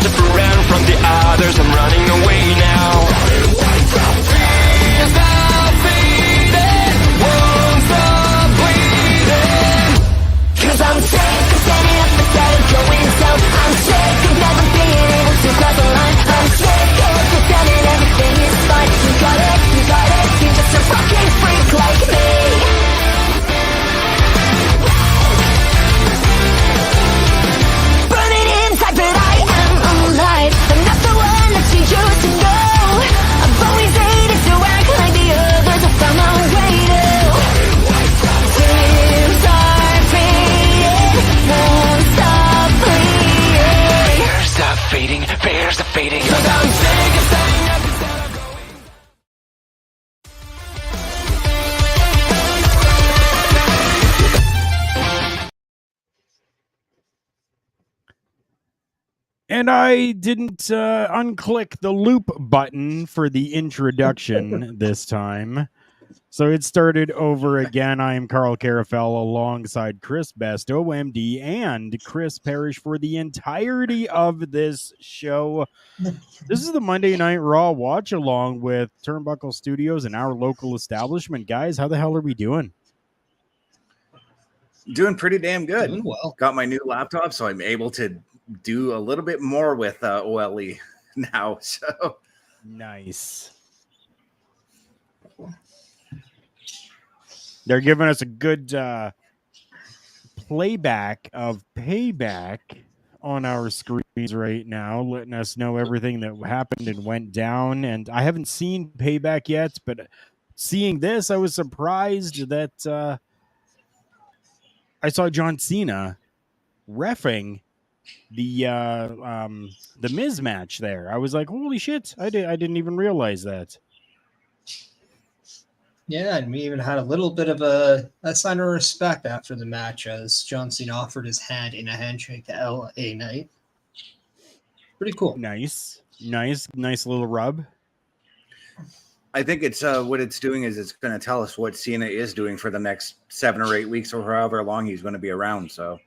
to prove, and from the others I'm running away now. Fears are fading, won't stop bleeding. 'Cause I'm sick of standing up beside it going south. I'm sick of never being able to cross the line. I'm sick of pretending everything is fine. You got it, you're just a fucking freak like me. Burning inside, but I am alive. I'm not the one that you used to know. I've always hated to act like the others. I found my way to. Fears are fading, won't stop bleeding. Fears are fading. 'Cause I'm sick of standing up instead of going. And I didn't unclick the loop button for the introduction this time. So it started over again. I am Carl Carafell alongside Chris Best, OMD, and Chris Parrish for the entirety of this show. This is the Monday Night Raw watch along with Turnbuckle Studios and our local establishment. Guys, how the hell are we doing? Doing pretty damn good. Doing well. Got my new laptop, so I'm able to do a little bit more with OLE now. So Nice. They're giving us a good playback of Payback on our screens right now, letting us know everything that happened and went down. And I haven't seen Payback yet, but seeing this, I was surprised that I saw John Cena reffing the Miz match there. I was like, holy shit, I didn't even realize that. Yeah, and we even had a little bit of a sign of respect after the match as John Cena offered his hand in a handshake to LA Knight. Pretty cool. Nice little rub. I think it's what it's doing is it's going to tell us what Cena is doing for the next 7 or 8 weeks or however long he's going to be around. So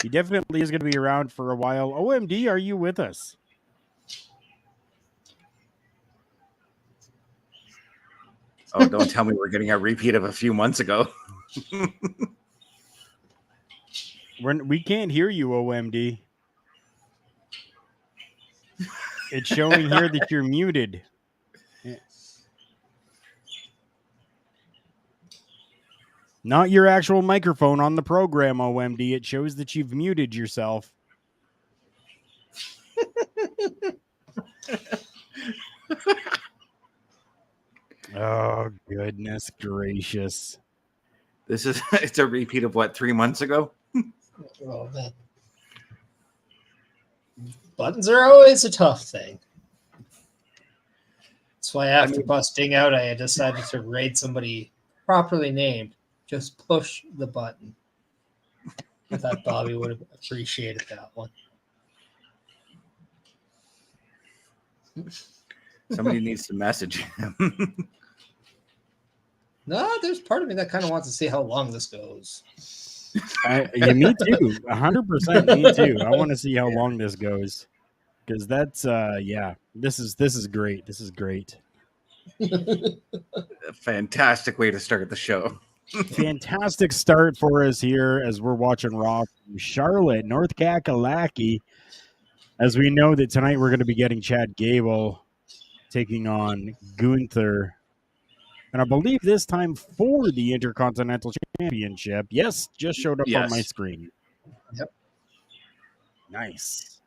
He definitely is going to be around for a while. OMD, are you with us? oh, don't tell me we're getting a repeat of a few months ago. We can't hear you, OMD. It's showing here that you're muted. Not your actual microphone on the program, OMD. It shows that you've muted yourself. Oh, goodness gracious. It's a repeat of what, 3 months ago? Oh, man. Buttons are always a tough thing. That's why after busting out, I decided to raid somebody properly named. Just push the button. I thought Bobby would have appreciated that one. Somebody needs to message him. No, there's part of me that kind of wants to see how long this goes. Yeah, me too. 100% me too. I want to see how long this goes. Because that's this is great. This is great. A fantastic way to start the show. Fantastic start for us here as we're watching Raw from Charlotte, North Kakalaki. As we know that tonight we're going to be getting Chad Gable taking on Gunther. And I believe this time for the Intercontinental Championship. Yes, just showed up on my screen. Yep. Nice.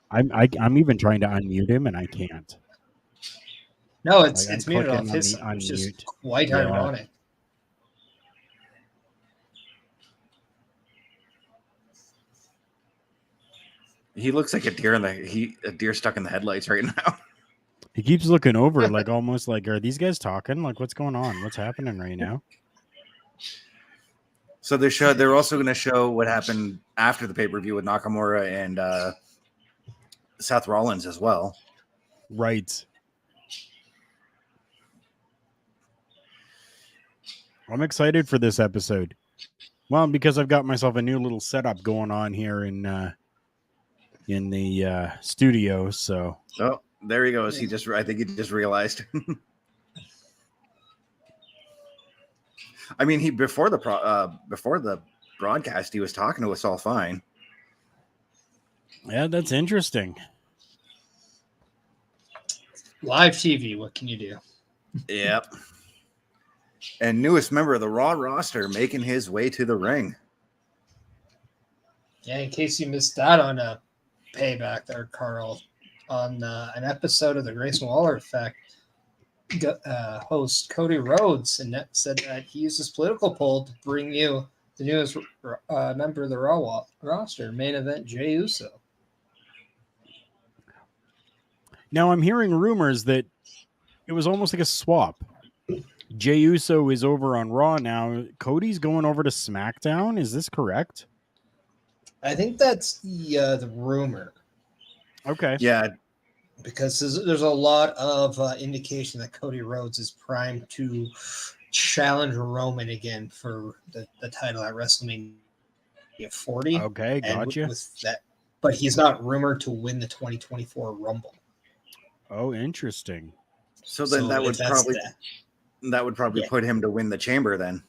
I'm even trying to unmute him and I can't. No, it's I'm muted off clicking his. on the It's just unmute. quite Yeah. ironic. He looks like a deer stuck in the headlights right now. He keeps looking over like almost like, are these guys talking? Like, what's going on? What's happening right now? So they're also going to show what happened after the pay-per-view with Nakamura and Seth Rollins as well. Right. I'm excited for this episode. Well, because I've got myself a new little setup going on here in the studio. So Oh, there he goes. I think he just realized. I mean, before the broadcast, he was talking to us all fine. yeah, that's interesting. Live TV, what can you do? Yep. And newest member of the Raw roster making his way to the ring. Yeah, in case you missed that on a payback there, Carl, on an episode of the Grayson Waller Effect, host Cody Rhodes said that he used his political pull to bring you the newest member of the Raw roster, main event Jey Uso. Now I'm hearing rumors that it was almost like a swap. Jey Uso is over on Raw now. Cody's going over to SmackDown. Is this correct? I think that's the rumor. Okay. Yeah. Because there's a lot of indication that Cody Rhodes is primed to challenge Roman again for the title at WrestleMania 40. Okay, gotcha. With that, but he's not rumored to win the 2024 Rumble. Oh, interesting. So then that would probably put him to win the Chamber then.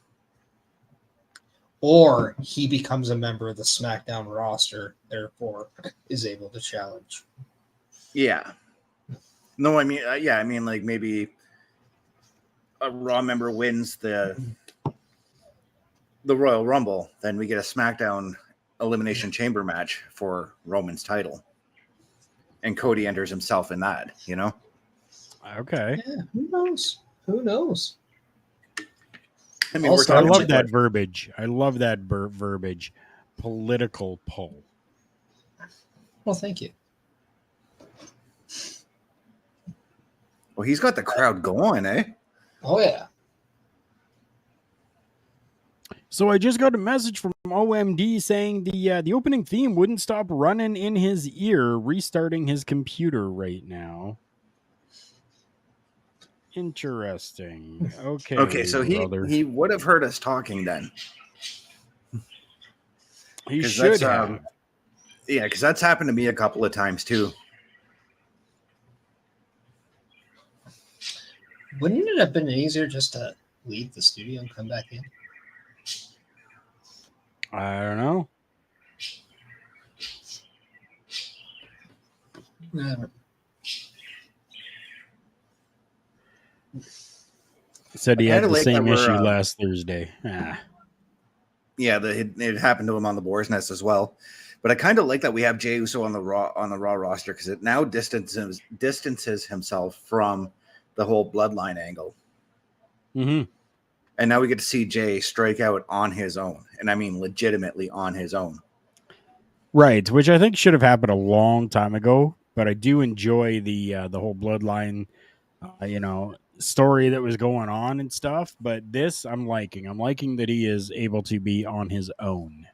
Or he becomes a member of the SmackDown roster, therefore is able to challenge. Yeah. No, I mean, like maybe a Raw member wins the Royal Rumble, then we get a SmackDown Elimination Chamber match for Roman's title, and Cody enters himself in that. You know? Okay. Yeah, who knows? Who knows? I mean, I love that verbiage. I love that verbiage. Political pull. Well, thank you. Well, he's got the crowd going, eh? Oh, yeah. So I just got a message from OMD saying the opening theme wouldn't stop running in his ear, restarting his computer right now. Interesting. Okay. Okay, so he would have heard us talking then. He should have. Yeah, because that's happened to me a couple of times too. Wouldn't it have been easier just to leave the studio and come back in? I don't know. Said he had the same issue last Thursday. Yeah, it happened to him on the Boar's Nest as well. But I kind of like that we have Jey Uso on the Raw roster because it now distances himself from the whole bloodline angle. Mm-hmm. And now we get to see Jey strike out on his own. And I mean legitimately on his own. Right, which I think should have happened a long time ago. But I do enjoy the whole bloodline, story that was going on and stuff. But this I'm liking. I'm liking that he is able to be on his own.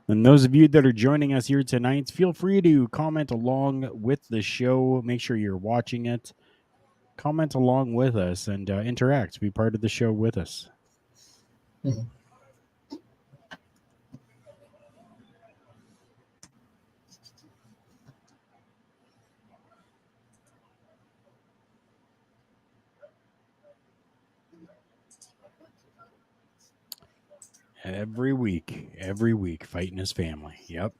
And those of you that are joining us here tonight, feel free to comment along with the show. Make sure you're watching it. Comment along with us and interact. Be part of the show with us. Mm-hmm. Every week, fighting his family. Yep.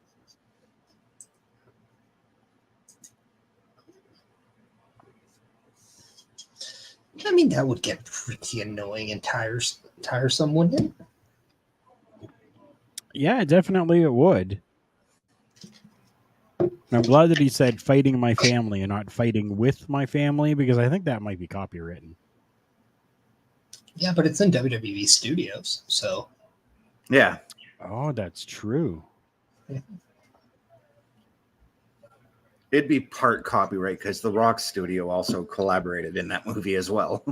I mean, that would get pretty annoying and tiresome, wouldn't it? Yeah, definitely it would. I'm glad that he said fighting my family and not fighting with my family, because I think that might be copywritten. Yeah, but it's in WWE Studios, so... Yeah. Oh, that's true. It'd be part copyright because The Rock studio also collaborated in that movie as well.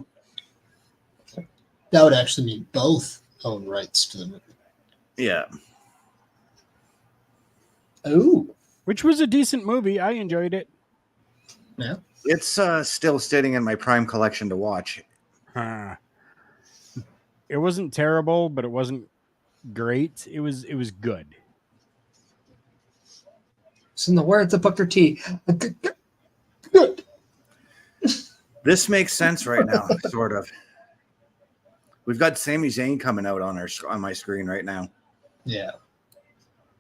That would actually mean both own rights to the movie. Yeah. Oh. Which was a decent movie. I enjoyed it. Yeah. It's still sitting in my Prime collection to watch. It wasn't terrible, but it wasn't great. It was good. So in the words of Booker T, good. This makes sense right now, sort of. We've got Sami Zayn coming out on my screen right now. Yeah.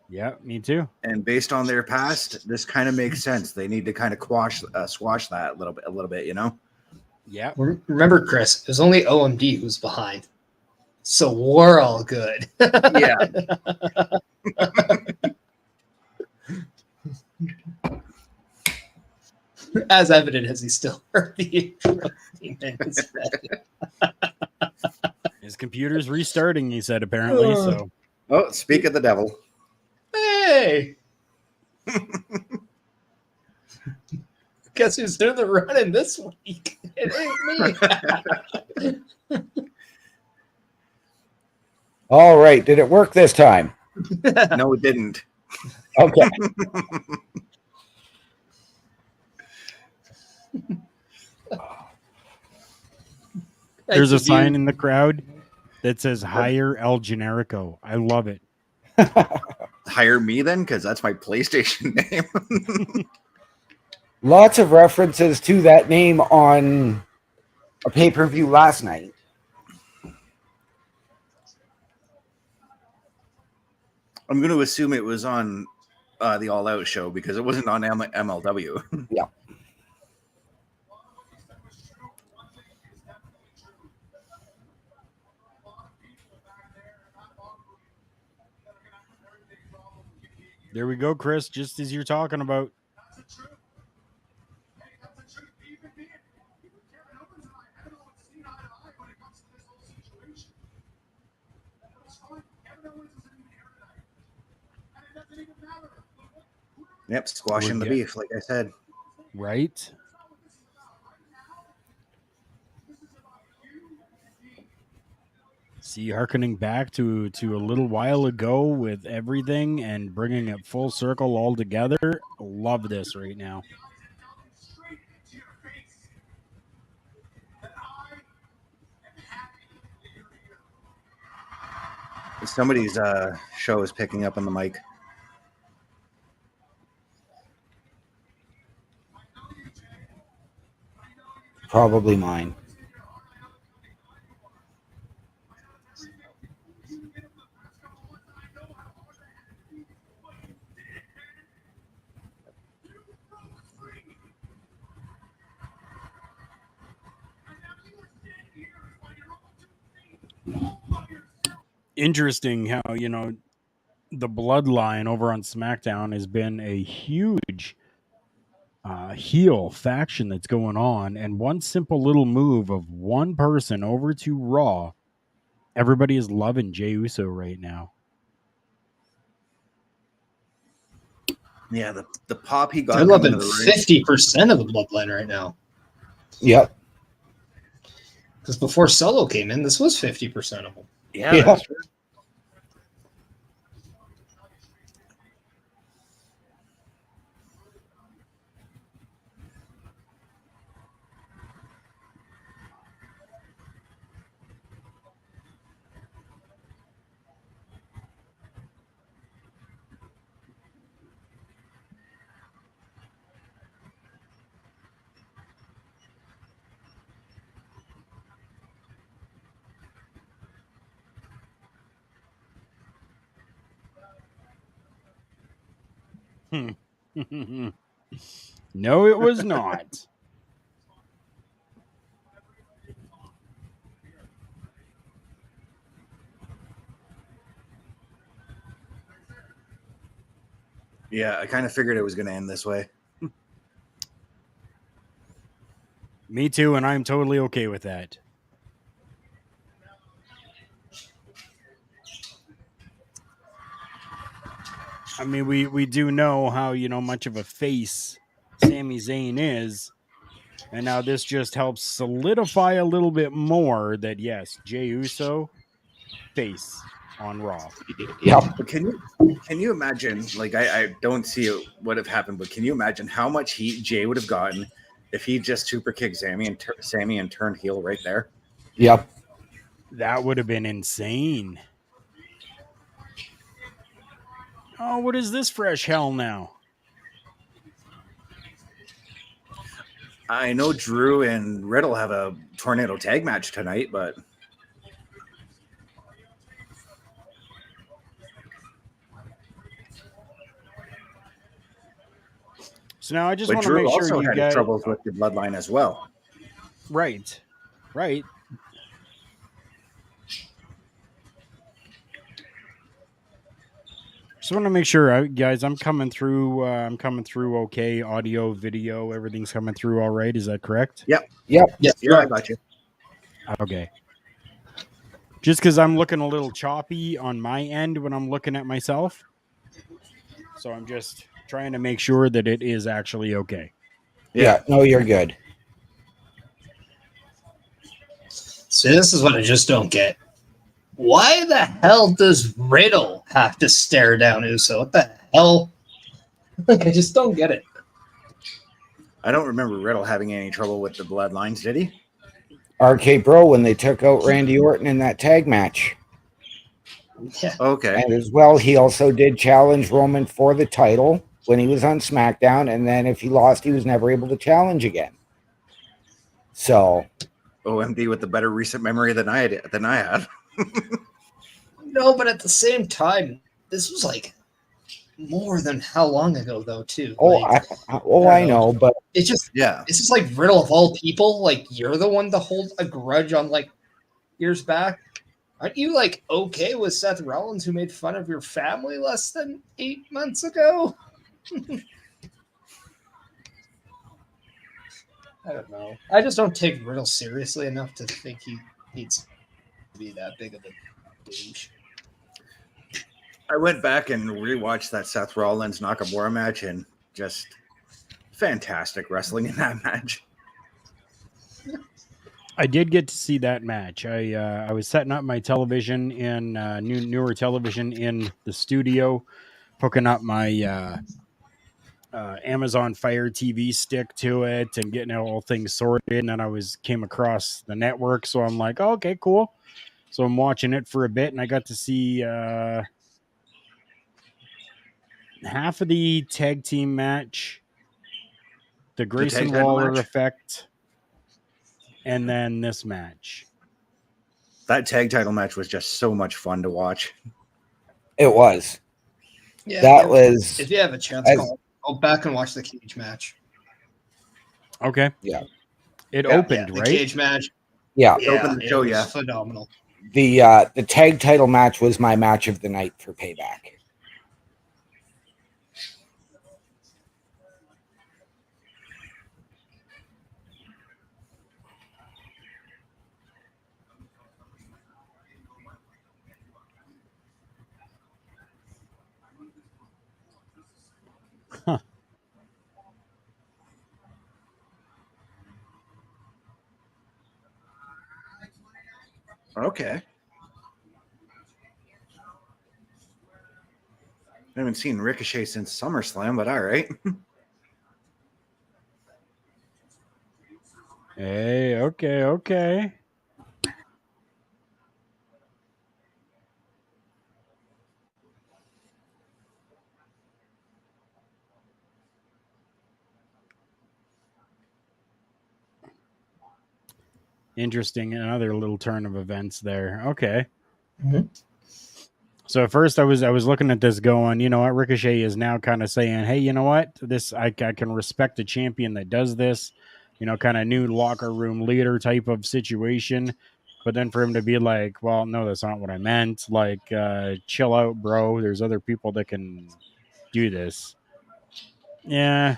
Yeah, me too. And based on their past, this kind of makes sense. They need to kind of squash that a little bit, you know? Yeah. Remember, Chris, it was only OMD who's behind. So we're all good. Yeah. As evident as he still heard the intro. In his head. His computer's restarting, he said, apparently. So Oh, speak of the devil. Hey! Guess who's in the running this week? It ain't me. All right. Did it work this time? No, it didn't. Okay. there's a sign in the crowd that says "Hire El Generico." I love it. Hire me then, because that's my PlayStation name. Lots of references to that name on a pay-per-view last night. I'm going to assume it was on the All Out show because it wasn't on MLW. Yeah. There we go, Chris. Just as you're talking about. Yep, squashing the beef, like I said. Right. See, hearkening back to a little while ago with everything and bringing it full circle all together. Love this right now. Somebody's show is picking up on the mic. Probably mine. Interesting how, the bloodline over on SmackDown has been a huge heel faction that's going on, and one simple little move of one person over to Raw, everybody is loving Jey Uso right now. Yeah, the pop he got. They're loving coming to the ring. 50% of the bloodline right now. Yep. Because before Solo came in, this was 50% of them. Yeah, that's true. No, it was not. Yeah, I kind of figured it was going to end this way. Me too, and I'm totally okay with that. I mean, we do know how, much of a face Sami Zayn is, and now this just helps solidify a little bit more that, yes, Jey Uso, face on Raw. Yep. But can you imagine, like, I don't see it would have happened, but can you imagine how much heat Jay would have gotten If he just super kicked Sammy and turned heel right there. Yep. That would have been insane. Oh, what is this fresh hell now? I know Drew and Riddle have a tornado tag match tonight, but So now I just want to Drew make sure also you had get troubles with the bloodline as well. right. Just want to make sure, guys. I'm coming through. Okay. Audio, video, everything's coming through. All right. Is that correct? Yep. Yeah, I got you. Okay. Just because I'm looking a little choppy on my end when I'm looking at myself, so I'm just trying to make sure that it is actually okay. Yeah. No, you're good. So this is what I just don't get. Why the hell does Riddle have to stare down Uso? What the hell? Like, I just don't get it. I don't remember Riddle having any trouble with the bloodlines, did he? RK Bro when they took out Randy Orton in that tag match. Yeah. Okay. And as well, he also did challenge Roman for the title when he was on SmackDown. And then if he lost, he was never able to challenge again. So OMD with the better recent memory than I had. No, but at the same time, this was like more than how long ago, though, too. I know, but it's just Yeah. It's just like Riddle of all people. Like, you're the one to hold a grudge on like years back. Aren't you like okay with Seth Rollins, who made fun of your family less than 8 months ago? I don't know. I just don't take Riddle seriously enough to think he needs to be that big of a douche. I went back and rewatched that Seth Rollins Nakamura match and just fantastic wrestling in that match. I did get to see that match. I was setting up my television in newer television in the studio, hooking up my Amazon Fire TV stick to it and getting all things sorted. And then came across the network, so I'm like, oh, okay, cool. So I'm watching it for a bit, and I got to see half of the tag team match, the Grayson Waller effect, and then this match. That tag title match was just so much fun to watch. it was. Yeah, That was. If you have a chance, go back and watch the cage match. Okay. Yeah. It opened, the right? cage match. Yeah. It opened the show, was yeah. phenomenal. The tag title match was my match of the night for Payback. Huh. Okay. I haven't seen Ricochet since SummerSlam, but all right. Hey, okay. Interesting. Another little turn of events there. Okay. Mm-hmm. So at first I was looking at this going, you know what, Ricochet is now kind of saying, hey, you know what, this I can respect a champion that does this, you know, kind of new locker room leader type of situation. But then for him to be like, well, no, that's not what I meant. Like, chill out, bro. There's other people that can do this. Yeah.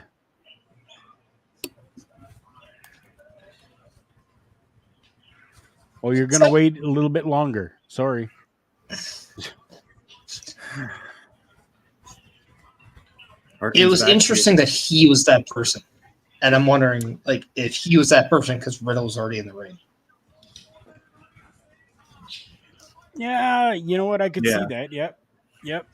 Well, you're going to wait a little bit longer. Sorry. It was interesting that he was that person. And I'm wondering, like, if he was that person because Riddle was already in the ring. Yeah, you know what? I could see that. Yep.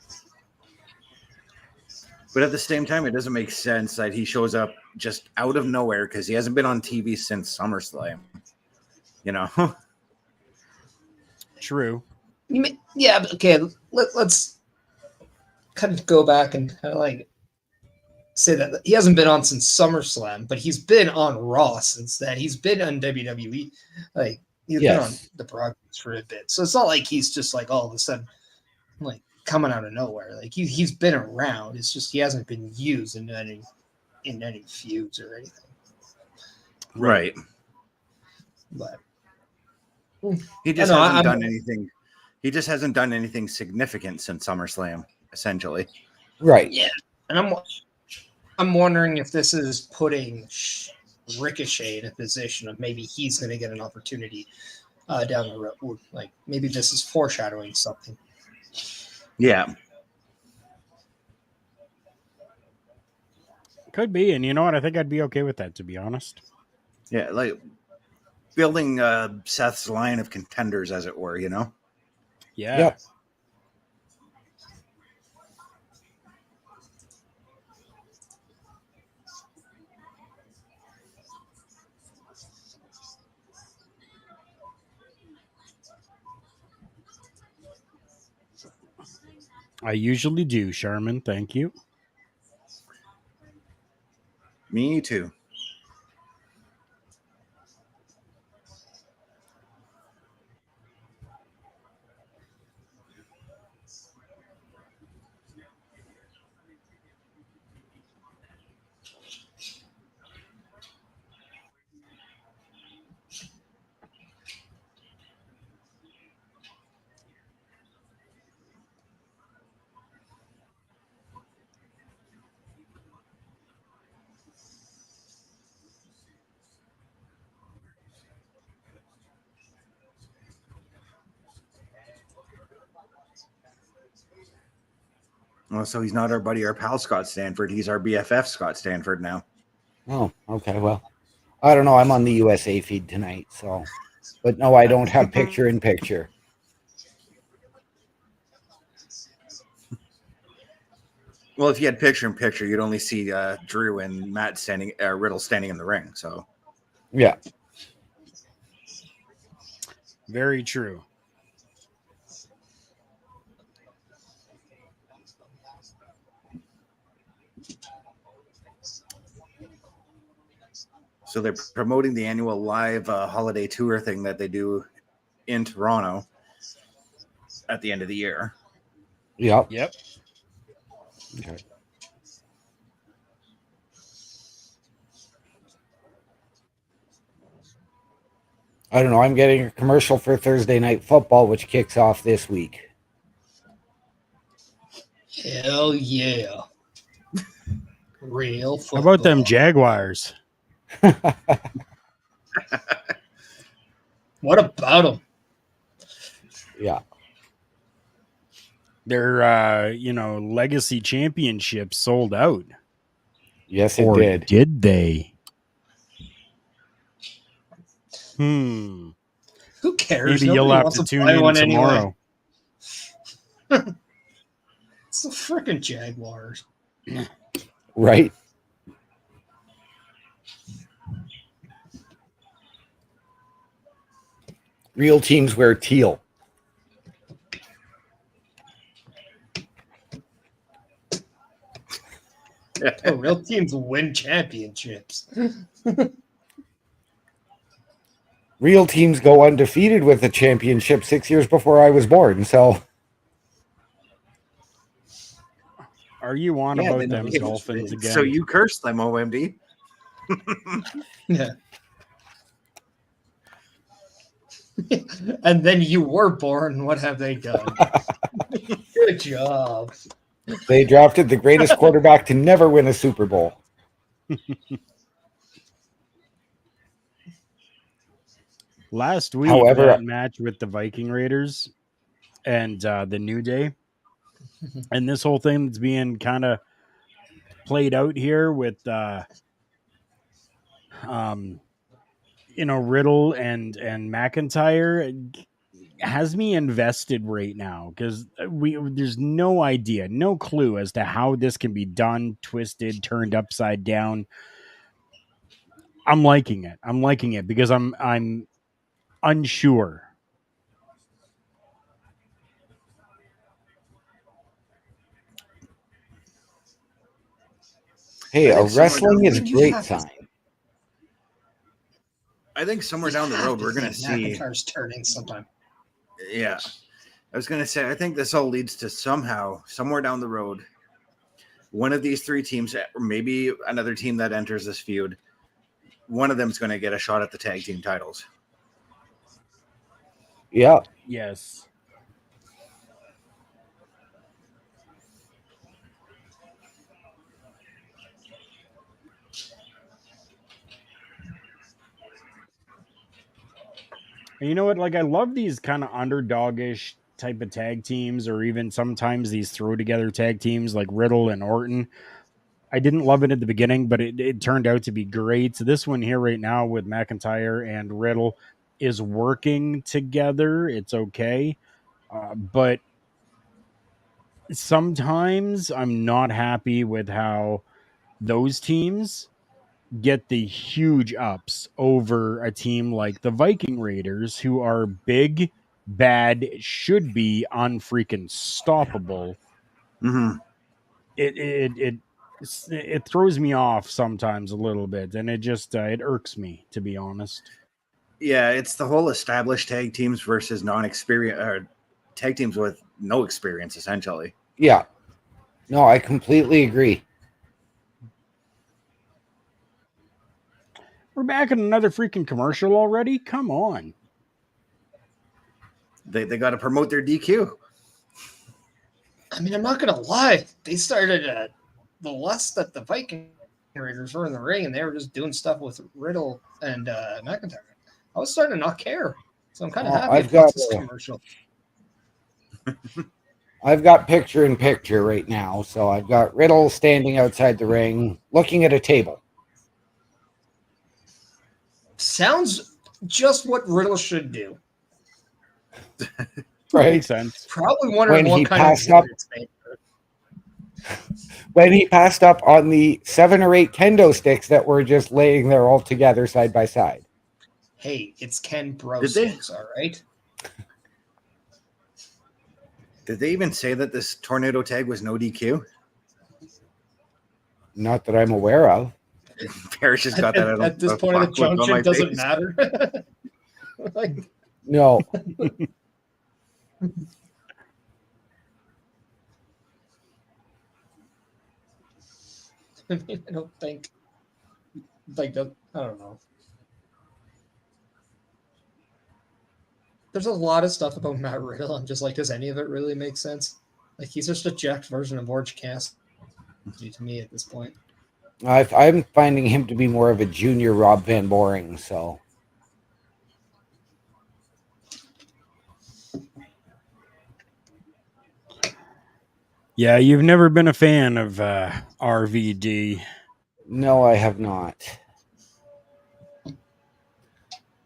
But at the same time, it doesn't make sense that he shows up just out of nowhere because he hasn't been on TV since SummerSlam. You know, True. Yeah, but okay. Let's kind of go back and kind of like say that he hasn't been on since SummerSlam, but he's been on Raw since then. He's been on WWE, like he's been on the broadcast for a bit. So it's not like he's just like all of a sudden like coming out of nowhere. Like he's been around. It's just he hasn't been used in any feuds or anything. right? But He just hasn't done anything. He just hasn't done anything significant since SummerSlam, essentially. Right. Yeah, and I'm wondering if this is putting Ricochet in a position of maybe he's going to get an opportunity down the road. Like maybe this is foreshadowing something. Yeah. Could be, and you know what? I think I'd be okay with that, to be honest. Yeah, like building Seth's line of contenders, as it were, you know? Yeah. Yep. I usually do, Sharman. Thank you. Me too. Well, so he's not our buddy, our pal Scott Stanford. He's our BFF Scott Stanford now. Oh, okay. Well, I don't know. I'm on the USA feed tonight, so. But no, I don't have picture in picture. Well, if you had picture in picture, you'd only see Drew and Matt Riddle standing in the ring. So, Yeah. Very true. so they're promoting the annual live holiday tour thing that they do in Toronto at the end of the year. Yep. Yep. Okay. I don't know. I'm getting a commercial for Thursday Night Football, which kicks off this week. Hell yeah. Real football. How about them Jaguars? What about them? Yeah. Their legacy championship sold out. Yes, it Or did. did they? Who cares? Maybe you'll Nobody have wants to tune buy in one tomorrow. Anyway. It's the freaking Jaguars. Right. Real teams wear teal. Oh, real teams win championships. Real teams go undefeated with the championship 6 years before I was born. So, Are you on Yeah, about they them know- Dolphins again? So you cursed them, OMD. Yeah. And then you were born. What have they done? Good job. they drafted the greatest quarterback to never win a Super Bowl. Last week, However- that match with the Viking Raiders and the New Day, and this whole thing that's being kind of played out here with, Riddle and McIntyre has me invested right now because there's no idea, no clue as to how this can be done, twisted, turned upside down. I'm liking it. I'm liking it because I'm unsure. Hey, I think wrestling is a You great have to- sign. I think somewhere down the You have road to we're going to think see. McIntyre's turning sometime. Yeah, I was going to say I think this all leads to somewhere down the road, one of these three teams, or maybe another team that enters this feud, one of them's going to get a shot at the tag team titles. Yeah. Yes. And you know what? Like, I love these kind of underdogish type of tag teams, or even sometimes these throw together tag teams like Riddle and Orton. I didn't love it at the beginning, but it turned out to be great. So this one here right now with McIntyre and Riddle is working together. It's okay. But sometimes I'm not happy with how those teams get the huge ups over a team like the Viking Raiders, who are big, bad, should be unfreaking stoppable. Mm-hmm. It throws me off sometimes a little bit, and it irks me, to be honest. Yeah, it's the whole established tag teams versus non-experienced or tag teams with no experience, essentially. Yeah. No, I completely agree. We're back in another freaking commercial already. Come on. They got to promote their DQ. I mean, I'm not gonna lie. They started the less that the Viking Raiders were in the ring, and they were just doing stuff with Riddle and McIntyre. I was starting to not care, so I'm kind of happy I've about got this commercial. I've got picture in picture right now. So I've got Riddle standing outside the ring, looking at a table. Sounds just what Riddle should do. Right. Makes sense. Probably wondering When what he kind of passed wood up- it's made of. When he passed up on the 7 or 8 kendo sticks that were just laying there all together side by side. Hey, it's Ken Bro Did they? sticks, all right? Did they even say that this tornado tag was no DQ? Not that I'm aware of. Parrish just got that At this point of the junction, doesn't matter. Like, No. I mean, I don't think, like, I don't know. There's a lot of stuff about Matt Riddle. I'm just like, does any of it really make sense? Like, he's just a jacked version of Orange Cassidy to me at this point. I'm finding him to be more of a junior Rob Van Boring. So Yeah, you've never been a fan of RVD. no, I have not.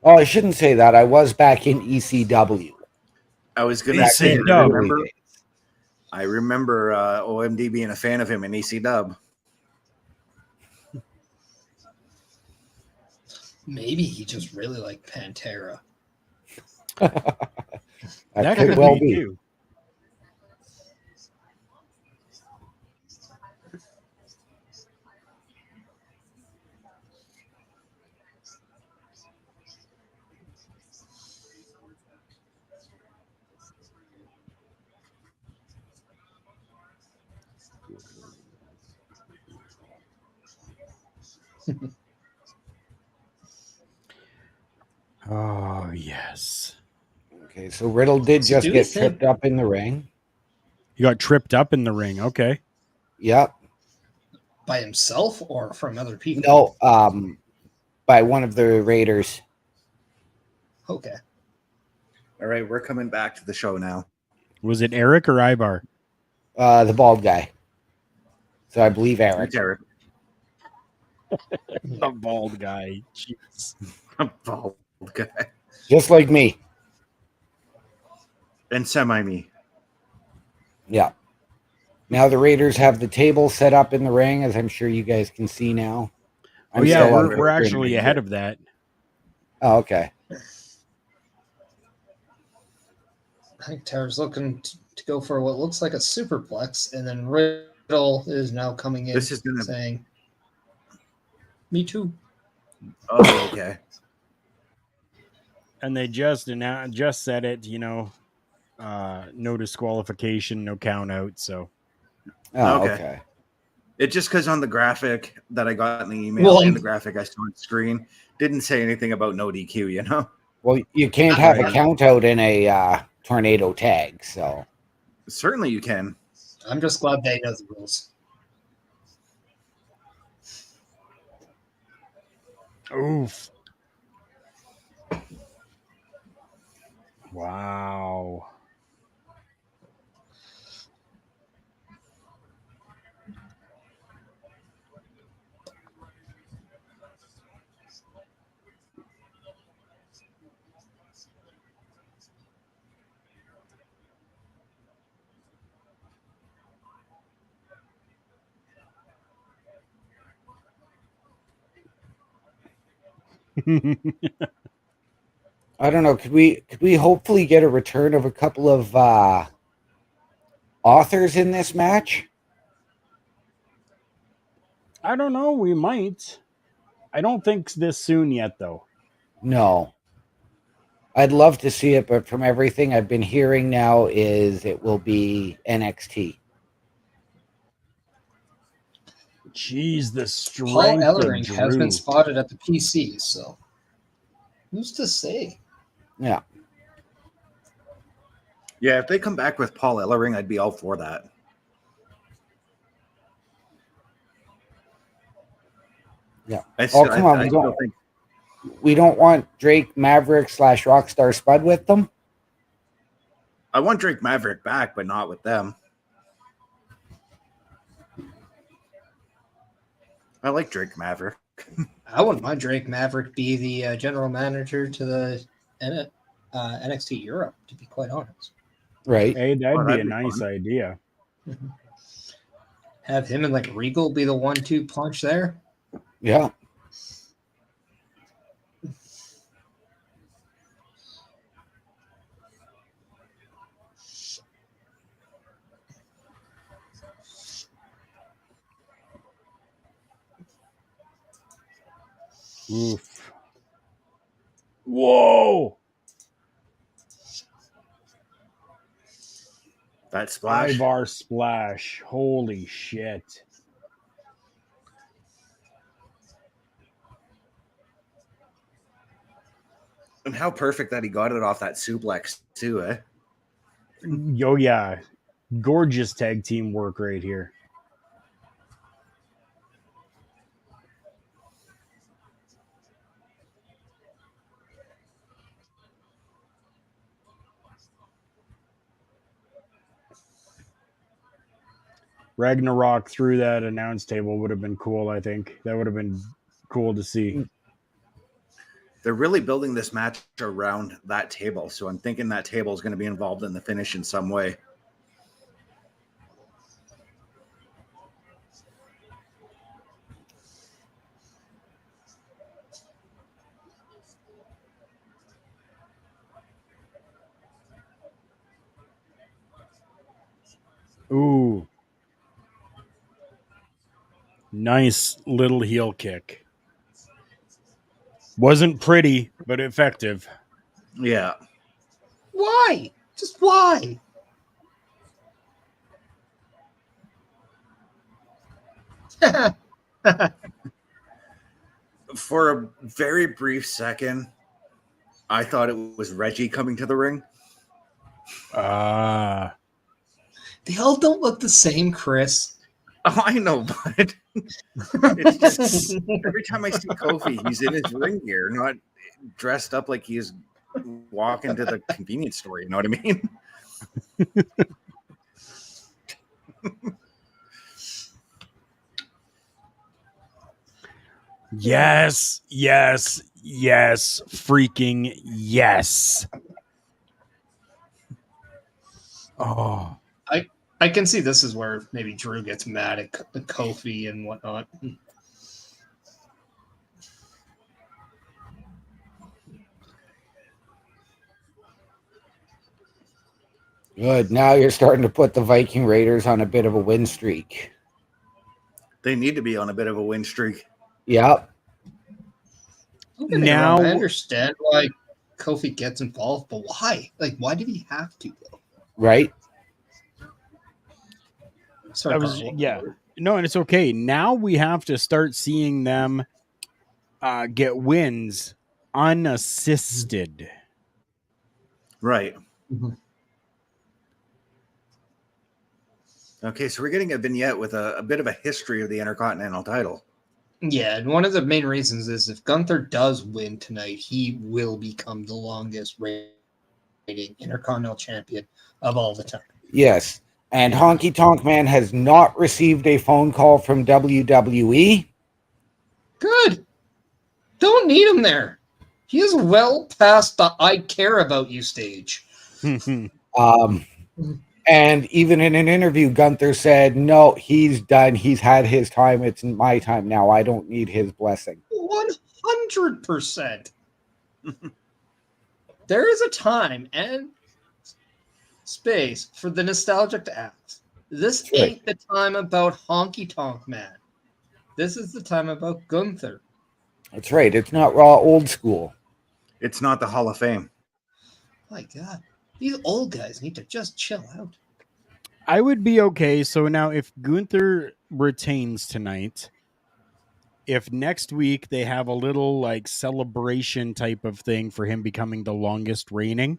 Oh, I shouldn't say that. I was back in ECW. I was going to EC say, Dub. I remember OMD being a fan of him in EC Dub. Maybe he just really liked Pantera. That could well be. too. Oh, yes. Okay, so Riddle did So just do you get think- tripped up in the ring. You got tripped up in the ring. Okay. Yep. By himself or from other people? No, by one of the Raiders. Okay. All right, we're coming back to the show now. Was it Eric or Ibar? The bald guy. So I believe Eric. It's Eric. The bald guy. Jeez. Bald guy. Just like me. And semi-me. Yeah. Now the Raiders have the table set up in the ring, as I'm sure you guys can see now. Oh yeah, still on we're for actually Green ahead Bay. of that. Oh, okay. I think Tara's looking to go for what looks like a superplex, and then Riddle is now coming in This is gonna. saying, "Me too." Oh, okay. And they just said it, no disqualification, no count out. So Oh, Okay. okay. It just because on the graphic that I got in the email Well, and the graphic I saw on screen didn't say anything about no DQ. You know, Well, you can't have a Right. count out in a tornado tag, so certainly you can. I'm just glad they know the rules. oof. Wow. I don't know. Could we hopefully get a return of a couple of authors in this match? I don't know. We might. I don't think this soon yet, though. No. I'd love to see it, but from everything I've been hearing now is it will be NXT. Jeez, the Paul strength of Ellering has been Drew. spotted at the PC, so who's to say? Yeah. Yeah, if they come back with Paul Ellering, I'd be all for that. Yeah. I Oh, still, come I, on. I still think We don't want Drake Maverick / Rockstar Spud with them. I want Drake Maverick back, but not with them. I like Drake Maverick. I wouldn't mind Drake Maverick be the general manager to the NXT Europe, to be quite honest. Right. Hey, that'd Oh, be a that'd be nice fun. idea. Have him and like Regal be the 1-2 punch there. Yeah. Oof. Whoa! That splash. Ivar splash. Holy shit. And how perfect that he got it off that suplex, too, eh? Oh, yeah. Gorgeous tag team work right here. Ragnarok through that announce table would have been cool, I think. That would have been cool to see. They're really building this match around that table, so I'm thinking that table is going to be involved in the finish in some way. Ooh. Nice little heel kick. Wasn't pretty, but effective. Yeah. Why? Just why? For a very brief second, I thought it was Reggie coming to the ring. Ah. They all don't look the same, Chris. Oh, I know, but it's just every time I see Kofi, he's in his ring gear, not dressed up like he's walking to the convenience store. You know what I mean? Yes, yes, yes, freaking yes. Oh, I can see this is where maybe Drew gets mad at Kofi and whatnot. Good. Now you're starting to put the Viking Raiders on a bit of a win streak. They need to be on a bit of a win streak. Yep. Don't get me wrong, I understand why Kofi gets involved, but why? Like, why did he have to, though? Right. Sorry, No, and it's okay. Now we have to start seeing them get wins unassisted. Right. Mhm. Okay, so we're getting a vignette with a bit of a history of the Intercontinental title. Yeah, and one of the main reasons is if Gunther does win tonight, he will become the longest reigning Intercontinental Champion of all the time. Yes. And Honky Tonk Man has not received a phone call from WWE. Good. Don't need him there. He is well past the I care about you stage. And even in an interview, Gunther said, no, he's done. He's had his time. It's my time now. I don't need his blessing. 100%. There is a time and space for the nostalgic to act. This ain't the time about Honky Tonk Man. This is the time about Gunther. That's right. It's not Raw old school. It's not the Hall of Fame. My God. These old guys need to just chill out. I would be okay. So now if Gunther retains tonight, if next week they have a little like celebration type of thing for him becoming the longest reigning,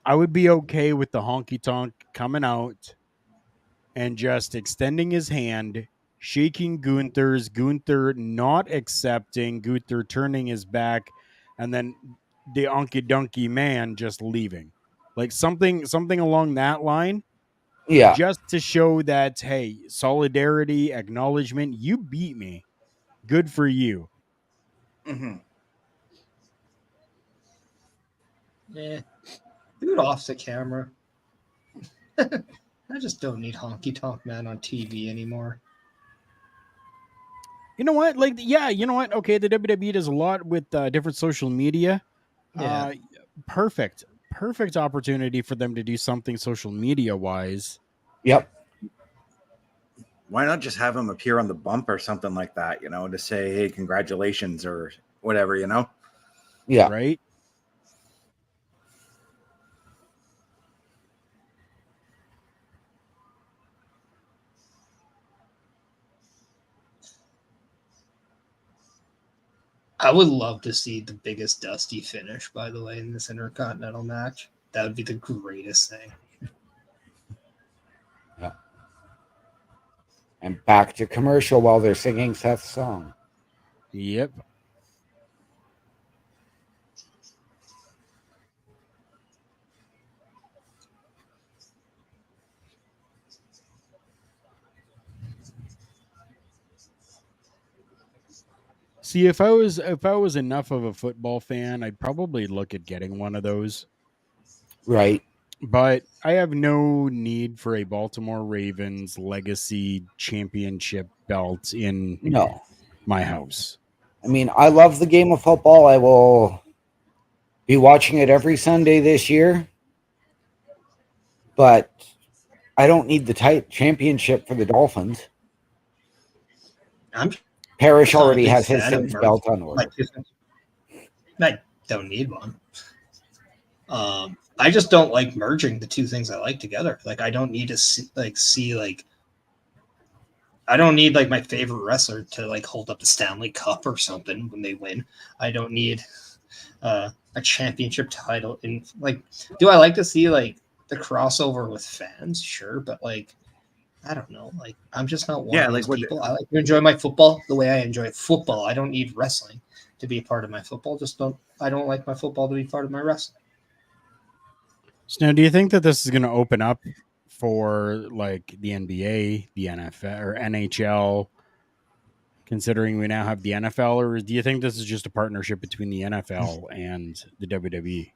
I would be okay with the Honky Tonk coming out and just extending his hand, shaking Gunther's, Gunther not accepting, Gunther turning his back, and then the Onky Donkey Man just leaving. Like something along that line. Yeah. Just to show that, hey, solidarity, acknowledgement, you beat me. Good for you. Mm-hmm. Yeah. Do it off the camera. I just don't need Honky Tonk Man on TV anymore. You know what? Like, yeah, you know what? Okay, the WWE does a lot with different social media. Yeah. Perfect opportunity for them to do something social media wise. Yep. Why not just have him appear on the bump or something like that, you know, to say, hey, congratulations or whatever, you know? Yeah. Right? I would love to see the biggest Dusty finish, by the way, in this Intercontinental match. That would be the greatest thing. Yeah. And back to commercial while they're singing Seth's song. Yep. See, if I was enough of a football fan, I'd probably look at getting one of those. Right. But I have no need for a Baltimore Ravens legacy championship belt in my house. I mean, I love the game of football. I will be watching it every Sunday this year. But I don't need the championship for the Dolphins. Parrish already has his belt on order. I don't need one. I just don't like merging the two things I like together. Like, I don't need to see I don't need like my favorite wrestler to like hold up the Stanley Cup or something when they win. I don't need a championship title. And like, do I like to see like the crossover with fans? Sure, but like, I don't know. Like, I'm just not one of those people. I like to enjoy my football the way I enjoy football. I don't need wrestling to be a part of my football. I don't like my football to be part of my wrestling. So now, do you think that this is going to open up for like the NBA, the NFL, or NHL, considering we now have the NFL, or do you think this is just a partnership between the NFL and the WWE?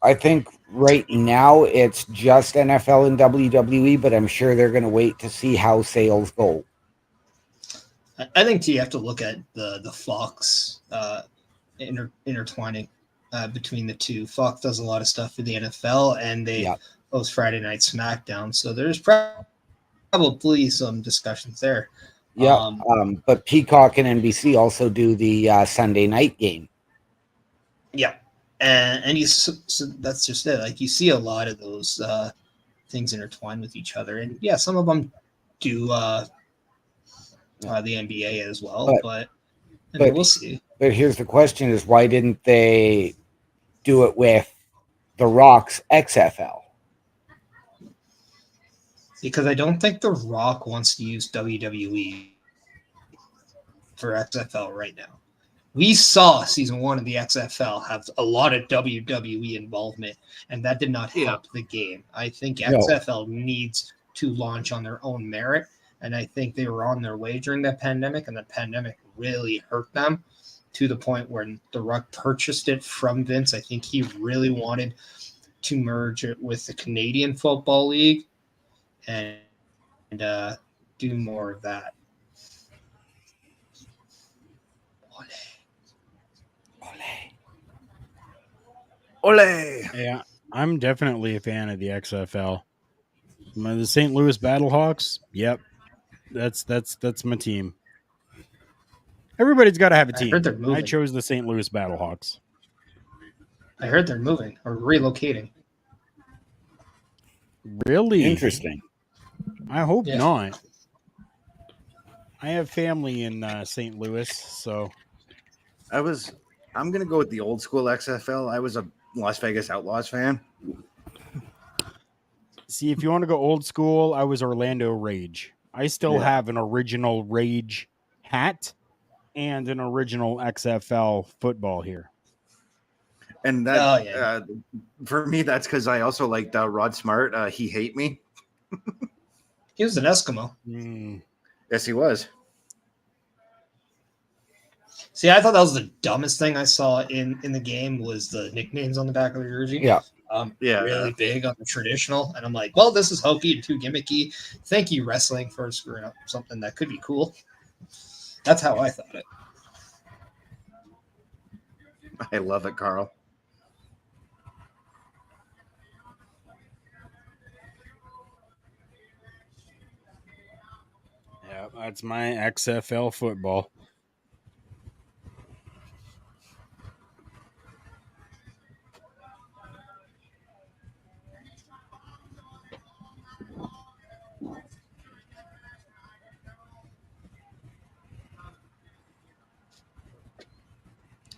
I think right now it's just NFL and WWE, but I'm sure they're going to wait to see how sales go. I think you have to look at the Fox intertwining between the two. Fox does a lot of stuff for the NFL, and they host Friday Night SmackDown. So there's probably some discussions there. Yeah, but Peacock and NBC also do the Sunday night game. Yeah, and so that's just it. Like you see a lot of those things intertwined with each other, and yeah, some of them do the NBA as well, but we'll see. But here's the question: is why didn't they do it with The Rock's XFL? Because I don't think The Rock wants to use WWE for XFL right now. We saw season 1 of the XFL have a lot of WWE involvement, and that did not help the game. I think XFL needs to launch on their own merit, and I think they were on their way during the pandemic, and the pandemic really hurt them to the point where The Rock purchased it from Vince. I think he really wanted to merge it with the Canadian Football League and do more of that. Ole. Yeah, I'm definitely a fan of the XFL. The St. Louis Battlehawks. Yep, that's my team. Everybody's got to have a I team. heard they're moving. I chose the St. Louis Battlehawks. I heard they're moving or relocating. Really Interesting. I hope not. I have family in St. Louis, so I'm gonna go with the old school XFL. I was a Las Vegas Outlaws fan. see if you want to go old school, I was Orlando Rage. I still have an original Rage hat and an original XFL football here. And that for me, that's because I also liked Rod Smart. He hate me. He was an Eskimo. Yes, he was. See, I thought that was the dumbest thing I saw in the game was the nicknames on the back of the jersey. Yeah. Really big on the traditional. And I'm like, well, this is hokey and too gimmicky. Thank you, wrestling, for screwing up something that could be cool. That's how I thought it. I love it, Carl. Yeah, that's my XFL football.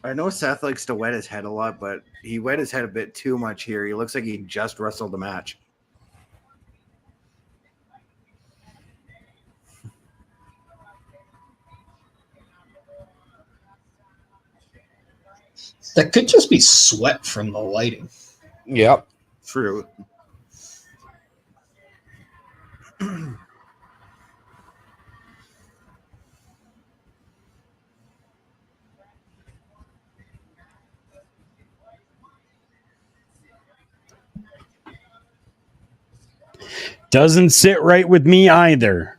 I know Seth likes to wet his head a lot, but he wet his head a bit too much here. He looks like he just wrestled the match. That could just be sweat from the lighting. Yep. True. Doesn't sit right with me either.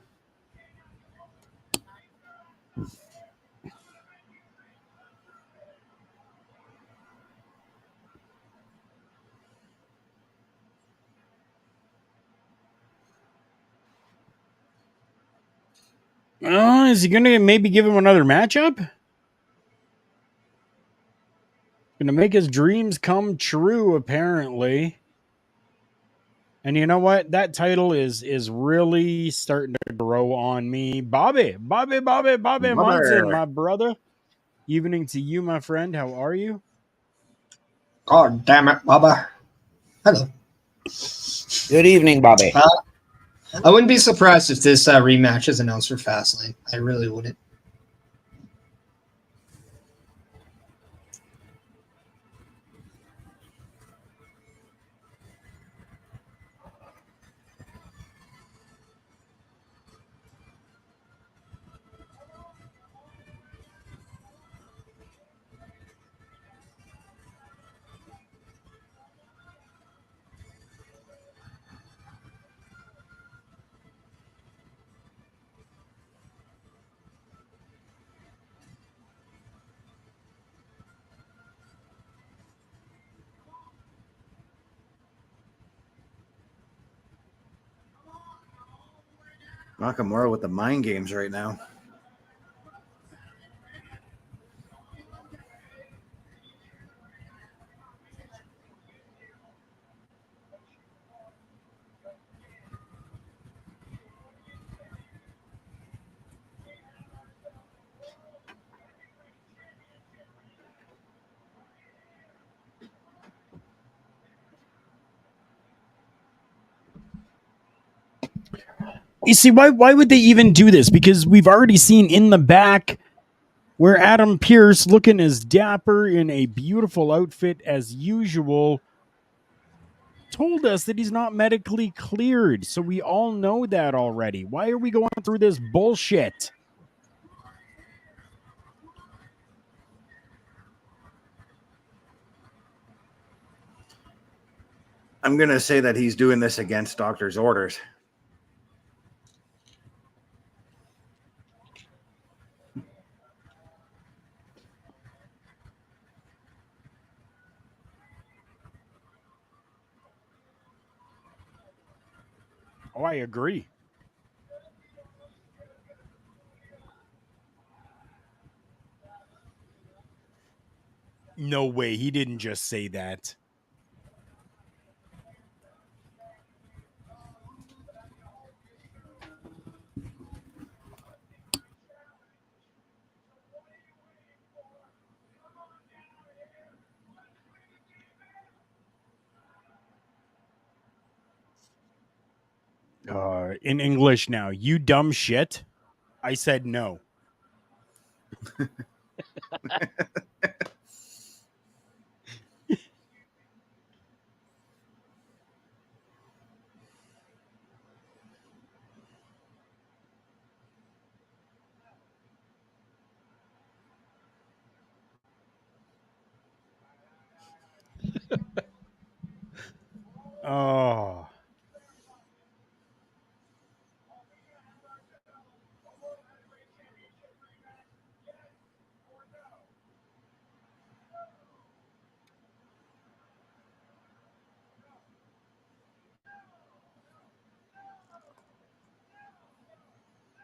Is he going to maybe give him another matchup? Going to make his dreams come true, apparently. And you know what? That title is really starting to grow on me. Bobby Munson, my brother. Evening to you, my friend. How are you? God damn it, Bubba. Hello. Good evening, Bobby. I wouldn't be surprised if this rematch is announced for Fastlane. I really wouldn't. Nakamura with the mind games right now. You see, why would they even do this? Because we've already seen in the back where Adam Pearce, looking as dapper in a beautiful outfit as usual, told us that he's not medically cleared. So we all know that already. Why are we going through this bullshit? I'm going to say that he's doing this against doctor's orders. Oh, I agree. No way. He didn't just say that. In English now, you dumb shit. I said no. Oh.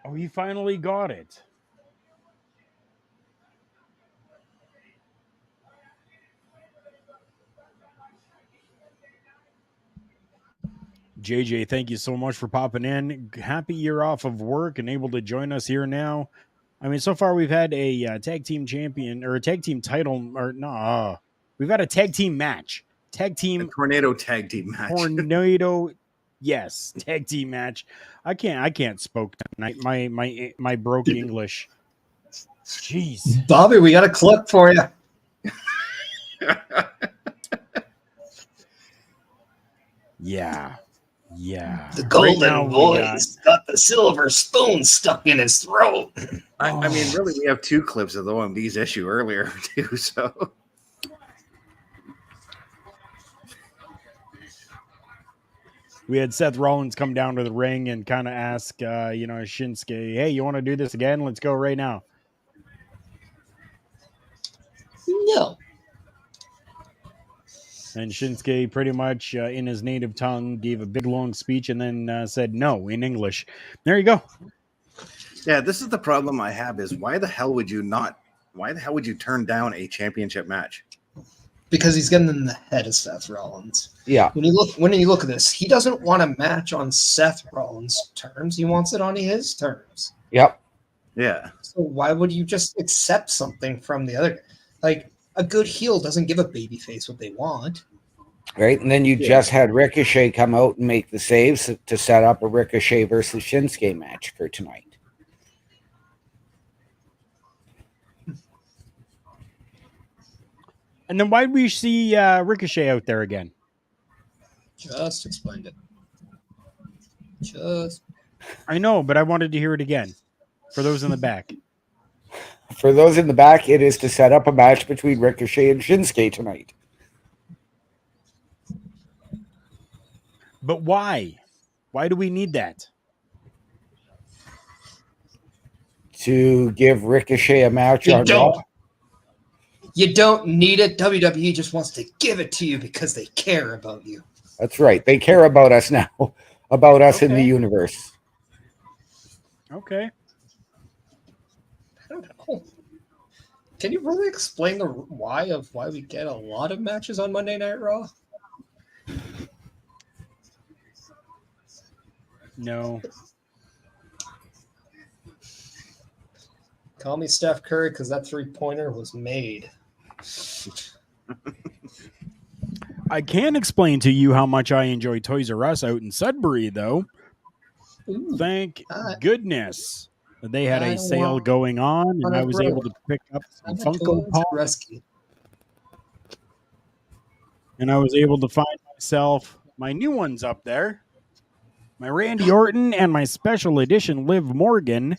Oh, he finally got it. JJ, thank you so much for popping in. Happy you're off of work and able to join us here now. I mean, so far we've had a tag team champion or a tag team title, or no, we've got a tag team match. Tag team A tornado tag team match. Tornado, yes, tag team match. I can't spoke tonight. My broke English. Jeez, Bobby, we got a clip for you. yeah. The golden Right now, boy's got the silver spoon stuck in his throat. I mean, really, we have two clips of the OMD's issue earlier, too, so... We had Seth Rollins come down to the ring and kind of ask, Shinsuke, hey, you want to do this again? Let's go right now. No. And Shinsuke pretty much in his native tongue gave a big long speech and then said no in English. There you go. Yeah, this is the problem I have is why the hell would you turn down a championship match? Because he's getting in the head of Seth Rollins. Yeah. When you look at this, he doesn't want a match on Seth Rollins' terms. He wants it on his terms. Yep. Yeah. So why would you just accept something from the other? Like, a good heel doesn't give a babyface what they want. Right. And then you just had Ricochet come out and make the saves to set up a Ricochet versus Shinsuke match for tonight. And then why did we see Ricochet out there again? Just explained it. I know, but I wanted to hear it again for those in the back. For those in the back, it is to set up a match between Ricochet and Shinsuke tonight. But why? Why do we need that? To give Ricochet a match on Raw. You don't need it. WWE just wants to give it to you because they care about you. That's right. They care about us now, about us in the universe. Okay. I don't know. Can you really explain the why we get a lot of matches on Monday Night Raw? No. Call me Steph Curry because that 3-pointer was made. I can explain to you how much I enjoy Toys R Us out in Sudbury, though. Ooh, Thank I- goodness they had I a don't sale going on, and wanna I was grow able to up. pick up some I'm a Funko Toys Pop, R Us kid. and I was able to find myself my new ones up there. My Randy Orton and my special edition Liv Morgan.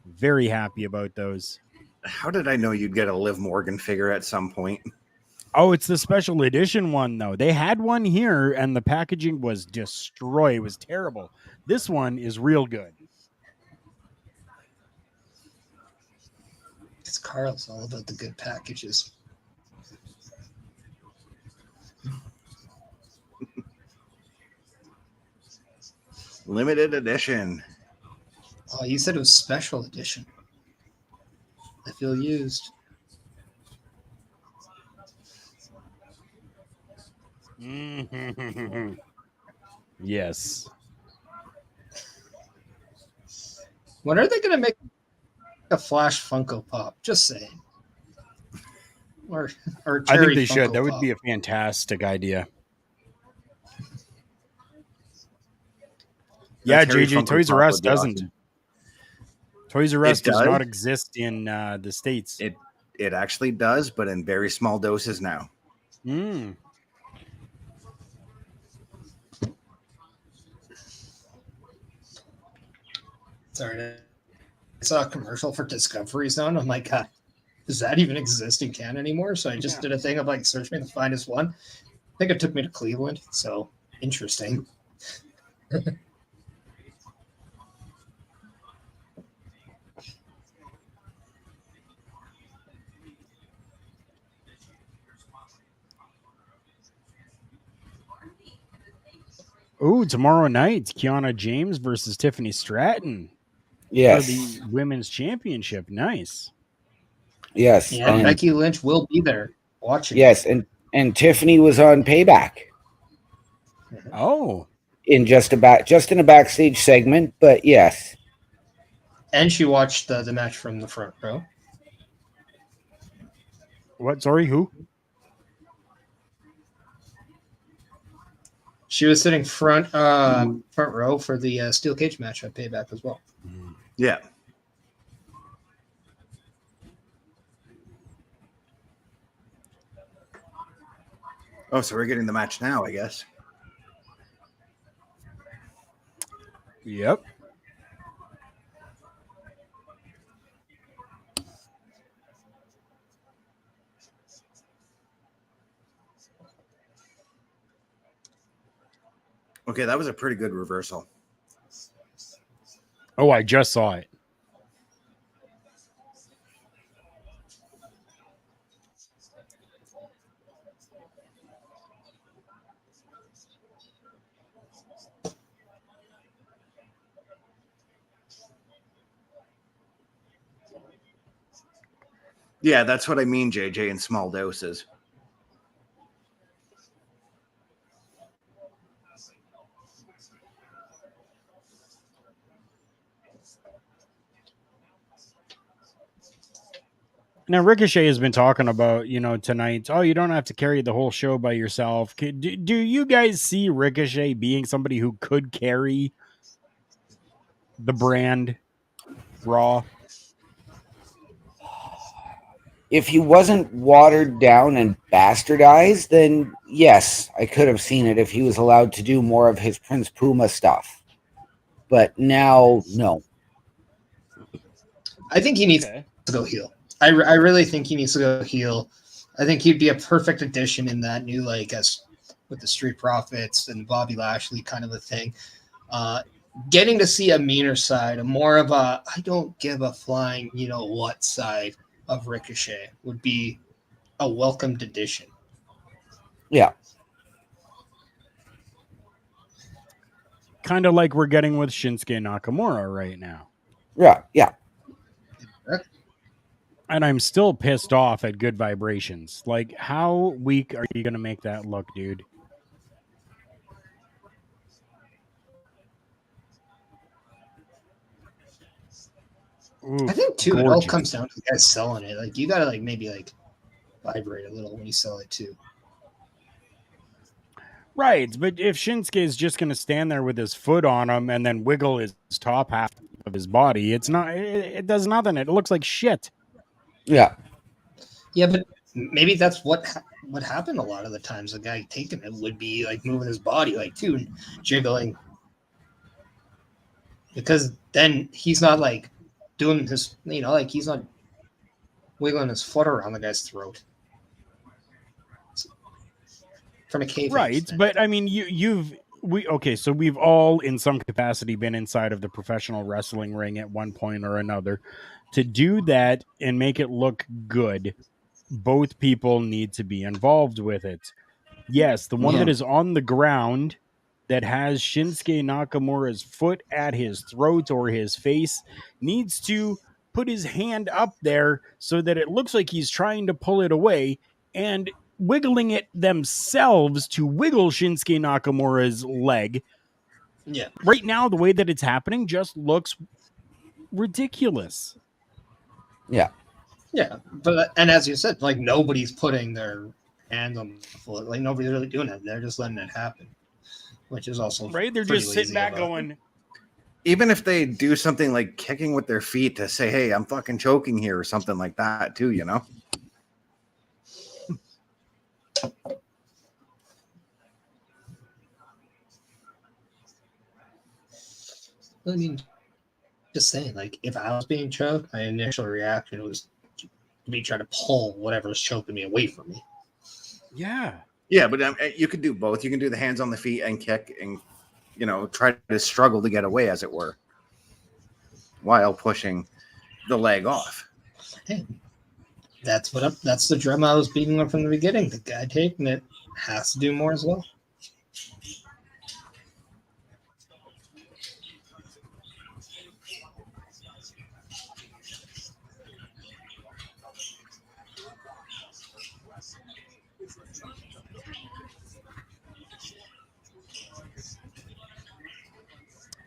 Very happy about those. How did I know you'd get a Liv Morgan figure at some point? Oh, it's the special edition one, though. They had one here, and the packaging was destroyed. It was terrible. This one is real good. It's Carl's all about the good packages. Limited edition. Oh, you said it was special edition. I feel used. Yes. When are they going to make a Flash Funko Pop? Just saying. Or I Terry think they should. Funko That would Pop. be a fantastic idea. Yeah, Terry JJ, Funko Toys R Pop Us would be doesn't. awesome. Toys R Us It does does? not exist in the States. It actually does, but in very small doses now. Mm. Sorry. I saw a commercial for Discovery Zone. I'm like, does that even exist in Canada anymore? So I just did a thing of like search me the finest one. I think it took me to Cleveland. So interesting. Ooh, tomorrow night, Kiana James versus Tiffany Stratton for Yes. the women's championship. Nice. Yes. Yeah, And Becky Lynch will be there watching. yes, and Tiffany was on Payback Oh, in just in a backstage segment, but yes. And she watched the match from the front row. what? Sorry, who? She was sitting front row for the steel cage match at Payback as well. Yeah. Oh, so we're getting the match now, I guess. Yep. Okay, that was a pretty good reversal. Oh, I just saw it. Yeah, that's what I mean, JJ, in small doses. Now, Ricochet has been talking about, tonight, oh, you don't have to carry the whole show by yourself. Do you guys see Ricochet being somebody who could carry the brand Raw? If he wasn't watered down and bastardized, then yes, I could have seen it if he was allowed to do more of his Prince Puma stuff. But now, no. I think he needs to go heel. I really think he needs to go heel. I think he'd be a perfect addition in that new, with the Street Profits and Bobby Lashley kind of a thing. Getting to see a meaner side, a more of a I don't give a flying, what side of Ricochet would be a welcomed addition. Yeah. Kind of like we're getting with Shinsuke Nakamura right now. Yeah. And I'm still pissed off at Good Vibrations. Like, how weak are you going to make that look, dude? Oof, I think too, it all gorgeous. comes down to the guy selling it. Like you gotta like maybe like vibrate a little when you sell it too. Right, but if Shinsuke is just going to stand there with his foot on him and then wiggle his top half of his body, it does nothing. It looks like shit. Yeah. Yeah, but maybe that's what happened a lot of the times. The guy taking it would be like moving his body like too and jiggling, because then he's not like doing his, like he's not wiggling his foot around the guy's throat. From a cave, right? But I mean, so we've all in some capacity been inside of the professional wrestling ring at one point or another. To do that and make it look good, both people need to be involved with it. Yes, the one that is on the ground that has Shinsuke Nakamura's foot at his throat or his face needs to put his hand up there so that it looks like he's trying to pull it away, and wiggling it themselves to wiggle Shinsuke Nakamura's leg. Yeah. Right now, the way that it's happening just looks ridiculous. Yeah. Yeah, but and as you said, like nobody's putting their hand on the foot. Like nobody's really doing it. They're just letting it happen, which is also right. They're just sitting back going. Even if they do something like kicking with their feet to say, "Hey, I'm fucking choking here" or something like that, too, you know. I mean, just saying, like if I was being choked, my initial reaction was me trying to pull whatever's choking me away from me. Yeah. Yeah, but you could do both. You can do the hands on the feet and kick and, try to struggle to get away, as it were, while pushing the leg off. Hey, that's the drum I was beating on from the beginning. The guy taking it has to do more as well.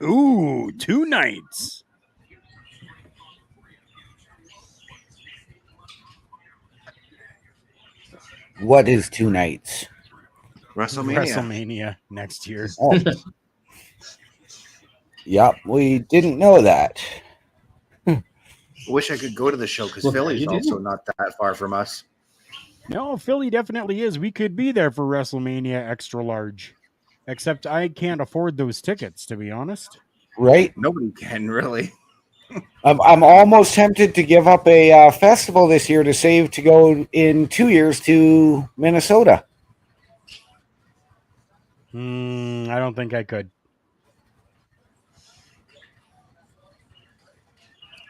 Ooh, 2 nights. What is 2 nights? WrestleMania next year. Oh. Yep, we didn't know that. Wish I could go to the show because Philly's also not that far from us. No, Philly definitely is. We could be there for WrestleMania extra large. Except I can't afford those tickets, to be honest. Right? Nobody can, really. I'm almost tempted to give up a festival this year to save to go in 2 years to Minnesota. I don't think I could.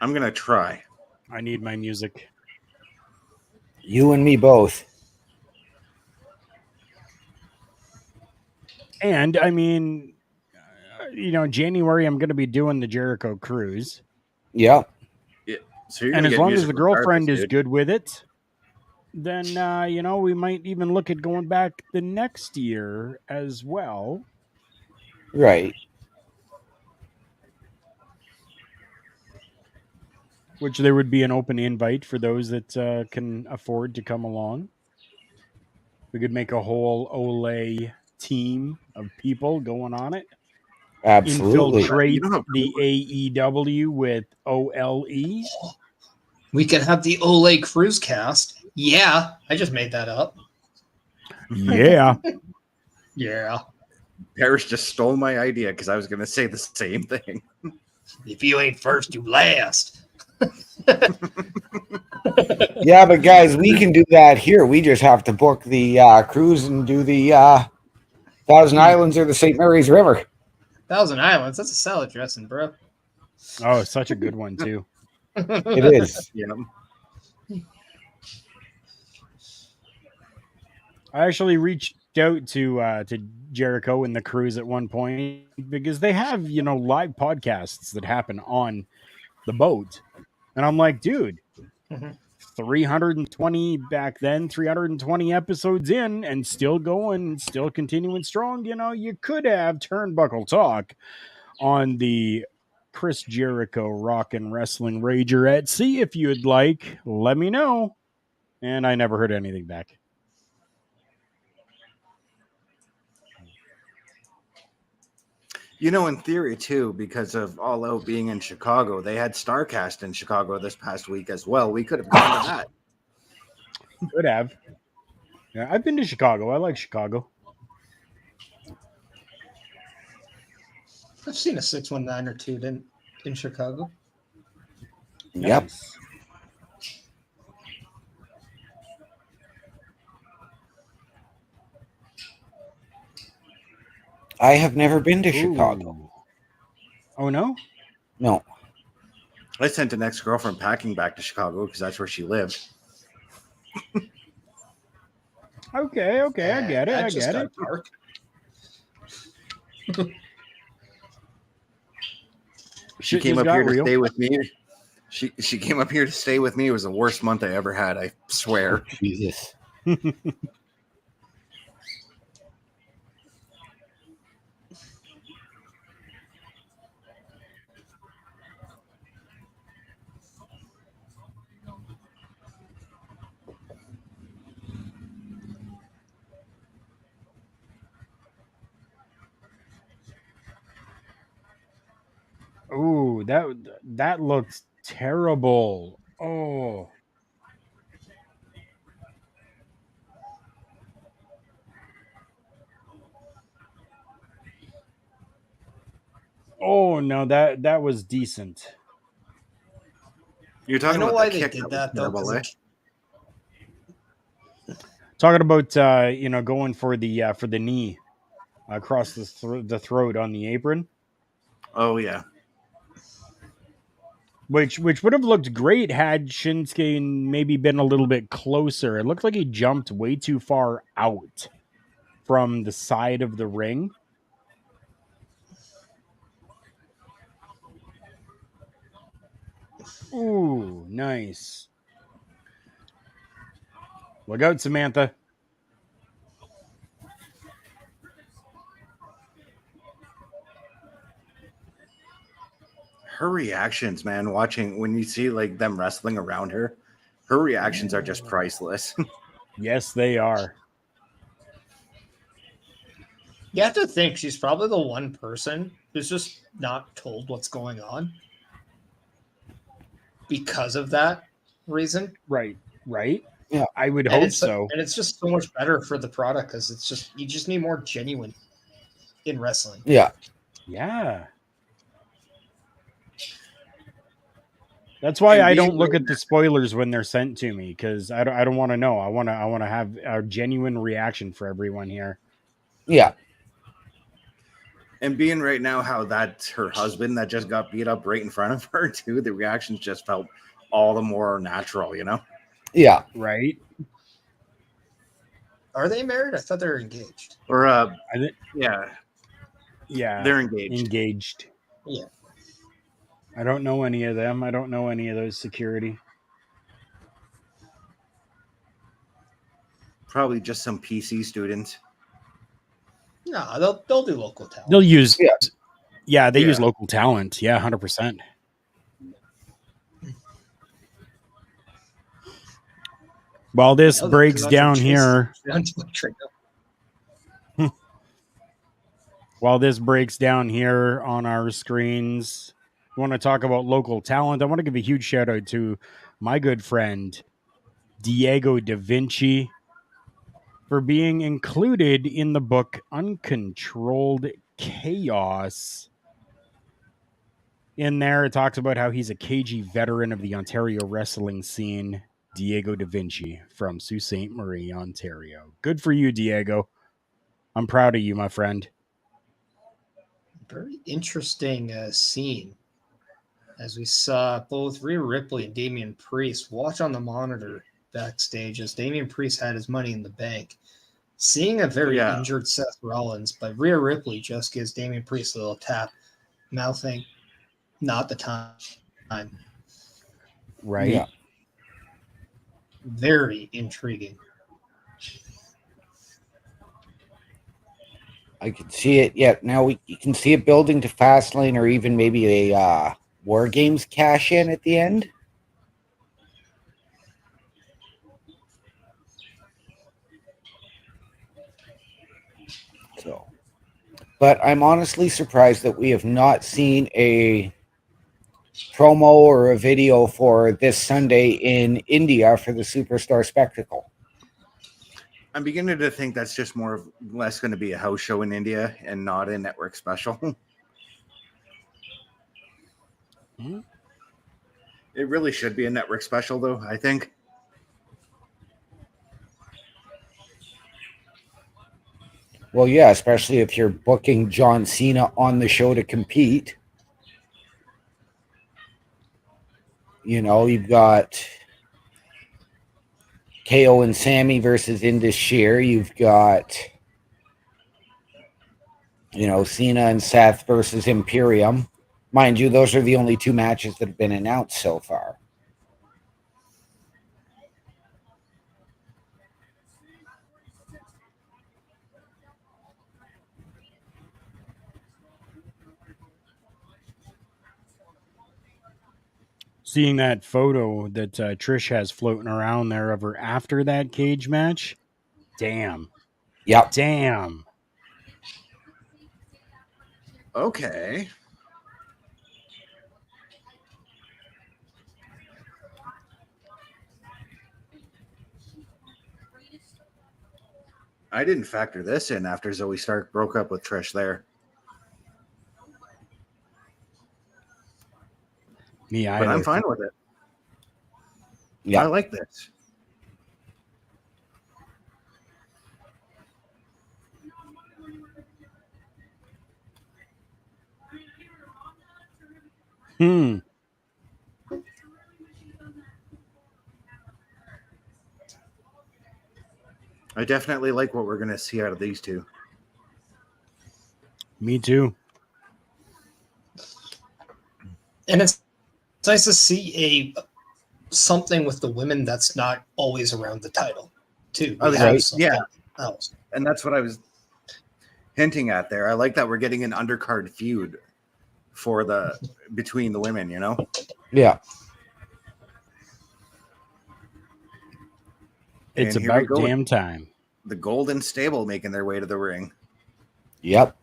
I'm going to try. I need my music. You and me both. And, I mean, January I'm going to be doing the Jericho Cruise. Yeah. So and as long as the girlfriend is good with it, then, we might even look at going back the next year as well. Right. Which there would be an open invite for those that can afford to come along. We could make a whole Olay team of people going on it. Absolutely. Infiltrate the AEW with OLE. We can have the Olay Cruise cast. Yeah, I just made that up. Yeah. Yeah. Paris just stole my idea because I was going to say the same thing. If you ain't first, you last. Yeah, but guys, we can do that here. We just have to book the cruise and do the Thousand Islands or the St. Mary's River. Thousand Islands, that's a salad dressing, bro. Oh, such a good one, too. It is. Yeah. I actually reached out to Jericho and the cruise at one point because they have, live podcasts that happen on the boat. And I'm like, dude, Mhm. 320 back then, 320 episodes in and still going, still continuing strong. You could have Turnbuckle Talk on the Chris Jericho Rock and Wrestling Rager at Sea if you'd like. Let me know. And I never heard anything back. In theory too, because of All Out being in Chicago, they had StarCast in Chicago this past week as well. We could have gone to that. Could have. Yeah, I've been to Chicago. I like Chicago. I've seen a 619 or two in Chicago. Yep. Nice. I have never been to Chicago. Ooh. Oh, no? No. I sent an ex-girlfriend packing back to Chicago because that's where she lived. Okay, I get it. That I just get got it. dark. She Shit came just up here got to real. stay with me. She came up here to stay with me. It was the worst month I ever had, I swear. Jesus. Ooh, that looks terrible. Oh. Oh no, that was decent. You're I talking know about why the they kick did was that though, terrible, eh? Talking about going for the knee across the throat on the apron, Oh yeah. which would have looked great had Shinsuke maybe been a little bit closer. It looked like he jumped way too far out from the side of the ring. Ooh, nice. Look out, Samantha. Her reactions, man, watching when you see like them wrestling around her, her reactions are just priceless. Yes, they are. You have to think she's probably the one person who's just not told what's going on because of that reason. Right. Yeah. I would And hope so. it's just so much better for the product because it's just you just need more genuine in wrestling. Yeah. Yeah. That's why And I being don't look at the spoilers when they're sent to me because I don't want to know. I want to have a genuine reaction for everyone here. Yeah. And being right now how that's her husband that just got beat up right in front of her too, the reactions just felt all the more natural, Yeah. Right. Are they married? I thought they were engaged. Or I yeah, yeah. they're engaged. Engaged. Yeah. I don't know any of them. I don't know any of those security. Probably just some PC students. No, they'll do local talent. They'll use. Yeah. Yeah, they use Yeah. local talent. Yeah, 100%. While this Oh, breaks down here, while this breaks down here on our screens, we want to talk about local talent. I want to give a huge shout out to my good friend Diego Da Vinci for being included in the book Uncontrolled Chaos. In there, it talks about how he's a cagey veteran of the Ontario wrestling scene. Diego Da Vinci from Sault Ste. Marie, Ontario. Good for you, Diego. I'm proud of you, my friend. Very interesting scene as we saw both Rhea Ripley and Damian Priest watch on the monitor backstage as Damian Priest had his money in the bank. Seeing a very Yeah. injured Seth Rollins, but Rhea Ripley just gives Damian Priest a little tap, mouthing, "Not the time." Right. Yeah. Very intriguing. I can see it. Yeah, now you can see it building to Fastlane or even maybe a War Games cash in at the end. So, but I'm honestly surprised that we have not seen a promo or a video for this Sunday in India for the Superstar Spectacle. I'm beginning to think that's just more of less going to be a house show in India and not a network special. Hmm? It really should be a network special, though, I think. Well, yeah, especially if you're booking John Cena on the show to compete. You know, you've got KO and Sammy versus Indus Sher. You've got, you know, Cena and Seth versus Imperium. Mind you, those are the only two matches that have been announced so far. Seeing that photo that Trish has floating around there of her after that cage match. Damn. Yep. Damn. Okay. I didn't factor this in after Zoe Stark broke up with Trish there. Me But I'm either. fine with it. I Yeah. like this. Hmm. I definitely like what we're going to see out of these two. Me too. And it's nice to see something with the women that's not always around the title, too. Oh, We have right. something Yeah. else. And that's what I was hinting at there. I like that we're getting an undercard feud for the between the women, you know? Yeah. It's And here we about go with damn time. the Golden Stable making their way to the ring. Yep.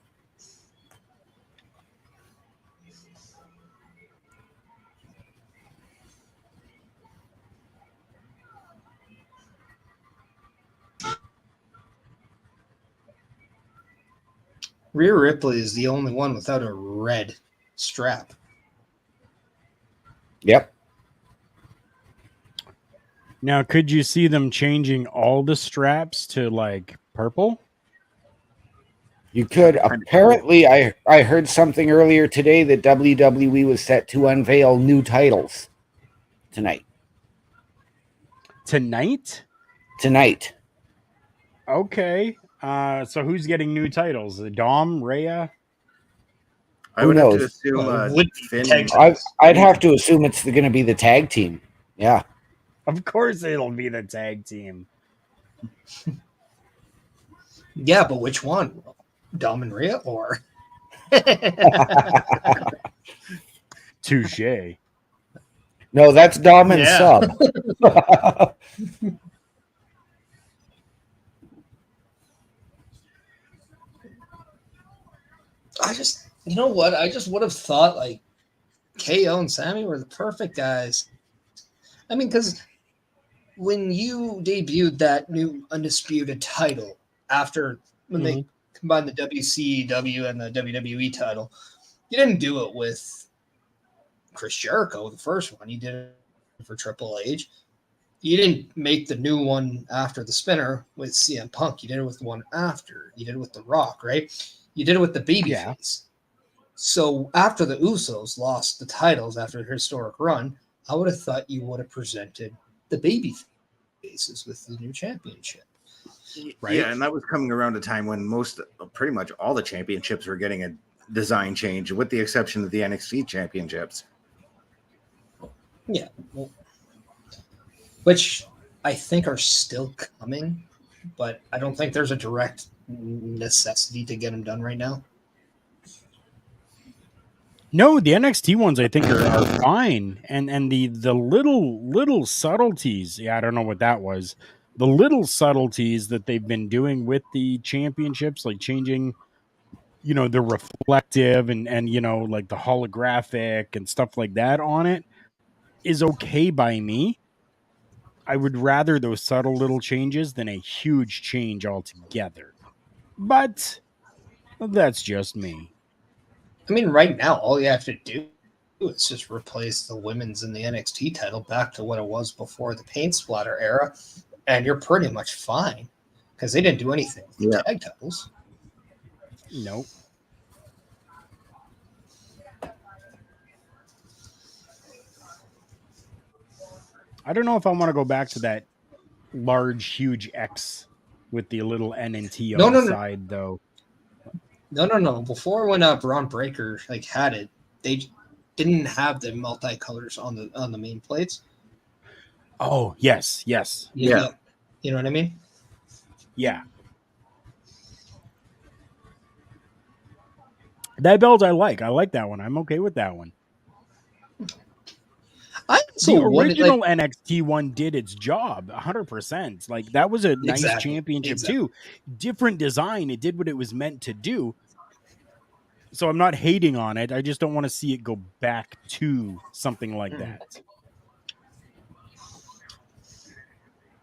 Rhea Ripley is the only one without a red strap. Yep. Now, could you see them changing all the straps to like purple? You could. Apparently, I heard something earlier today that WWE was set to unveil new titles tonight. Tonight? Tonight. Okay. So who's getting new titles? Dom, Rhea? I Who would have to knows? assume Would Finn. tag- I'd have to assume it's going to be the tag team. Yeah. Of course it'll be the tag team. Yeah, but which one? Dom and Rhea or? Touche. No, that's Dom and Yeah. Sub. You know what? I just would have thought like KO and Sammy were the perfect guys. I mean, because when you debuted that new undisputed title after when they combined the WCW and the WWE title, you didn't do it with Chris Jericho, the first one. You did it for Triple H. You didn't make the new one after the spinner with CM Punk. You did it with the one after. You did it with The Rock, right? You did it with the babyface. Yeah. So after the Usos lost the titles after a historic run, I would have thought you would have presented the baby faces with the new championship. Right? Yeah, and that was coming around a time when pretty much all the championships were getting a design change, with the exception of the NXT championships. Yeah. Well, which I think are still coming, but I don't think there's a direct necessity to get them done right now. No, the NXT ones I think are fine, and the little subtleties. Yeah, I don't know what that was. The little subtleties that they've been doing with the championships, like changing, the reflective and like the holographic and stuff like that on it, is okay by me. I would rather those subtle little changes than a huge change altogether. But that's just me. I mean, right now, all you have to do is just replace the women's and the NXT title back to what it was before the paint splatter era, and you're pretty much fine because they didn't do anything with the tag titles. Nope. I don't know if I want to go back to that large, huge X with the little N and T on the side, though. No. Before, when Braun Breaker had it, they didn't have the multicolors on the main plates. Oh, yes. Yeah. You know what I mean? Yeah. That belt I like. I like that one. I'm okay with that one. The original NXT one did its job 100%. Like, that was a nice championship too. Different design. It did what it was meant to do. So I'm not hating on it. I just don't want to see it go back to something like that.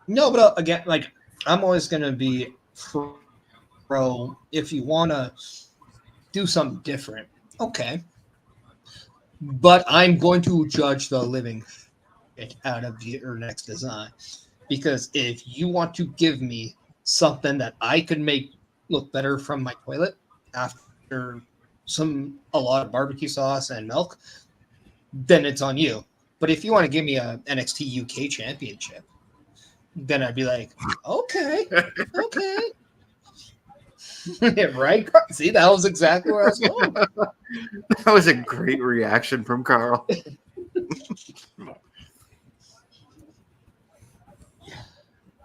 No, but again, I'm always going to be pro if you want to do something different. Okay. But I'm going to judge the living out of your next design, because if you want to give me something that I could make look better from my toilet after a lot of barbecue sauce and milk, then it's on you. But if you want to give me a NXT UK championship, then I'd be like, okay. Right? See, that was exactly where I was going. That was a great reaction from Carl.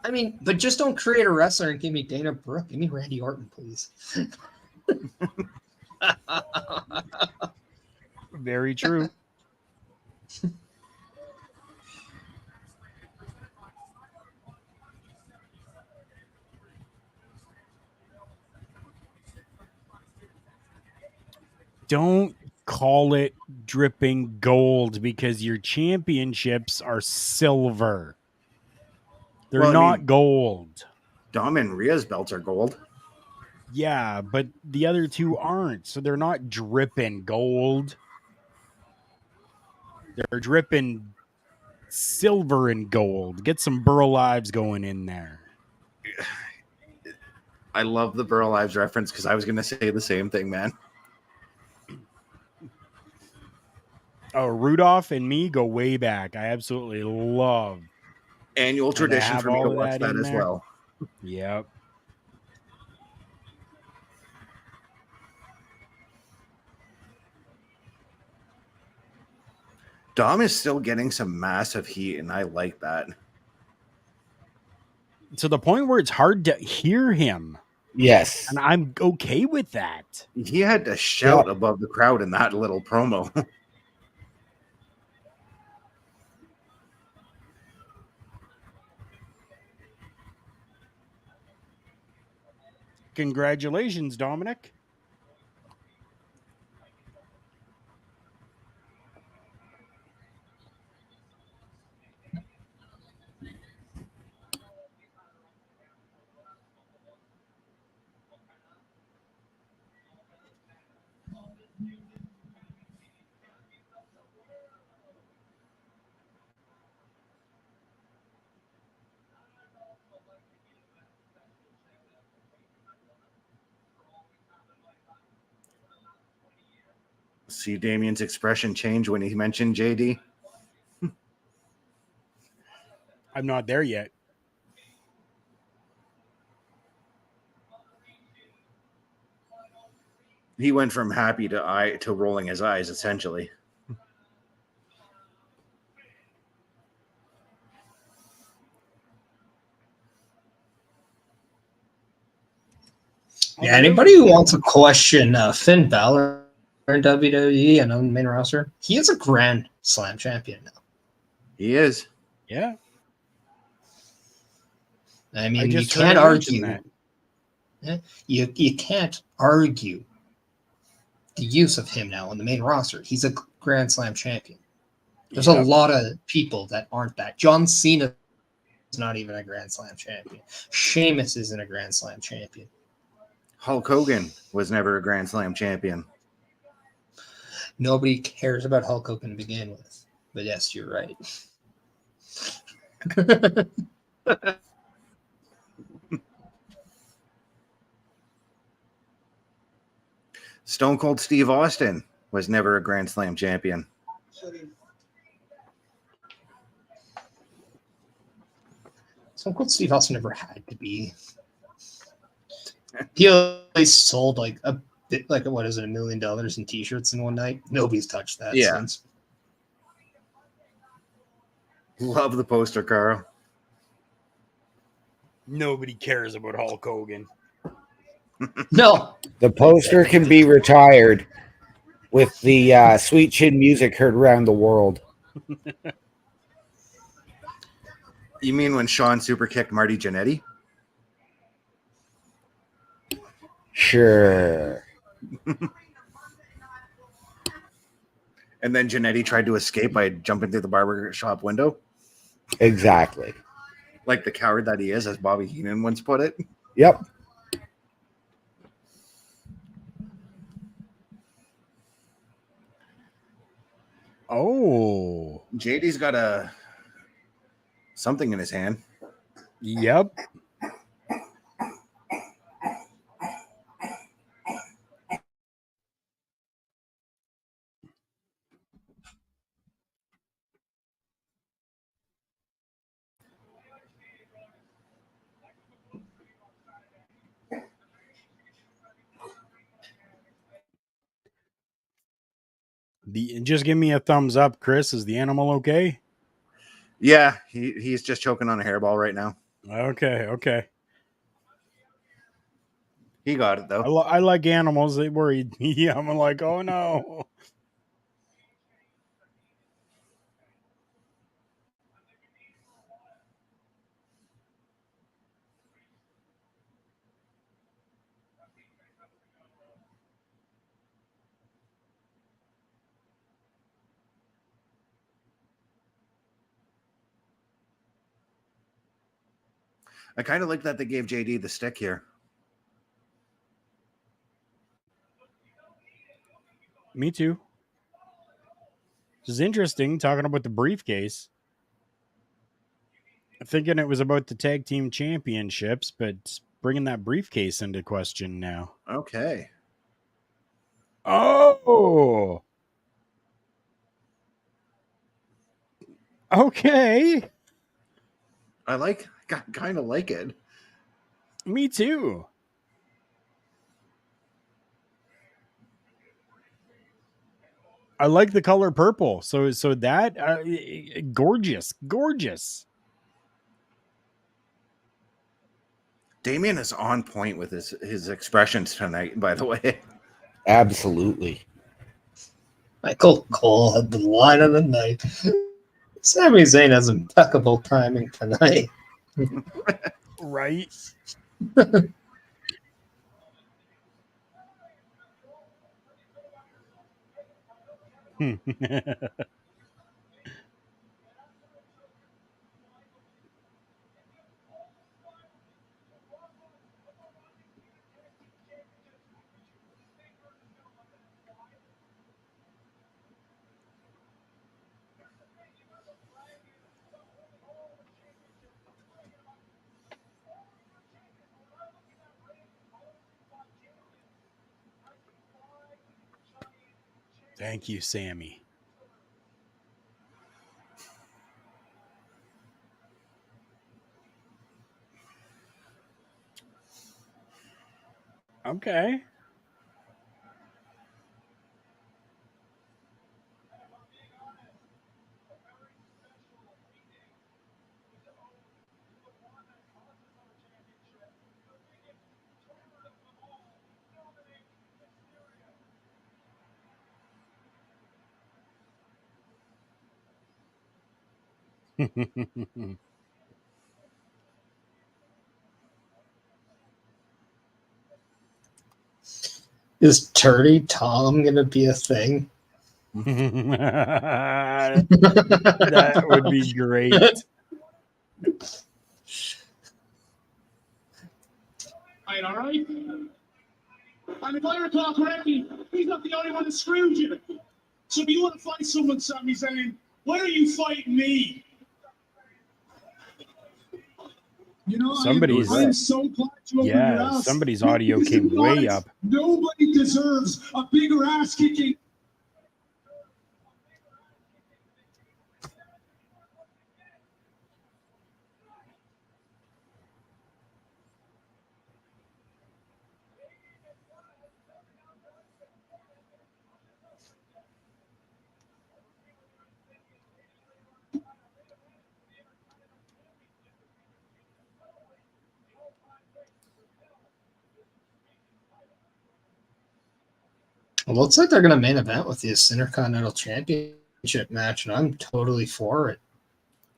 I mean, but just don't create a wrestler and give me Dana Brooke. Give me Randy Orton, please. Very true. Don't call it dripping gold because your championships are silver. They're not gold. Dom and Rhea's belts are gold. Yeah, but the other two aren't, so they're not dripping gold. They're dripping silver and gold. Get some Burl Lives going in there. I love the Burl Lives reference because I was going to say the same thing, man. Oh, Rudolph and me go way back. I absolutely love annual tradition for me to watch that as well. Yep. Dom is still getting some massive heat, and I like that. To the point where it's hard to hear him. Yes. And I'm okay with that. He had to shout above the crowd in that little promo. Congratulations, Dominic. See Damien's expression change when he mentioned JD. I'm not there yet. He went from happy to rolling his eyes, essentially. Yeah, anybody who wants to question Finn Balor in WWE and on the main roster, he is a Grand Slam champion now. He is. Yeah. I mean, you just heard can't him mention argue. You can't argue the use of him now on the main roster. He's a Grand Slam champion. There's a lot of people that aren't that. John Cena is not even a Grand Slam champion. Sheamus isn't a Grand Slam champion. Hulk Hogan was never a Grand Slam champion. Nobody cares about Hulk Hogan to begin with. But yes, you're right. Stone Cold Steve Austin was never a Grand Slam champion. Stone Cold Steve Austin never had to be. He only sold like a bit, like what is it, $1 million in T-shirts in one night. Nobody's touched that since. Love the poster, Carl. Nobody cares about Hulk Hogan. No. The poster can be retired with the Sweet Chin music heard around the world. You mean when Sean super kicked Marty Jannetty? Sure. And then Jannetty tried to escape by jumping through the barber shop window? Exactly. Like the coward that he is, as Bobby Heenan once put it. Yep. Oh. JD's got something in his hand. Yep. Just give me a thumbs up, Chris. Is the animal okay? Yeah, he's just choking on a hairball right now. Okay. He got it, though. I like animals. They worried me. I'm like, oh no. I kind of like that they gave JD the stick here. Me too. This is interesting, talking about the briefcase. Thinking it was about the tag team championships, but bringing that briefcase into question now. Okay. Oh. Okay. I kind of like it. Me too. I like the color purple. So that gorgeous. Damien is on point with his expressions tonight, by the way. Absolutely. Michael Cole had the line of the night. Sami Zayn has impeccable timing tonight. Right. Thank you, Sammy. Okay. Is Turdy Tom going to be a thing? That would be great. All right. And if I recall correctly, he's not the only one that screwed you. So if you want to fight someone, Sami Zayn, why are you fighting me? You know, Somebody's- I am so glad you opened your Yeah, ass. somebody's audio Because came to be way honest, up. Nobody deserves a bigger ass kicking. It looks like they're going to main event with this Intercontinental Championship match, and I'm totally for it.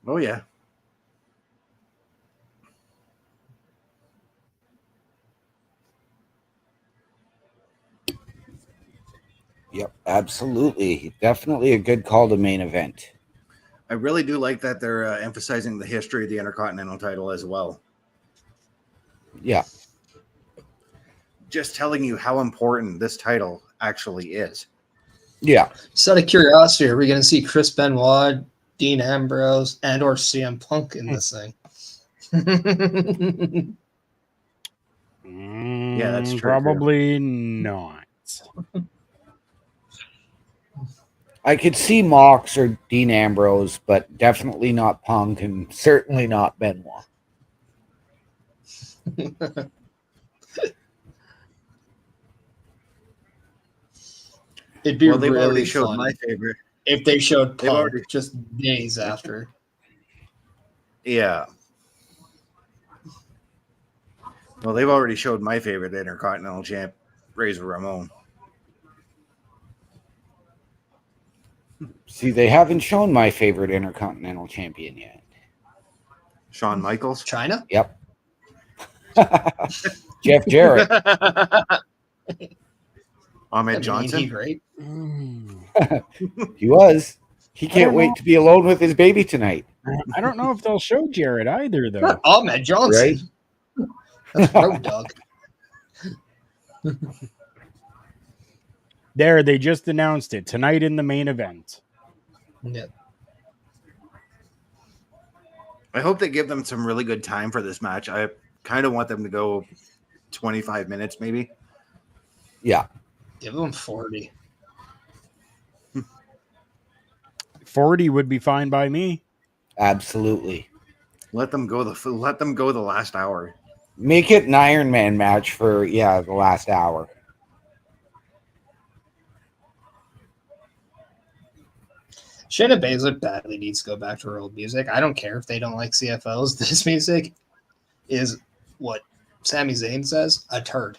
Oh yeah. Yep, absolutely. Definitely a good call to main event. I really do like that they're emphasizing the history of the Intercontinental title as well. Yeah. Just telling you how important this title actually is. Yeah. Just out of curiosity, are we going to see Chris Benoit, Dean Ambrose, and or CM Punk in this thing? Yeah, that's true, Probably not. I could see Mox or Dean Ambrose, but definitely not Punk and certainly not Benoit. It'd be Well, they've already really showed funny my favorite. if they showed They've Punk already- just days after. Yeah. Well, they've already showed my favorite Intercontinental champ, Razor Ramon. See, they haven't shown my favorite Intercontinental Champion yet. Shawn Michaels. China? Yep. Jeff Jarrett. Ahmed He Johnson. great. He was. He can't don't wait know. to be alone with his baby tonight. I don't know if they'll show Jarrett either, though. Not Ahmed Johnson. Right? That's Road Dog. There, they just announced it tonight in the main event. Yeah. I hope they give them some really good time for this match. I kind of want them to go 25 minutes, maybe. Yeah. Give him 40. 40 would be fine by me. Absolutely. Let them go the last hour. Make it an Iron Man match for, the last hour. Shayna Baszler badly needs to go back to her old music. I don't care if they don't like CFOs. This music is what Sami Zayn says, a turd.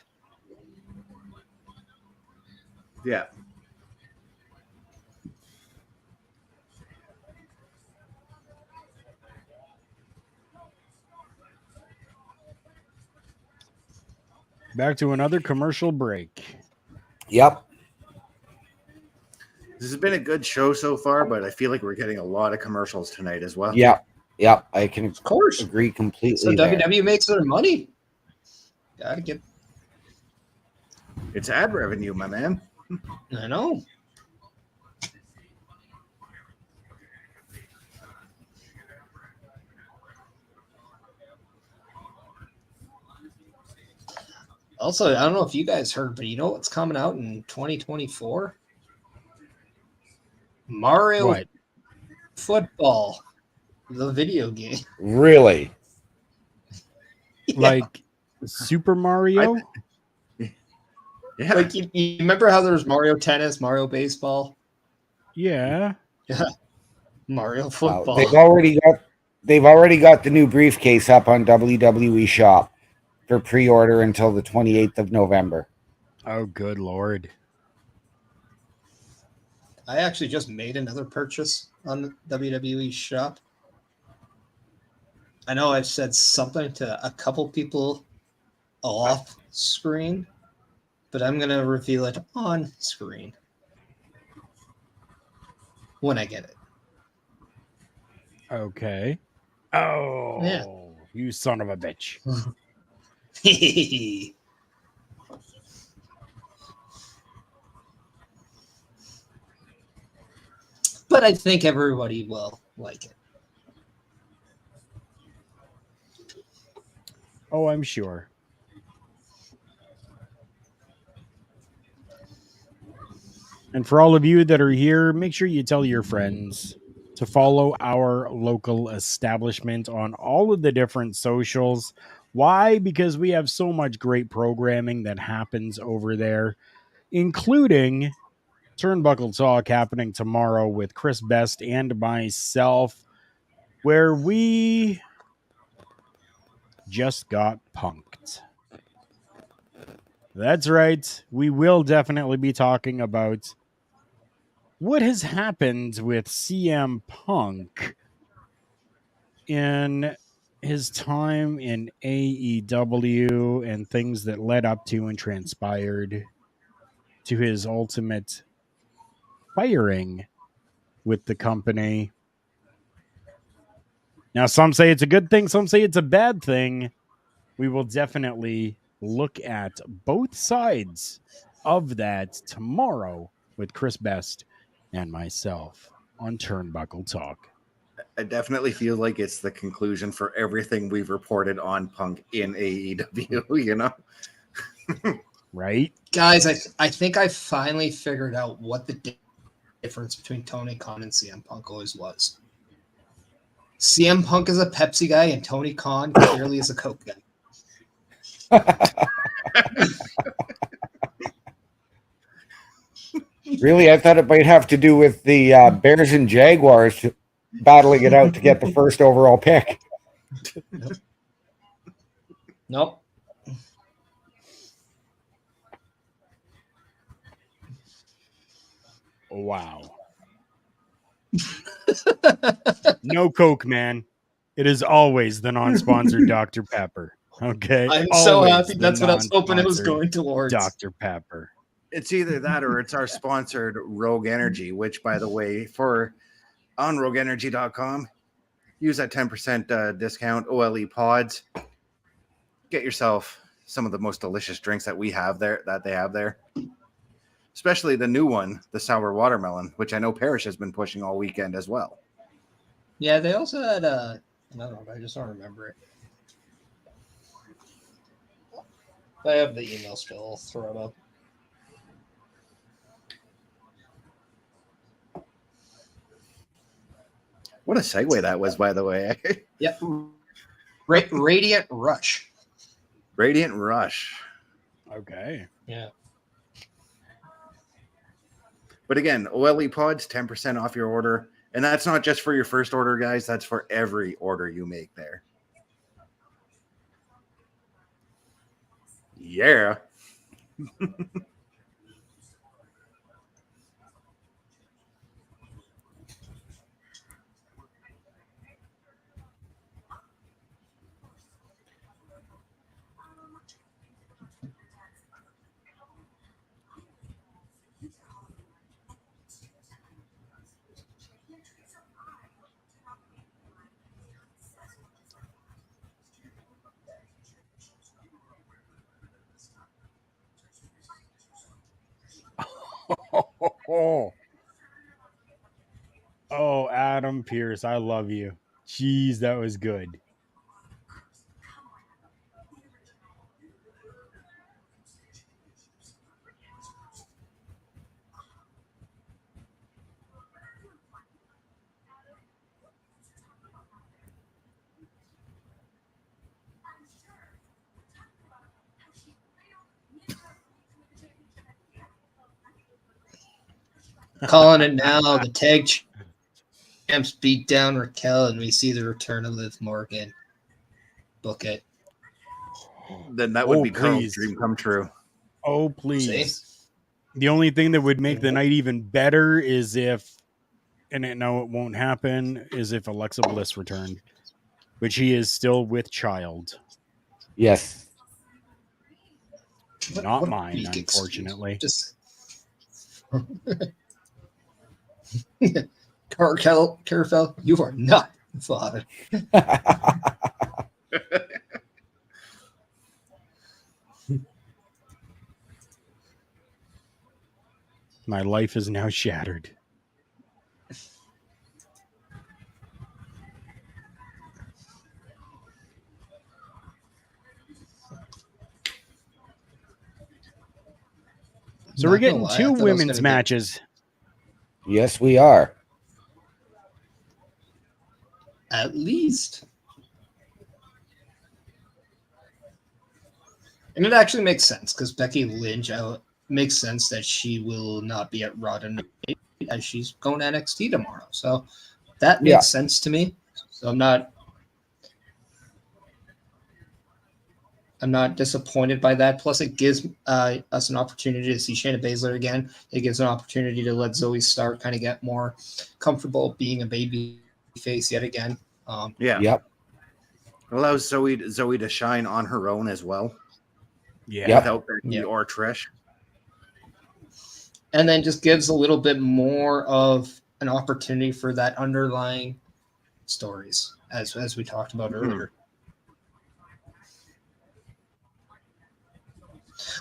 Yeah. Back to another commercial break. Yep. This has been a good show so far, but I feel like we're getting a lot of commercials tonight as well. Yep. Yep. I can Of course. agree completely. So there. WWE makes their money. Gotta get. It's ad revenue, my man. I know. Also, I don't know if you guys heard, but you know what's coming out in 2024? Mario What? Football, the video game. Really? Like Super Mario? Yeah. Like you remember how there was Mario Tennis, Mario Baseball, Yeah. Mario Wow. Football. They've already got the new briefcase up on WWE Shop for pre-order until the 28th of November. Oh, good Lord. I actually just made another purchase on the WWE Shop. I know I've said something to a couple people off screen, but I'm going to reveal it on screen when I get it. Okay. Oh, Yeah. you son of a bitch. But I think everybody will like it. Oh, I'm sure. And for all of you that are here, make sure you tell your friends to follow our local establishment on all of the different socials. Why? Because we have so much great programming that happens over there, including Turnbuckle Talk happening tomorrow with Chris Best and myself, where we just got punked. That's right. We will definitely be talking about what has happened with CM Punk in his time in AEW and things that led up to and transpired to his ultimate firing with the company. Now, some say it's a good thing, some say it's a bad thing. We will definitely look at both sides of that tomorrow with Chris Best and myself on Turnbuckle Talk. I definitely feel like it's the conclusion for everything we've reported on Punk in AEW, you know? Right? Guys, I think I finally figured out what the difference between Tony Khan and CM Punk always was. CM Punk is a Pepsi guy, and Tony Khan clearly is a Coke guy. Really, I thought it might have to do with the Bears and Jaguars battling it out to get the first overall pick. Nope. Wow. No Coke, man. It is always the non-sponsored Dr. Pepper. Okay. I'm so Always happy. the That's what I was hoping it was non-sponsored going towards. Dr. Pepper. It's either that or it's our sponsored Rogue Energy, which, by the way, for on rogueenergy.com, use that 10% discount, OLE Pods. Get yourself some of the most delicious drinks that we have there, that they have there. Especially the new one, the sour watermelon, which I know Parrish has been pushing all weekend as well. Yeah, they also had another one. I just don't remember it. I have the email still. I'll throw it up. What a segue that was, by the way. Yep. Radiant Rush. Radiant Rush. Okay. Yeah. But again, OLE Pods, 10% off your order. And that's not just for your first order, guys. That's for every order you make there. Yeah. Oh, Adam Pierce, I love you. Jeez, that was good. Calling it now. The tag champs beat down Raquel, and we see the return of Liv Morgan. Book it. Then that would be Carl's please. dream come true. Oh, please. See? The only thing that would make the night even better is if, and no, it won't happen, is if Alexa Bliss returned. But she is still with child. Yes. Not What a mine, weak excuse. unfortunately. Just Carafel, you are not the father. My life is now shattered. So we're Not gonna getting lie, I two thought I was women's gonna get- matches. Yes, we are. At least. And it actually makes sense because Becky Lynch makes sense that she will not be at Raw tonight as she's going to NXT tomorrow. So that makes Yeah. sense to me. So I'm not disappointed by that. Plus, it gives us an opportunity to see Shayna Baszler again. It gives an opportunity to let Zoe Stark kind of get more comfortable being a baby face yet again. Yeah. Yep. Allows Zoe to shine on her own as well. Yeah. Yep. Without Becky Yeah. or Trish. And then just gives a little bit more of an opportunity for that underlying stories, as we talked about earlier.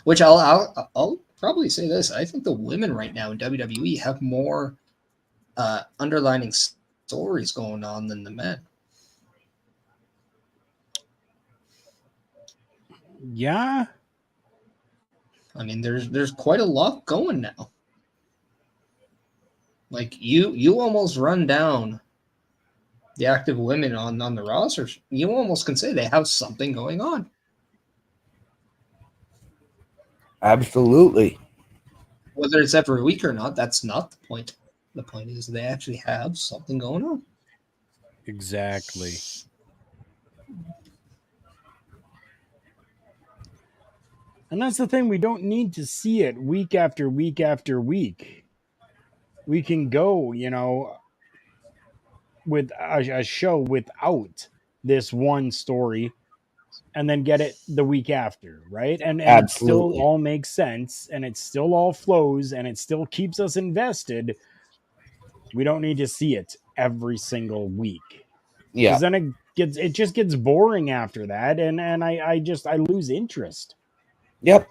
Which I'll probably say this: I think the women right now in WWE have more underlining stories going on than the men. Yeah. I mean, there's quite a lot going now. Like you almost run down the active women on the roster. You almost can say they have something going on. Absolutely. Whether it's every week or not, that's not the point. The point is they actually have something going on. Exactly. And that's the thing. We don't need to see it week after week after week. We can go, with a show without this one story and then get it the week after, right? And it still Absolutely. all makes sense and it still all flows and it still keeps us invested. We don't need to see it every single week. Yeah. Because then it just gets boring after that, and I lose interest. Yep.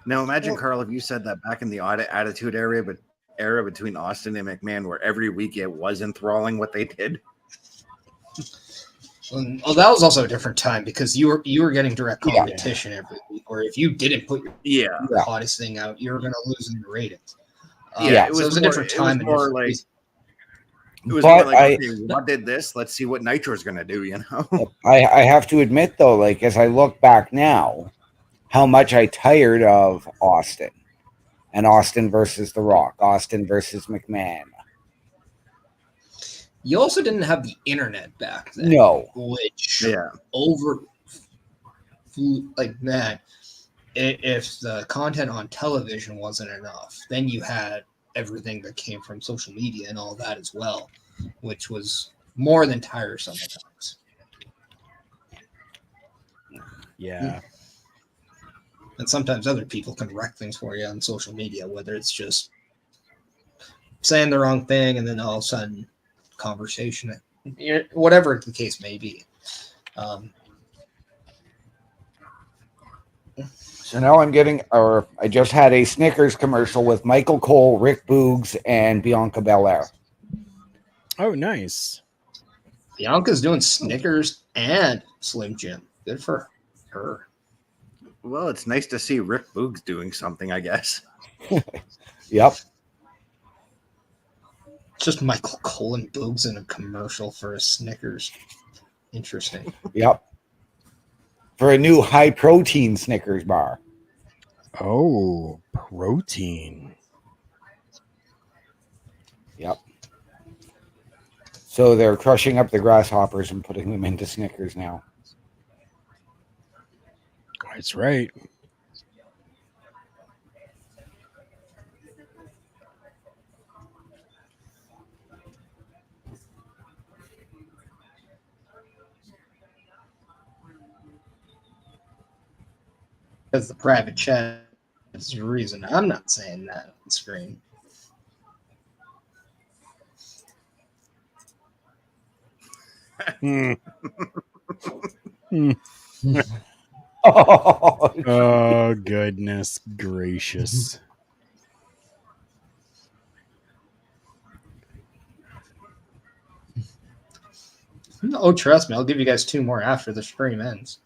Now imagine, Carl, if you said that back in the Attitude era, but era between Austin and McMahon, where every week it was enthralling what they did. Well, that was also a different time because you were getting direct competition every week. Or if you didn't put your hottest thing out, you were going to lose in the ratings. It was a different time. It was more But like, okay, what did this? Let's see what Nitro's going to do, I have to admit, though, like, as I look back now, how much I tired of Austin and Austin versus The Rock, Austin versus McMahon. You also didn't have the internet back then. No. Which like that, if the content on television wasn't enough, then you had everything that came from social media and all that as well, which was more than tiresome at times. Yeah. And sometimes other people can wreck things for you on social media, whether it's just saying the wrong thing and then all of a sudden conversation, whatever the case may be. So now I just had a Snickers commercial with Michael Cole, Rick Boogs, and Bianca Belair. Oh, nice. Bianca's doing Snickers and Slim Jim. Good for her. Well, it's nice to see Rick Boogs doing something, I guess. Yep. Just Michael Cole and Boogs in a commercial for a Snickers. Interesting. Yep. For a new high-protein Snickers bar. Oh, protein. Yep. So they're crushing up the grasshoppers and putting them into Snickers now. That's right. because the private chat is the reason. I'm not saying that on the screen. Hmm. Hmm. Oh, Oh, goodness gracious. Oh, trust me, I'll give you guys 2 more after the stream ends.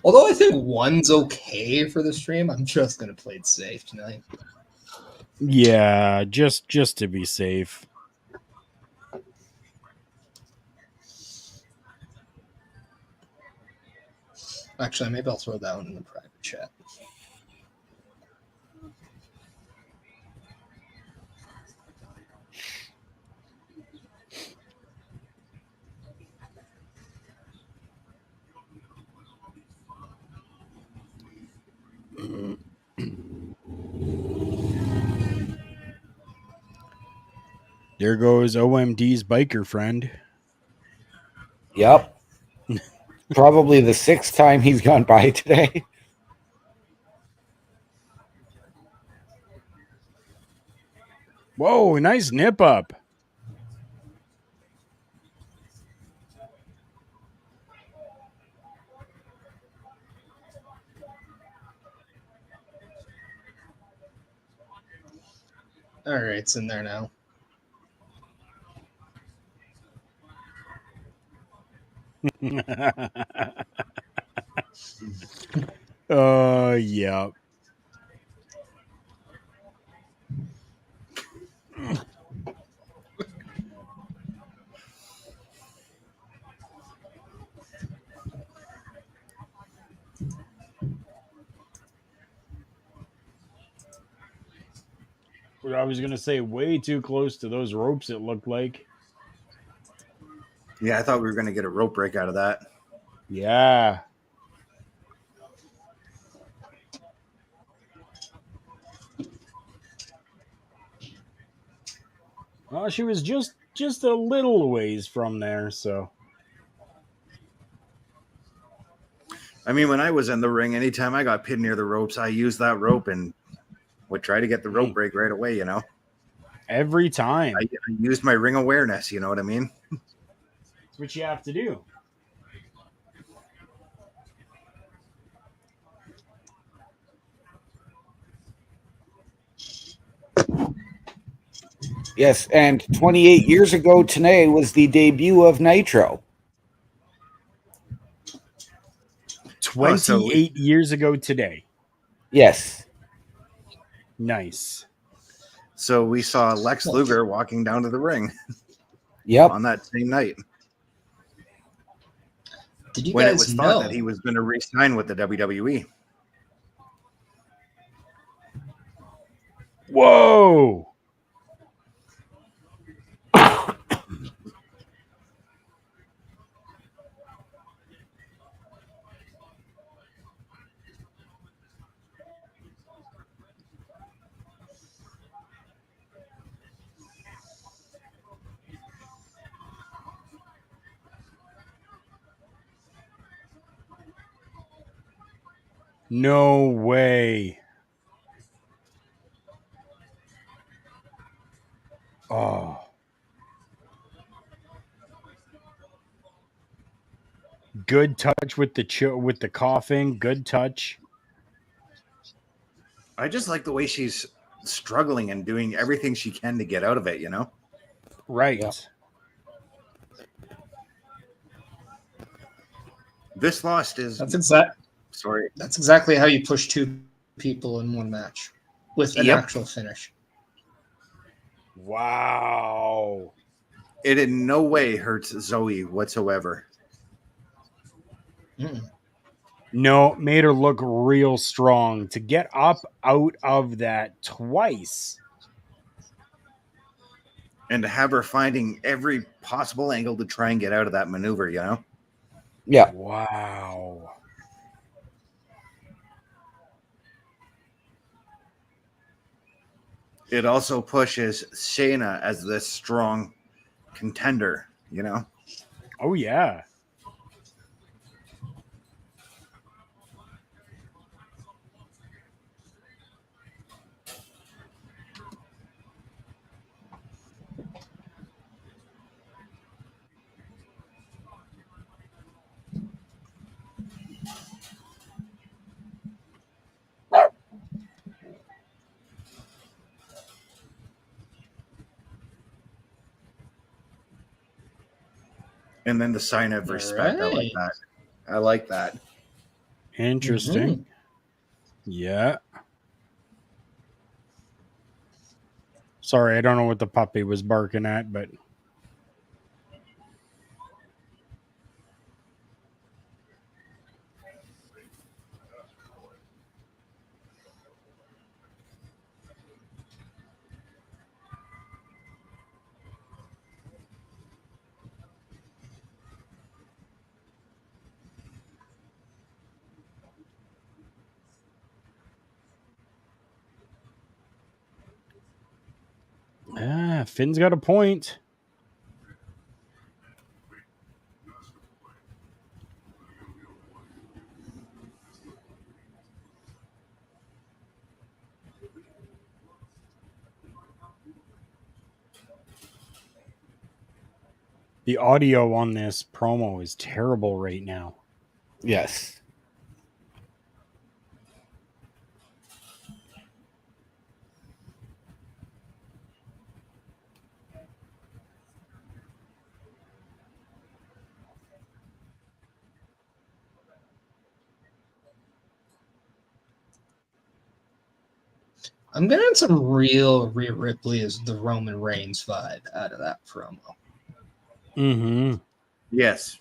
Although I think 1's okay for the stream, I'm just gonna play it safe tonight. Yeah, just to be safe. Actually, maybe I'll throw that one in the private chat. There goes OMD's biker friend. yep. Probably the 6th time he's gone by today. Whoa, nice nip up. All right, it's in there now. Yeah. I was gonna say way too close to those ropes, it looked like. Yeah, I thought we were going to get a rope break out of that. Yeah. Well, she was just a little ways from there, so. I mean, when I was in the ring, anytime I got pinned near the ropes, I used that rope and would try to get the rope break right away, you know? Every time. I used my ring awareness, you know what I mean? That's what you have to do. Yes, and 28 years ago today was the debut of Nitro. 28 years ago today. Yes. Nice. So we saw Lex Luger walking down to the ring Yep. on that same night. Did you When it guys was know thought that he was going to re-sign with the WWE. Whoa. No way. Oh. Good touch with the coughing. Good touch. I just like the way she's struggling and doing everything she can to get out of it, you know? Right. Yeah. This lost is that's exactly how you push 2 people in one match with an actual finish. Wow. It in no way hurts Zoe whatsoever. No, made her look real strong to get up out of that twice. And to have her finding every possible angle to try and get out of that maneuver, you know? Yeah. Wow. It also pushes Shayna as this strong contender, you know? Oh, yeah. And then the sign of respect. I like Alright. that. I like that. Interesting. Yeah. Sorry, I don't know what the puppy was barking at, but Finn's got a point. The audio on this promo is terrible right now. Yes. I'm getting some real Rhea Ripley as the Roman Reigns vibe out of that promo. Mm-hmm. Yes.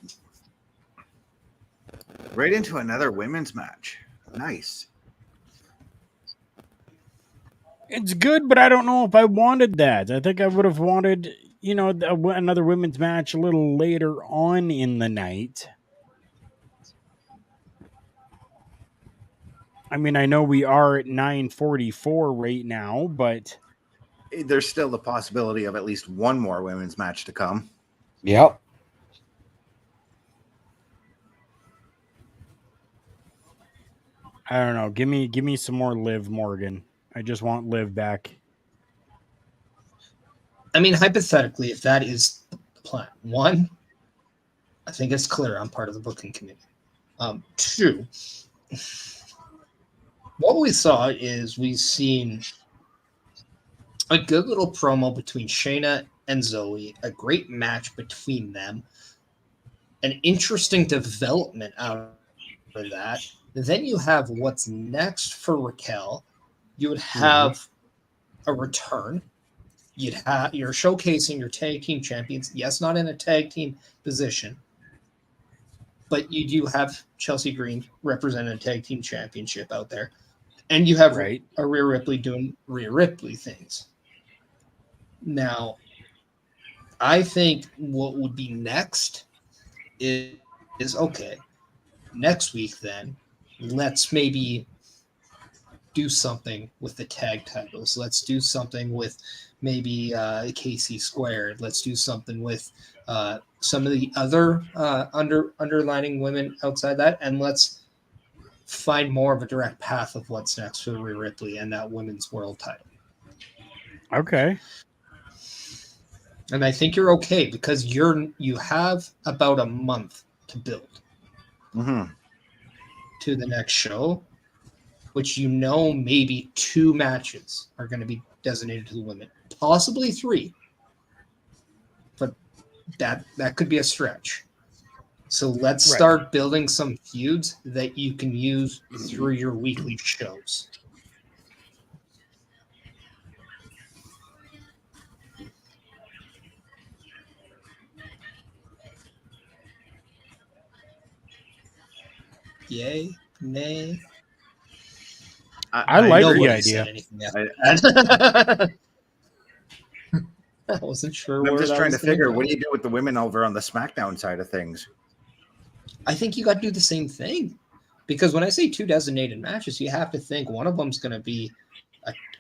Right into another women's match. Nice. It's good, but I don't know if I wanted that. I think I would have wanted, another women's match a little later on in the night. I mean, I know we are at 9:44 right now, but There's still the possibility of at least one more women's match to come. Yep. I don't know. Give me some more Liv Morgan. I just want Liv back. I mean, hypothetically, if that is the plan, one, I think it's clear I'm part of the booking committee. Two, what we saw is we've seen a good little promo between Shayna and Zoe, a great match between them, an interesting development out of that. Then you have what's next for Raquel. You would have a return. You're showcasing your tag team champions. Yes, not in a tag team position, but you do have Chelsea Green representing a tag team championship out there, and you have Right. a Rhea Ripley doing Rhea Ripley things. Now, I think what would be next is okay. Next week, then, let's maybe do something with the tag titles. Let's do something with maybe KC Squared. Let's do something with some of the other underlining women outside that, and let's find more of a direct path of what's next for Rhea Ripley and that women's world title. Okay. And I think you're okay because you have about a month to build to the next show, which maybe 2 matches are going to be designated to the women, possibly 3, but that could be a stretch. So let's start building some feuds that you can use through your weekly shows. Yay, nay. I like the Nobody idea. said anything after that. I wasn't sure. I'm where just that trying to was gonna figure go. what do you do with the women over on the SmackDown side of things? I think you got to do the same thing, because when I say 2 designated matches, you have to think one of them's going to be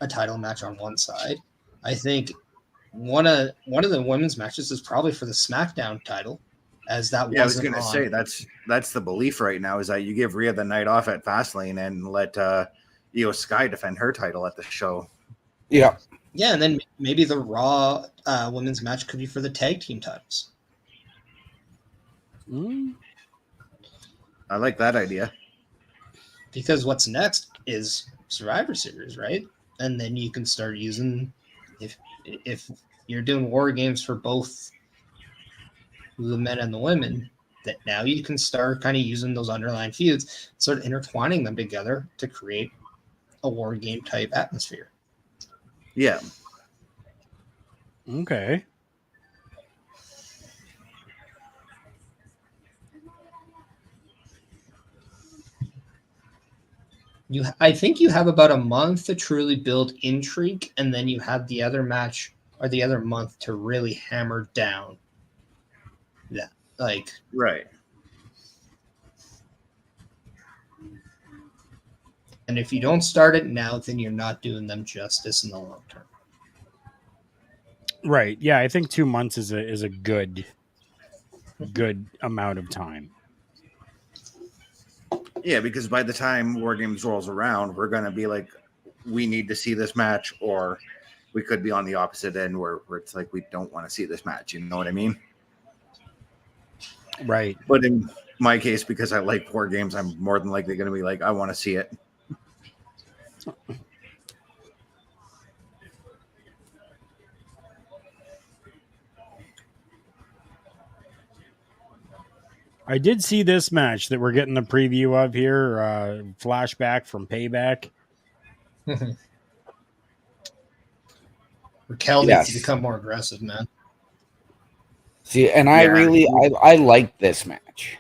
a title match on one side. I think one of the women's matches is probably for the SmackDown title, as that Yeah, I was wasn't going to on. say that's the belief right now is that you give Rhea the night off at Fastlane and let Io Sky defend her title at the show. Yeah. Yeah, and then maybe the Raw women's match could be for the tag team titles. I like that idea. Because what's next is Survivor Series, right? And then you can start using, if you're doing war games for both the men and the women, that now you can start kind of using those underlying feuds, sort of intertwining them together to create a war game type atmosphere. Yeah. Okay. I think you have about a month to truly build intrigue, and then you have the other match or the other month to really hammer down that. Like, Right. and if you don't start it now, then you're not doing them justice in the long term. Right. Yeah, I think 2 months is a good amount of time. Yeah, because by the time War Games rolls around, we're going to be like, we need to see this match, or we could be on the opposite end where it's like, we don't want to see this match. You know what I mean? Right. But in my case, because I like War Games, I'm more than likely going to be like, I want to see it. I did see this match that we're getting the preview of here, flashback from Payback. Raquel Yes. needs to become more aggressive, man. See, and I liked this match.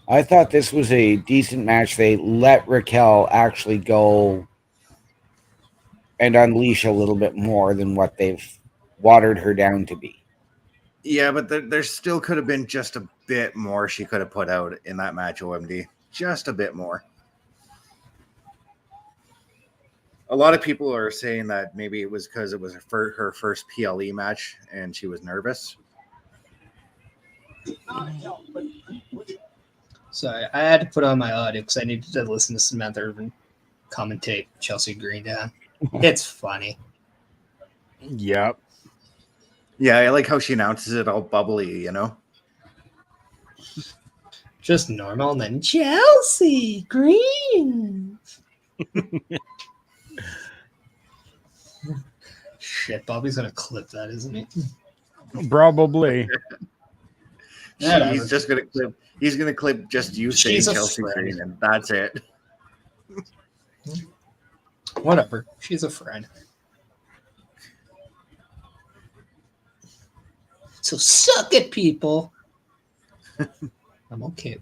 I thought this was a decent match. They let Raquel actually go and unleash a little bit more than what they've watered her down to be. Yeah, but there still could have been just a bit more she could have put out in that match, OMD. Just a bit more. A lot of people are saying that maybe it was because it was her first PLE match and she was nervous. Sorry, I had to put on my audio because I needed to listen to Samantha Irvin commentate Chelsea Green down. It's funny. Yep. Yeah, I like how she announces it all bubbly, you know? Just normal, and then Chelsea Green. Shit, Bobby's gonna clip that, isn't he? Probably. He's just gonna clip. He's gonna clip just you saying Chelsea Green, and that's it. Whatever. She's a friend. So suck it, people. I'm okay.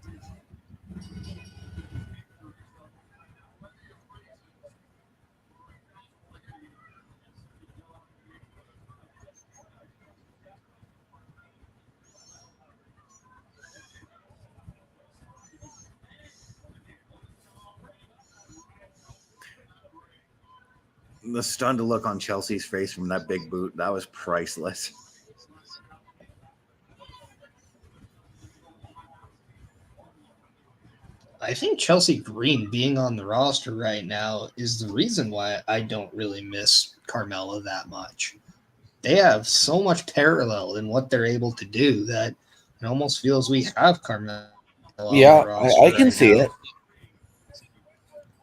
The stunned look on Chelsea's face from that big boot, that was priceless. I think Chelsea Green being on the roster right now is the reason why I don't really miss Carmella that much. They have so much parallel in what they're able to do that it almost feels we have Carmella. Yeah, I can see it.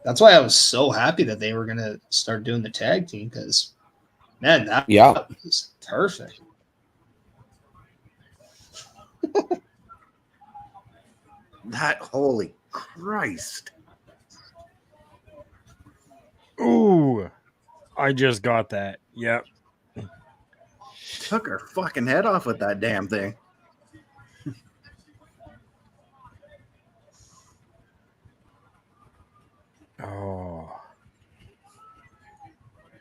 That's why I was so happy that they were going to start doing the tag team because, man, that was perfect. That, holy Christ. Ooh, I just got that. Yep. Took her fucking head off with that damn thing. Oh.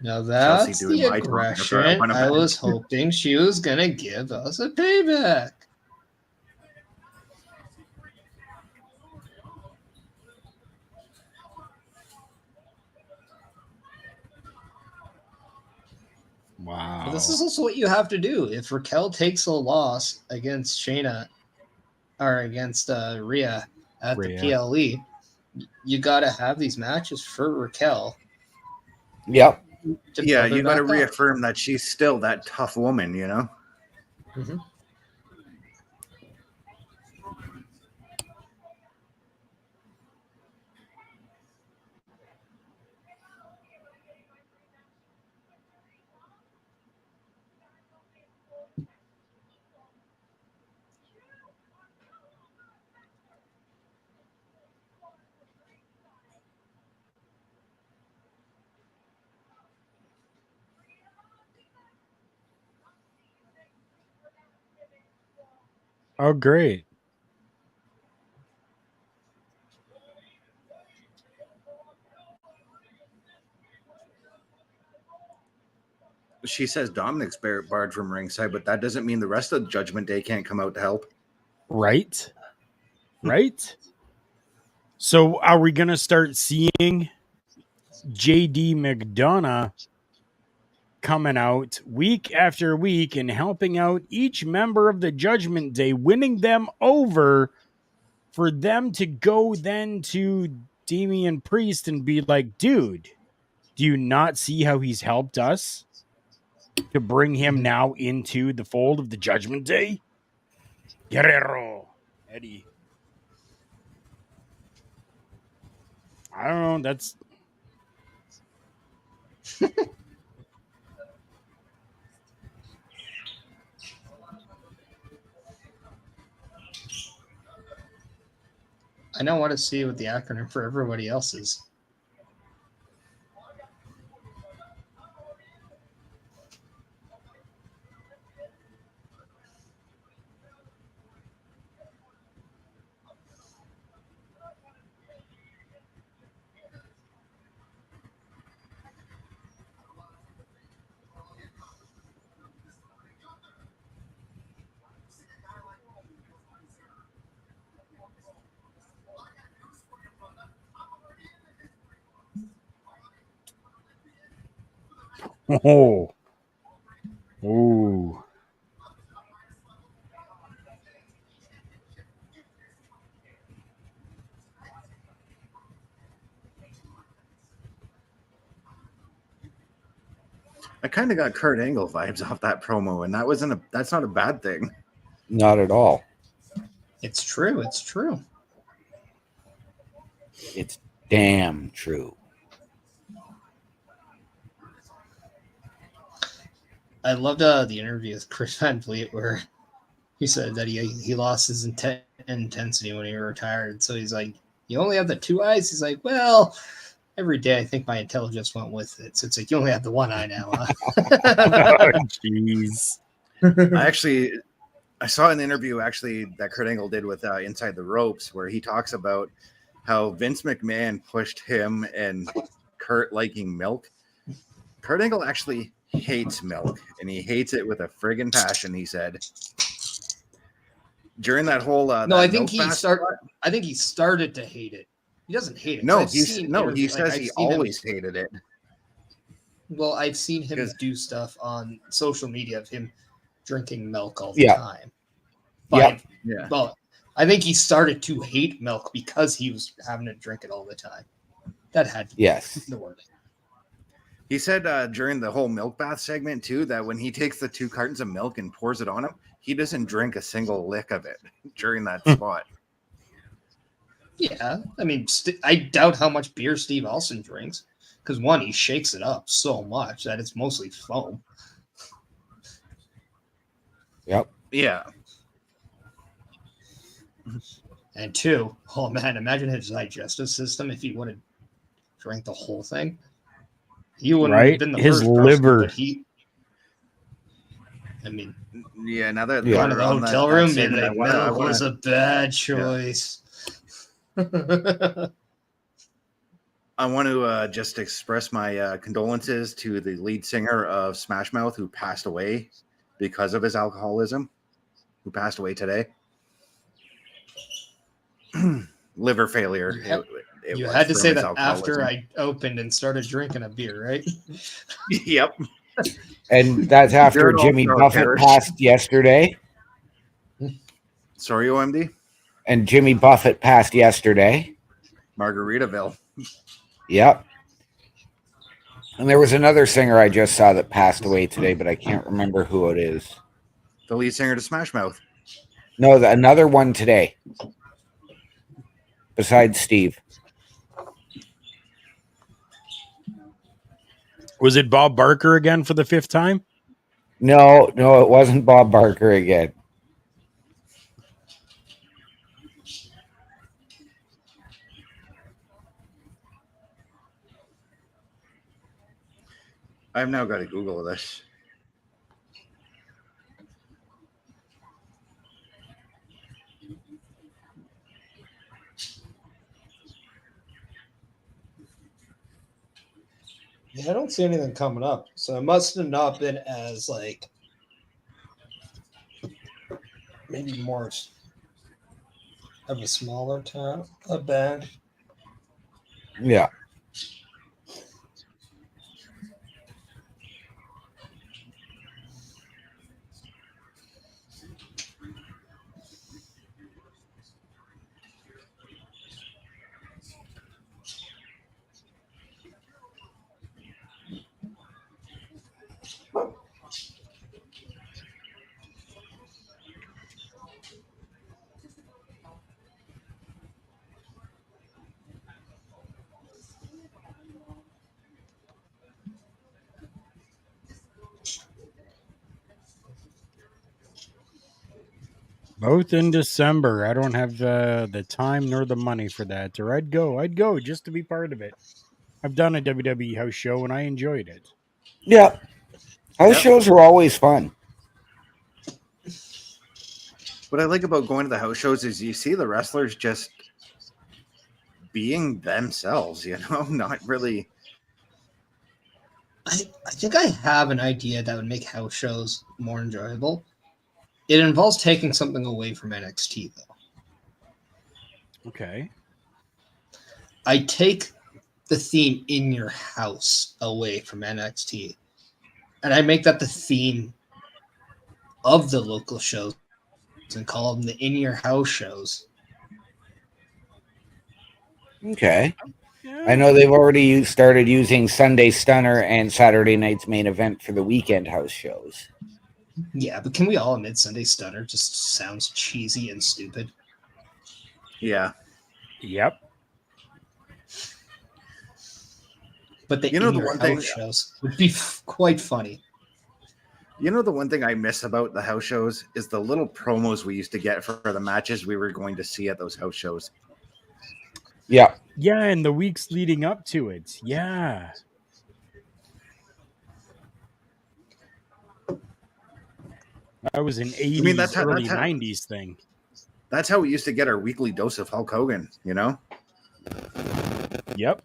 Now that's doing the my aggression I was hoping she was going to give us a payback. Wow. But this is also what you have to do. If Raquel takes a loss against Shayna or against Rhea at the PLE, you got to have these matches for Raquel. Yep. Yeah, you got to reaffirm that she's still that tough woman, you know? Mm-hmm. Oh, great. She says Dominic's barred from ringside, but that doesn't mean the rest of the Judgment Day can't come out to help. Right? Right? So are we going to start seeing JD McDonough coming out week after week and helping out each member of the Judgment Day, winning them over for them to go then to Damian Priest and be like, dude, do you not see how he's helped us to bring him now into the fold of the Judgment Day? Guerrero, Eddie. I don't know. That's I now want to see what the acronym for everybody else is. oh. Ooh. I kind of got Kurt Angle vibes off that promo, and that's not a bad thing. Not at all. It's true. It's true. It's damn true. I loved the interview with Chris Van Vliet where he said that he lost his intensity when he retired. So he's like, you only have the two eyes? He's like, well, every day I think my intelligence went with it. So it's like, you only have the one eye now, huh? Jeez. I saw an interview that Kurt Angle did with Inside the Ropes where he talks about how Vince McMahon pushed him and Kurt liking milk. Kurt Angle actually hates milk, and he hates it with a friggin' passion, he said. During that whole no, I think he started to hate it. He doesn't hate it. He says he always hated it. Well, I've seen him do stuff on social media of him drinking milk all the time. But, well, I think he started to hate milk because he was having to drink it all the time. That had to be the word. He said during the whole milk bath segment, too, that when he takes the 2 cartons of milk and pours it on him, he doesn't drink a single lick of it during that spot. Yeah. I mean, I doubt how much beer Steve Austin drinks. Because, one, he shakes it up so much that it's mostly foam. Yep. Yeah. And 2, oh, man, imagine his digestive system if he would have drank the whole thing. He wouldn't have been the his first liver. Person, but yeah. Now that going to the hotel room, maybe milk was a bad choice. Yeah. I want to just express my condolences to the lead singer of Smash Mouth who passed away because of his alcoholism, who passed away today. Liver failure. You had to say that after I opened and started drinking a beer, right? Yep. And that's after Jimmy Buffett passed yesterday. Sorry, OMD? And Jimmy Buffett passed yesterday. Margaritaville. Yep. And there was another singer I just saw that passed away today, but I can't remember who it is. The lead singer to Smash Mouth. No, another one today. Besides Steve. Was it Bob Barker again for the 5th time? No, it wasn't Bob Barker again. I've now got to Google this. Yeah, I don't see anything coming up. So it must have not been as like maybe more of a smaller town, a band. Yeah. Both in December. I don't have the time nor the money for that, or I'd go. I'd go just to be part of it. I've done a WWE house show and I enjoyed it. Yeah. House Yep. shows are always fun. What I like about going to the house shows is you see the wrestlers just being themselves, not really. I think I have an idea that would make house shows more enjoyable. It involves taking something away from NXT, though. Okay. I take the theme in your house away from NXT, and I make that the theme of the local shows and call them the in your house shows. Okay. Yeah. I know they've already started using Sunday Stunner and Saturday Night's Main Event for the weekend house shows. Yeah, but can we all admit Sunday Stunner just sounds cheesy and stupid? Yeah. Yep. But the You know, in the your one house thing- shows would be quite funny. The one thing I miss about the house shows is the little promos we used to get for the matches we were going to see at those house shows. Yeah. Yeah, and the weeks leading up to it. Yeah. That was an 80s, that's how- early that's how- 90s thing. That's how we used to get our weekly dose of Hulk Hogan, Yep.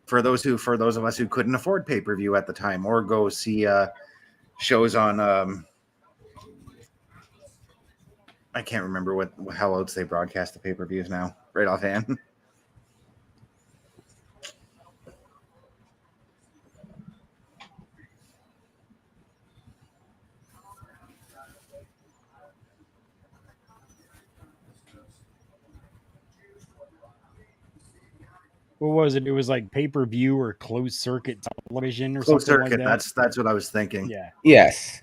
For those of us who couldn't afford pay-per-view at the time or go see shows on I can't remember how else they broadcast the pay-per-views now, right offhand. What was it? It was like pay-per-view or closed circuit television or Closed something circuit, like that. that's what I was thinking. Yeah. Yes.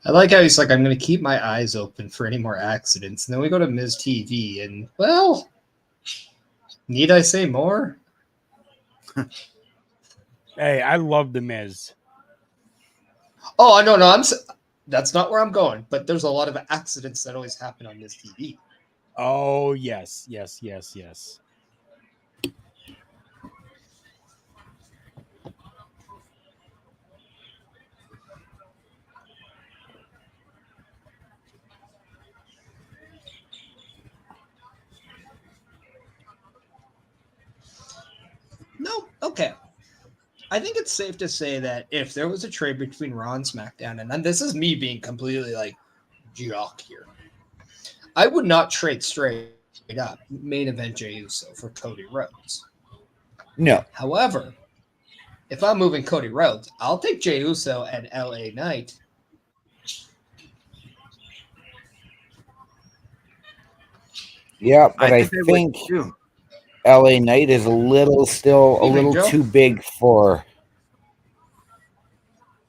I like how he's like, I'm going to keep my eyes open for any more accidents. And then we go to Ms. TV, and, well, need I say more? Hey, I love the Miz. Oh, no, that's not where I'm going. But there's a lot of accidents that always happen on Ms. TV. Oh, yes, yes, yes, yes. No, okay. I think it's safe to say that if there was a trade between Raw and SmackDown, and this is me being completely like jock here, I would not trade straight up main event Jey Uso for Cody Rhodes. No. However, if I'm moving Cody Rhodes, I'll take Jey Uso and LA Knight. Yeah, but I they would think too. LA Knight is still a Evening, little Joe. too big for.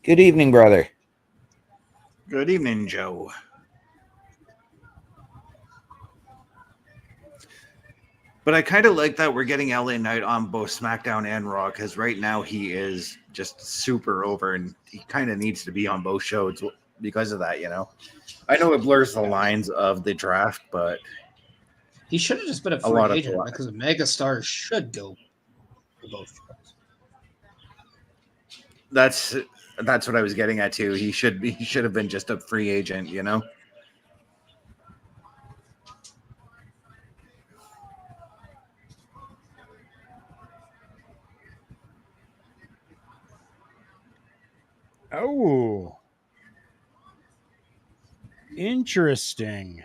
Good evening, brother. Good evening, Joe. But I kind of like that we're getting LA Knight on both SmackDown and Raw, because right now he is just super over, and he kind of needs to be on both shows because of that, you know? I know it blurs the lines of the draft, but He should have just been a lot free of agent the- because a megastar should go to both shows. that's what I was getting at too. He should have been just a free agent, you know? Oh, interesting.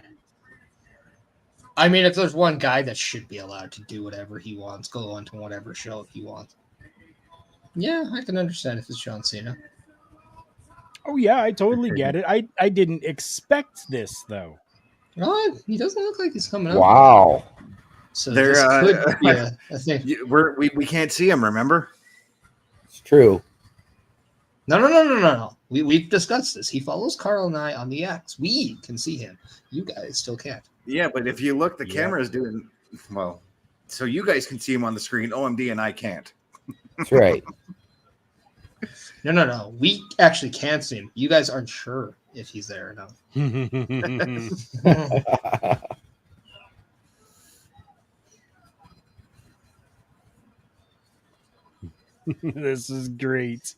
I mean, if there's one guy that should be allowed to do whatever he wants, go on to whatever show he wants. Yeah, I can understand if it's John Cena. Oh yeah, I totally get it. I didn't expect this though. Oh, he doesn't look like he's coming out. Wow. So There, this could be a thing. We can't see him, remember? It's true. No. We've discussed this. He follows Carl and I on the X. We can see him. You guys still can't. Yeah, but if you look, the Yep. camera's doing well. So you guys can see him on the screen. OMD and I can't. That's right. No. We actually can see him. You guys aren't sure if he's there or not. This is great.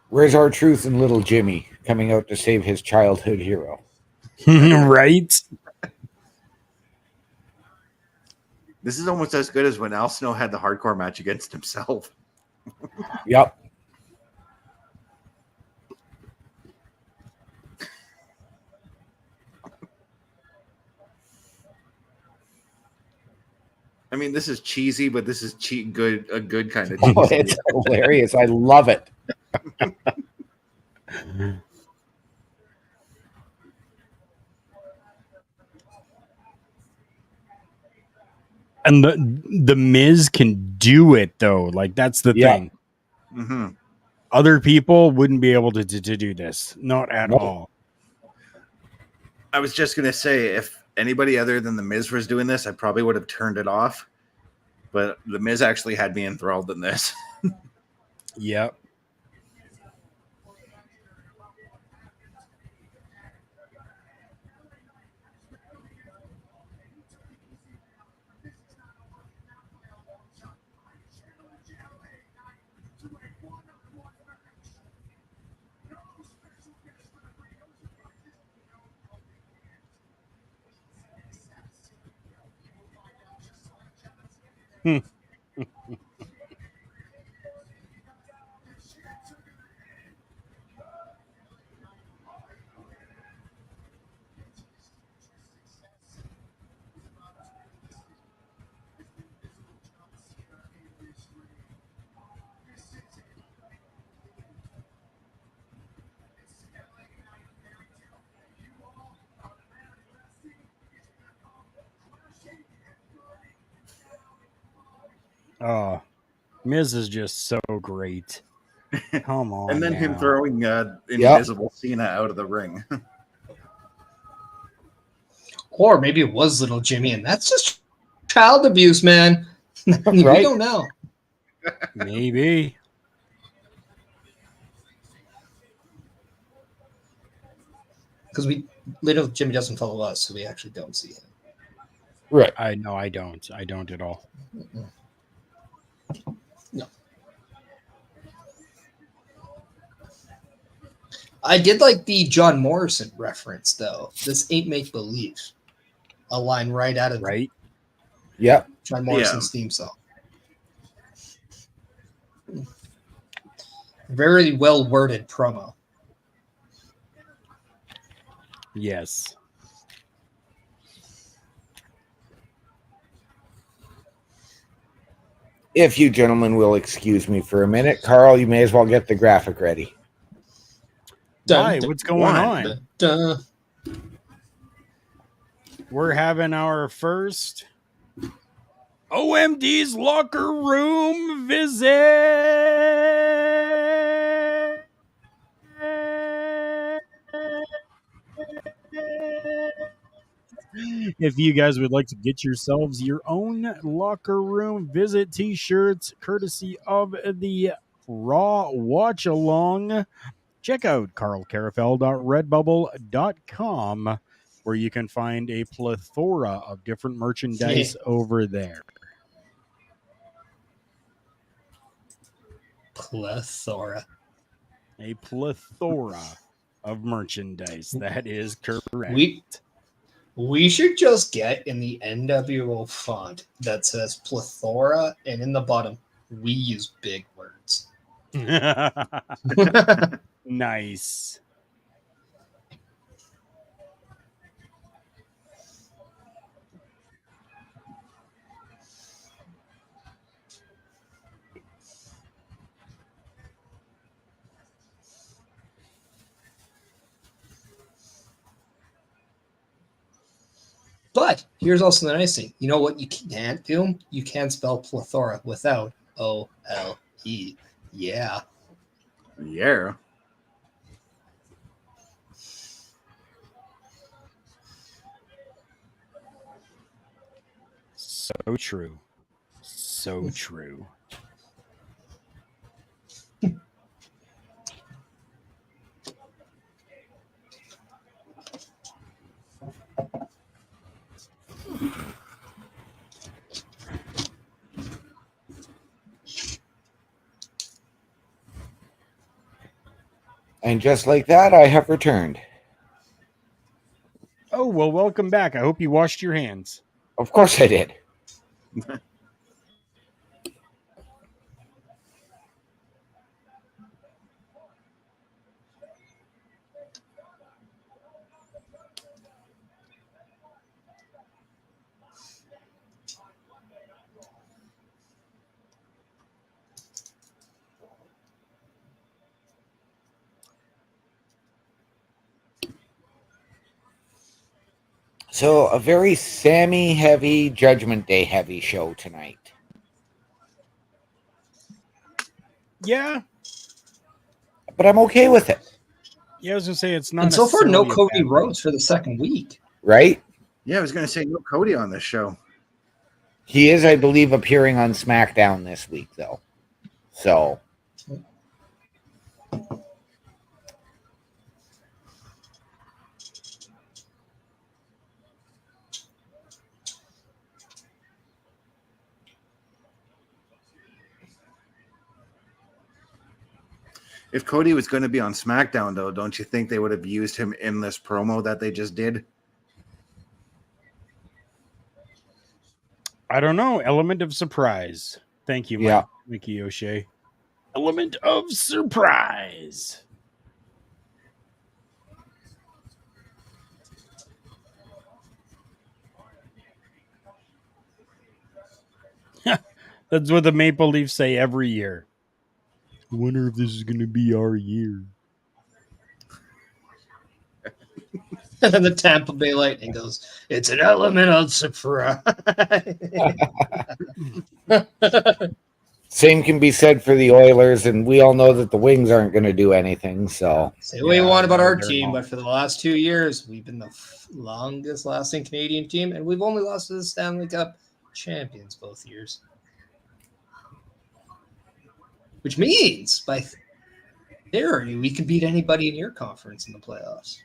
Where's our truth and little Jimmy coming out to save his childhood hero? Right? This is almost as good as when Al Snow had the hardcore match against himself. Yep. I mean, this is cheesy, but this is good, a good kind of Oh, cheesy. it's hilarious. I love it. And the Miz can do it though. Like that's the Yeah. thing. Mm-hmm. Other people wouldn't be able to do this. Not at Nope. all. I was just gonna say, if anybody other than the Miz was doing this, I probably would have turned it off. But the Miz actually had me enthralled in this. Yep. Oh, Miz is just so great. Come on. And then him now. throwing Invisible Cena out of the ring. Or maybe it was little Jimmy, and that's just child abuse, man. We Right. don't know. Maybe. Because little Jimmy doesn't follow us, so we actually don't see him. Right. I know I don't. I don't at all. No. I did like the John Morrison reference, though. This ain't make believe. A line right out of Right? Yep. John Morrison's theme song. Very well worded promo. Yes. If you gentlemen will excuse me for a minute, Carl, you may as well get the graphic ready. Why? What's going on? Dun, dun. We're having our first OMD's locker room visit. If you guys would like to get yourselves your own locker room visit t-shirts courtesy of the Raw Watch Along, check out carlcarafel.redbubble.com, where you can find a plethora of different merchandise over there. Plethora. A plethora of merchandise. That is correct. We should just get in the NWO font that says plethora, and in the bottom, we use big words. Nice. But here's also the nice thing. You know what you can't do? You can't spell plethora without O-L-E. Yeah. Yeah. So true. So true. And just like that, I have returned. Oh, well, welcome back. I hope you washed your hands. Of course I did. So a very Sammy heavy, Judgment Day heavy show tonight. Yeah. But I'm okay with it, Yeah, I was going to say it's not And so far, no necessarily a Cody bad thing. Rhodes for the second week. right? Yeah, I was going to say no Cody on this show. He is, I believe, appearing on SmackDown this week, though. So If Cody was going to be on SmackDown, though, don't you think they would have used him in this promo that they just did? I don't know. Element of surprise. Thank you, Yeah. Mickey O'Shea. Element of surprise. That's what the Maple Leafs say every year. I wonder if this is going to be our year. And then the Tampa Bay Lightning goes, it's an element of surprise. same can be said for the Oilers, and we all know that the Wings aren't going to do anything. So Say what you want about no, our they're team, not. but for the last 2 years, we've been the longest lasting Canadian team, and we've only lost to the Stanley Cup champions both years. Which means, by theory, we could beat anybody in your conference in the playoffs.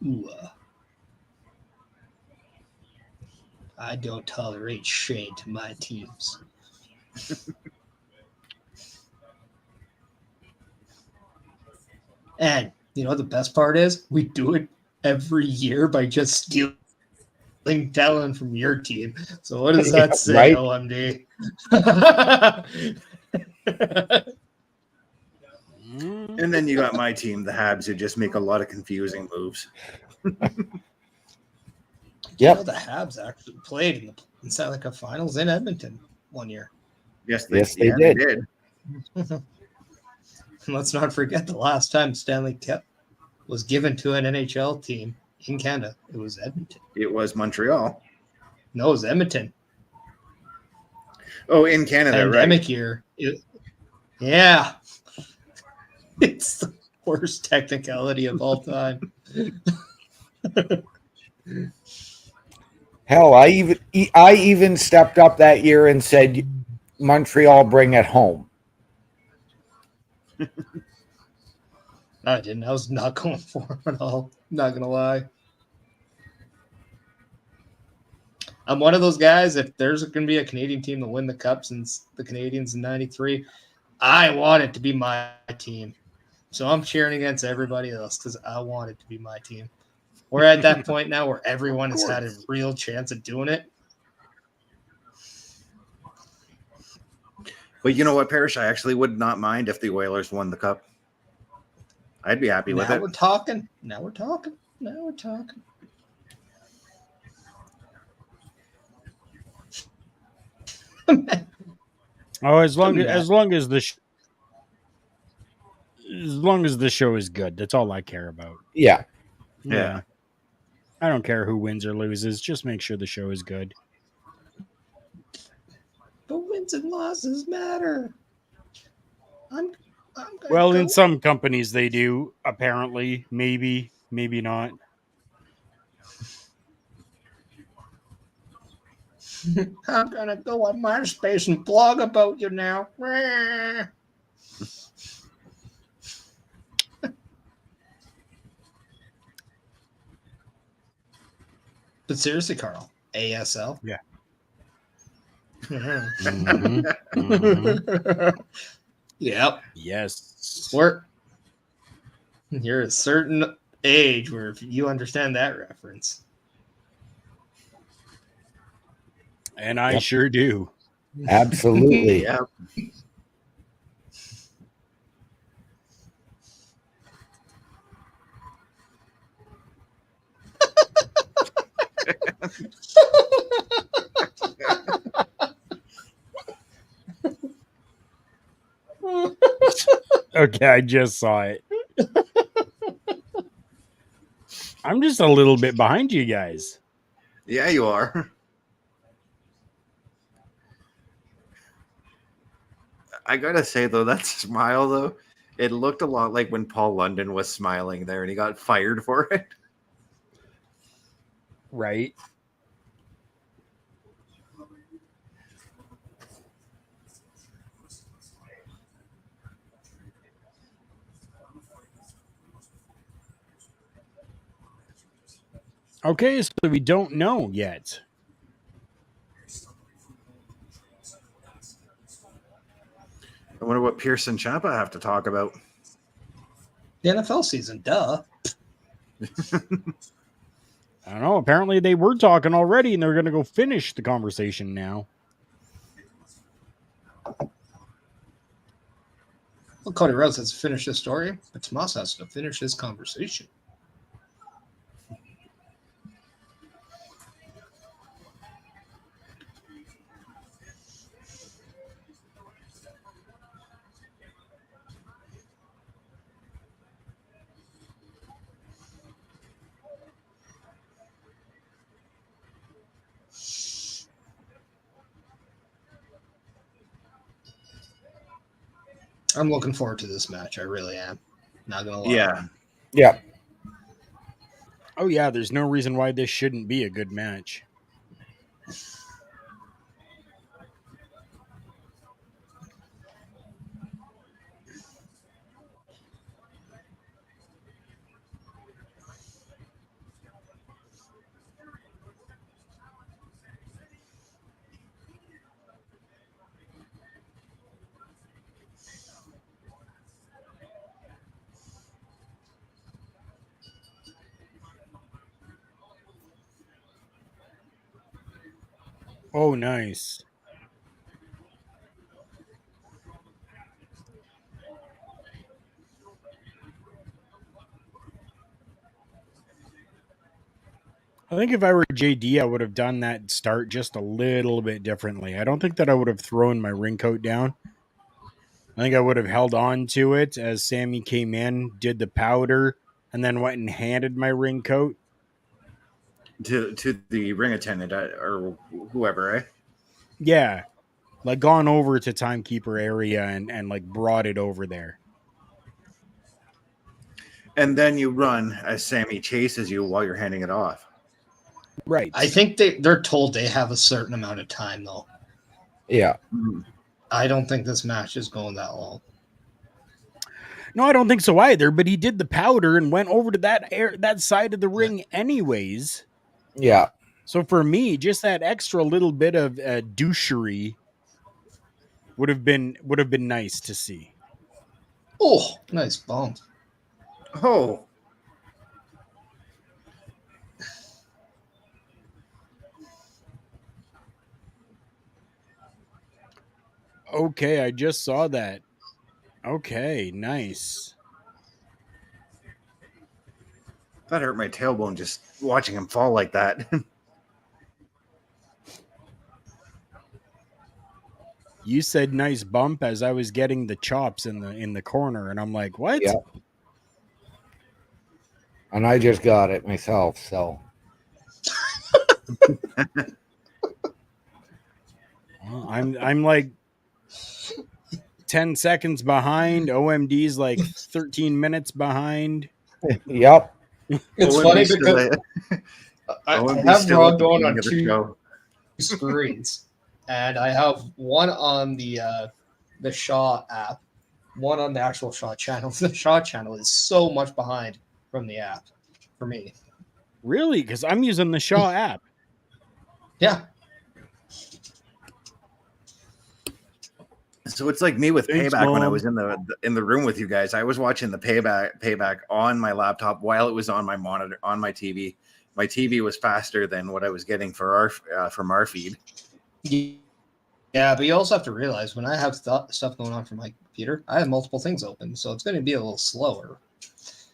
Ooh, I don't tolerate shade to my teams. And you know what the best part is? We do it every year by just stealing talent from your team. So what does that say, right? OMD? And then you got my team, the Habs, who just make a lot of confusing moves. You know, Yep. the Habs actually played in the Stanley Cup Finals in Edmonton one year. Yes, Yes, they yeah, did. And let's not forget the last time Stanley Cup was given to an NHL team in Canada. It was Edmonton. It was Montreal. No, it was Edmonton. Oh, in Canada, Pandemic right? year. Yeah. It's the worst technicality of all time. Hell, I even stepped up that year and said, Montreal, bring it home. No, I didn't. I was not going for it at all. Not going to lie. I'm one of those guys, if there's going to be a Canadian team to win the Cup since the Canadians in 93, I want it to be my team. So I'm cheering against everybody else because I want it to be my team. We're at that point now where everyone has had a real chance at doing it. But you know what, Parrish? I actually would not mind if the Oilers won the Cup. I'd be happy with Now it. we're talking. Now we're talking. Now we're talking. Oh, as long as the show is good, that's all I care about. Yeah. Yeah. I don't care who wins or loses. Just make sure the show is good. But wins and losses matter. I'm gonna Well, go. in some companies they do. Apparently, maybe not. I'm gonna go on MySpace and blog about you now. But seriously, Carl, ASL. Yeah. Mhm. Yep. Yes. We're You're a certain age where if you understand that reference. And I Yep. sure do. Absolutely. Yeah. Okay, I just saw it. I'm just a little bit behind you guys. Yeah, you are. I gotta say though, that smile though, it looked a lot like when Paul London was smiling there, and he got fired for it. Right. Okay, so we don't know yet. I wonder what Pierce and Ciampa have to talk about. The NFL season, duh. I don't know. Apparently, they were talking already, and they're going to go finish the conversation now. Well, Cody Rhodes has to finish his story, but Tomas has to finish his conversation. I'm looking forward to this match. I really am. Not gonna lie. Yeah. Yeah. Oh, yeah, there's no reason why this shouldn't be a good match. Oh, nice. I think if I were JD, I would have done that start just a little bit differently. I don't think that I would have thrown my ring coat down. I think I would have held on to it as Sammy came in, did the powder, and then went and handed my ring coat. To the ring attendant or whoever, eh? Yeah. Like gone over to timekeeper area and like brought it over there. And then you run as Sammy chases you while you're handing it off. Right. I think they're told they have a certain amount of time, though. Yeah. I don't think this match is going that long. No, I don't think so either, but he did the powder and went over to that side of the ring anyways. Yeah. So for me, just that extra little bit of douchery would have been nice to see. Oh, nice bump. Oh. Okay, I just saw that. Okay, nice. That hurt my tailbone just watching him fall like that. You said nice bump as I was getting the chops in the corner, and I'm like, what? Yeah. And I just got it myself, so. Well, I'm like 10 seconds behind. OMD's like 13 minutes behind. Yep. It's OMB funny still because I OMB have still Raw at the going beginning on of the 2 show. screens, and I have one on the Shaw app, one on the actual Shaw channel. The Shaw channel is so much behind from the app for me. Really? Because I'm using the Shaw app. Yeah. So it's like me with Thanks, Payback when I Mom. was in the room with you guys. I was watching the Payback on my laptop while it was on my monitor on my TV. My TV was faster than what I was getting for from our feed. Yeah, but you also have to realize when I have stuff going on from my computer, I have multiple things open, so it's going to be a little slower.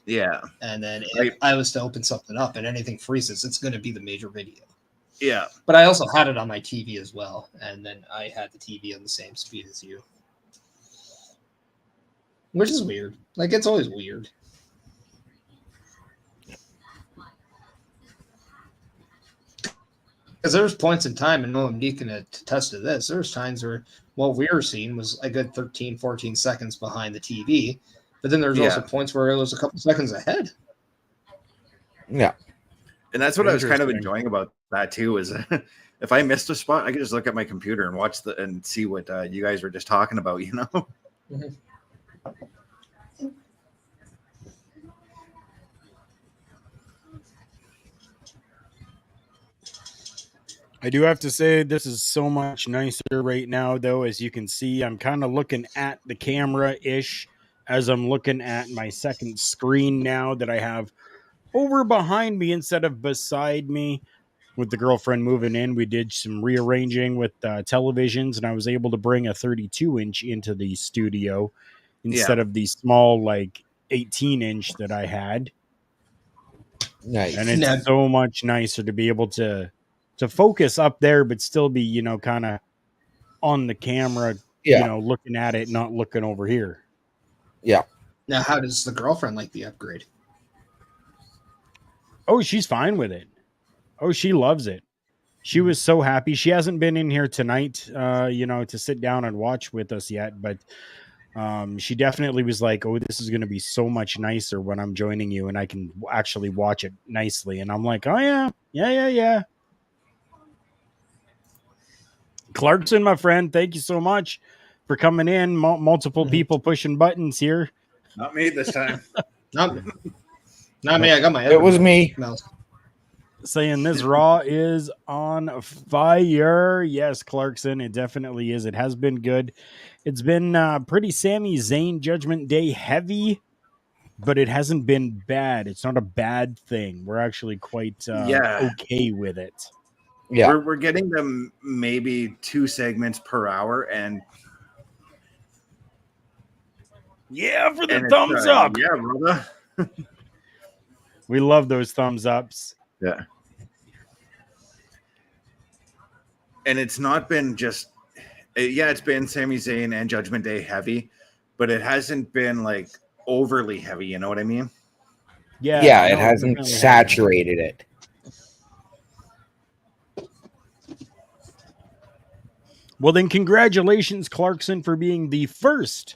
Yeah, And then if I was to open something up and anything freezes, it's going to be the major video. yeah. But I also had it on my TV as well, and then I had the TV on the same speed as you, which is weird. Like, it's always weird. Because there's points in time, and Nick can attest to this, there's times where what we were seeing was a good 13, 14 seconds behind the TV, but then there's also points where it was a couple seconds ahead. Yeah. And that's what I was kind of enjoying about that too, is if I missed a spot, I could just look at my computer and watch and see what you guys were just talking about, you know? Mm-hmm. I do have to say this is so much nicer right now, though. As you can see, I'm kind of looking at the camera-ish as I'm looking at my second screen now that I have over behind me instead of beside me. With the girlfriend moving in, we did some rearranging with televisions, and I was able to bring a 32-inch into the studio instead of the small, like, 18-inch that I had. Nice. And it's so much nicer to be able to focus up there, but still be, you know, kind of on the camera, you know, looking at it, not looking over here. Yeah. Now, how does the girlfriend like the upgrade? Oh, she's fine with it. Oh, she loves it. She was so happy. She hasn't been in here tonight, you know, to sit down and watch with us yet, but she definitely was like, oh, this is going to be so much nicer when I'm joining you and I can actually watch it nicely. And I'm like, oh, yeah. Clarkson, my friend, thank you so much for coming in. Multiple people pushing buttons here. Not me this time. Not me. I got my. It was me. Mouse. Saying this Raw is on fire. Yes, Clarkson, it definitely is. It has been good. It's been pretty Sami Zayn Judgment Day heavy, but it hasn't been bad. It's not a bad thing. We're actually quite okay with it. Yeah, we're getting them maybe 2 segments per hour, and for the thumbs up. Yeah, brother. We love those thumbs ups. Yeah. And it's not been just, it's been Sami Zayn and Judgment Day heavy, but it hasn't been like overly heavy. You know what I mean? Yeah, it hasn't saturated it. Well, then congratulations, Clarkson, for being the first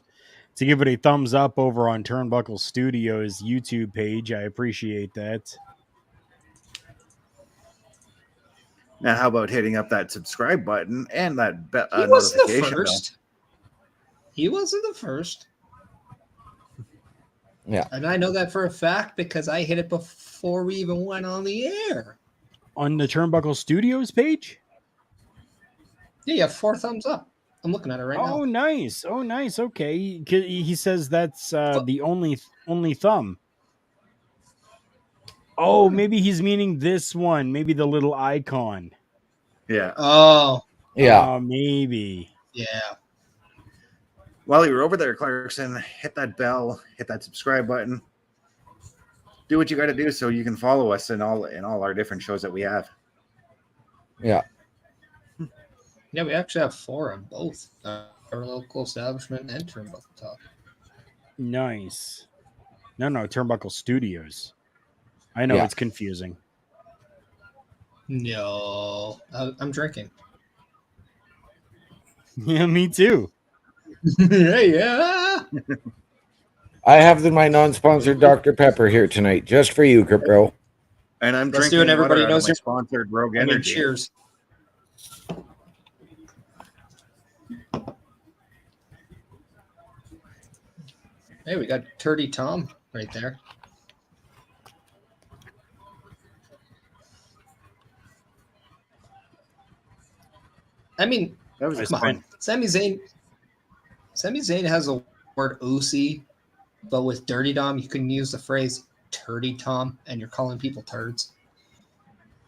to give it a thumbs up over on Turnbuckle Studios YouTube page. I appreciate that. Now, how about hitting up that subscribe button and that He wasn't the notification first. bell? He wasn't the first. Yeah. And I know that for a fact because I hit it before we even went on the air. On the Turnbuckle Studios page? Yeah, you have 4 thumbs up. I'm looking at it right now. Oh, nice. Oh, nice. Okay. He says that's the only thumb. Oh, maybe he's meaning this one. Maybe the little icon. Yeah. Oh. Yeah. Maybe. Yeah. While you're over there, Clarkson, hit that bell, hit that subscribe button. Do what you got to do so you can follow us in all our different shows that we have. Yeah. Yeah, we actually have 4 on both our local establishment and Turnbuckle Talk. Nice. No, Turnbuckle Studios. I know it's confusing. No, I'm drinking. Yeah, me too. Yeah. I have my non-sponsored Dr. Pepper here tonight, just for you, bro. And I'm Let's drinking do it. Everybody water out of knows my your sponsored Rogue Energy. Cheers. Hey, we got Turdy Tom right there. I mean, That was come on. Sami Zayn Sami Zayn has a word OC, but with Dirty Dom, you can use the phrase Turdy Tom, and you're calling people turds.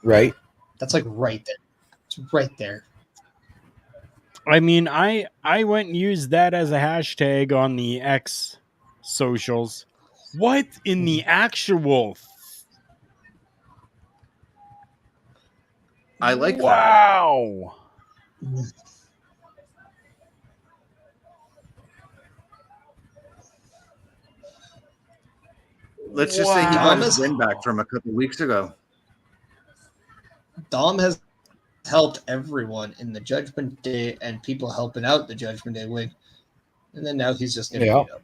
Right. That's like right there. It's right there. I mean, I went and used that as a hashtag on the X socials. What in the actual? I like that. Wow. Let's just say he got Dom his is- win back from a couple weeks ago. Dom has helped everyone in the Judgment Day and people helping out the Judgment Day win. And then now he's just getting beat up.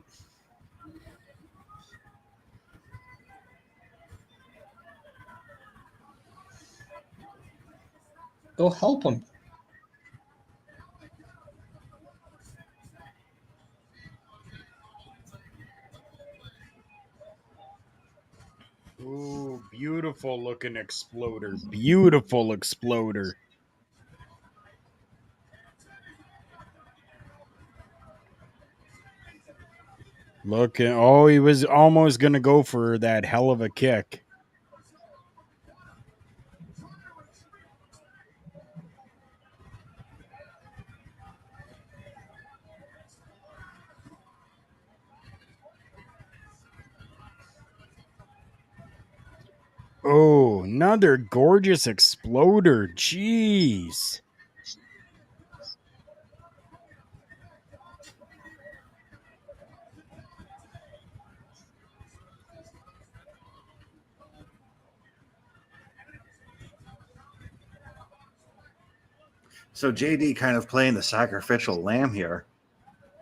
Go help him. Ooh, beautiful looking exploder. Beautiful exploder. Look at, oh, he was almost going to go for that hell of a kick. Oh, another gorgeous exploder. Jeez. So JD kind of playing the sacrificial lamb here.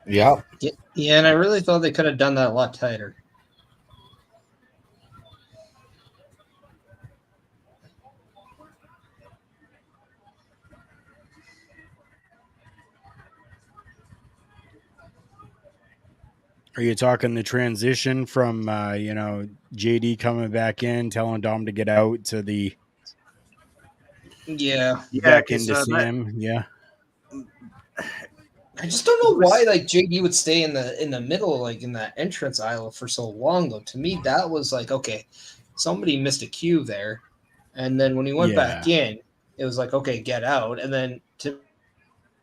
Yeah. Yeah, and I really thought they could have done that a lot tighter. Are you talking the transition from, JD coming back in, telling Dom to get out to the Yeah. back 'cause, into Sam? Yeah. I just don't know why like JD would stay in the middle, like in that entrance aisle for so long though. To me, that was like, okay, somebody missed a cue there. And then when he went back in, it was like, okay, get out. And then to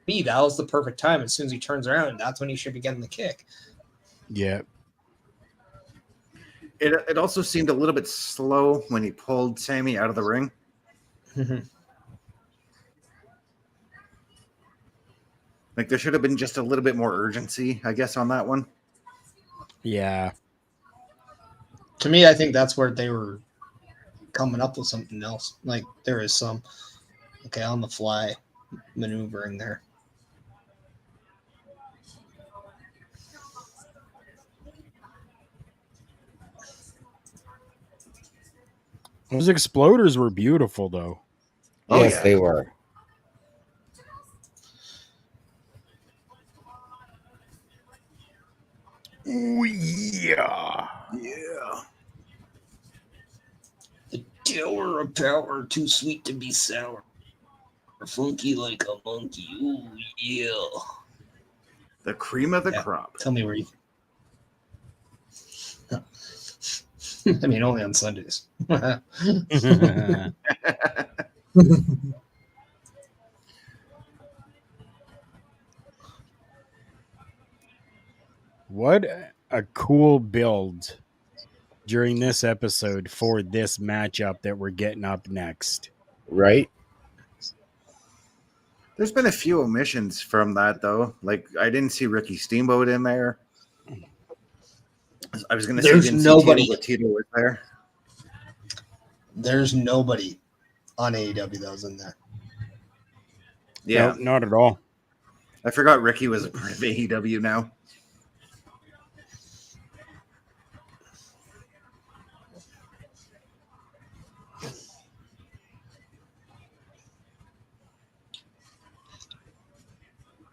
me, that was the perfect time. As soon as he turns around, that's when he should be getting the kick. Yeah. It also seemed a little bit slow when he pulled Sammy out of the ring. Like there should have been just a little bit more urgency, I guess, on that one. Yeah. To me, I think that's where they were coming up with something else. Like there is some on the fly maneuvering there. Those exploders were beautiful, though. Oh, Yes, yeah. they were. Oh, yeah. Yeah. The tower of power, too sweet to be sour. Funky like a monkey. Ooh, yeah. The cream of the crop. Tell me where you. I mean, only on Sundays. What a cool build during this episode for this matchup that we're getting up next. Right? There's been a few omissions from that, though. Like, I didn't see Ricky Steamboat in there. I was going to say, There's didn't nobody. see Tito, but Tito was there. There's nobody on AEW that was in there. Yeah. No, not at all. I forgot Ricky was a part of AEW now.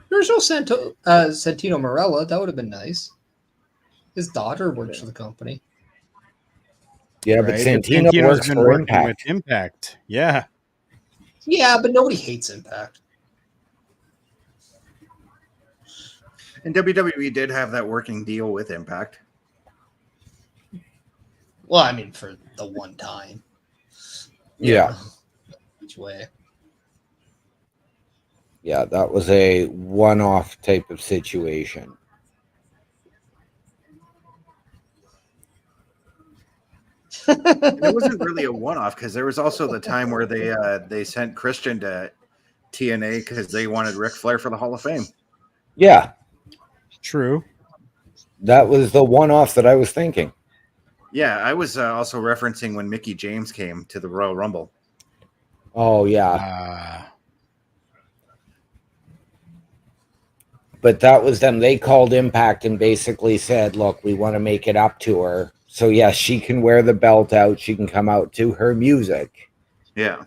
There's no Santino Marella. That would have been nice. His daughter works for the company. Yeah, but Right? Santino Santino's works been for working Impact. with Impact. Yeah. Yeah, but nobody hates Impact. And WWE did have that working deal with Impact. Well, I mean, for the one time. Yeah. Each way. Yeah, that was a one-off type of situation. And it wasn't really a one-off because there was also the time where they sent Christian to TNA because they wanted Ric Flair for the Hall of Fame. Yeah, True. that was the one-off that I was thinking. Yeah, I was also referencing when Mickey James came to the Royal Rumble. Oh, yeah. But that was them. They called Impact and basically said, look, we want to make it up to her. So, yes, she can wear the belt out. She can come out to her music. Yeah.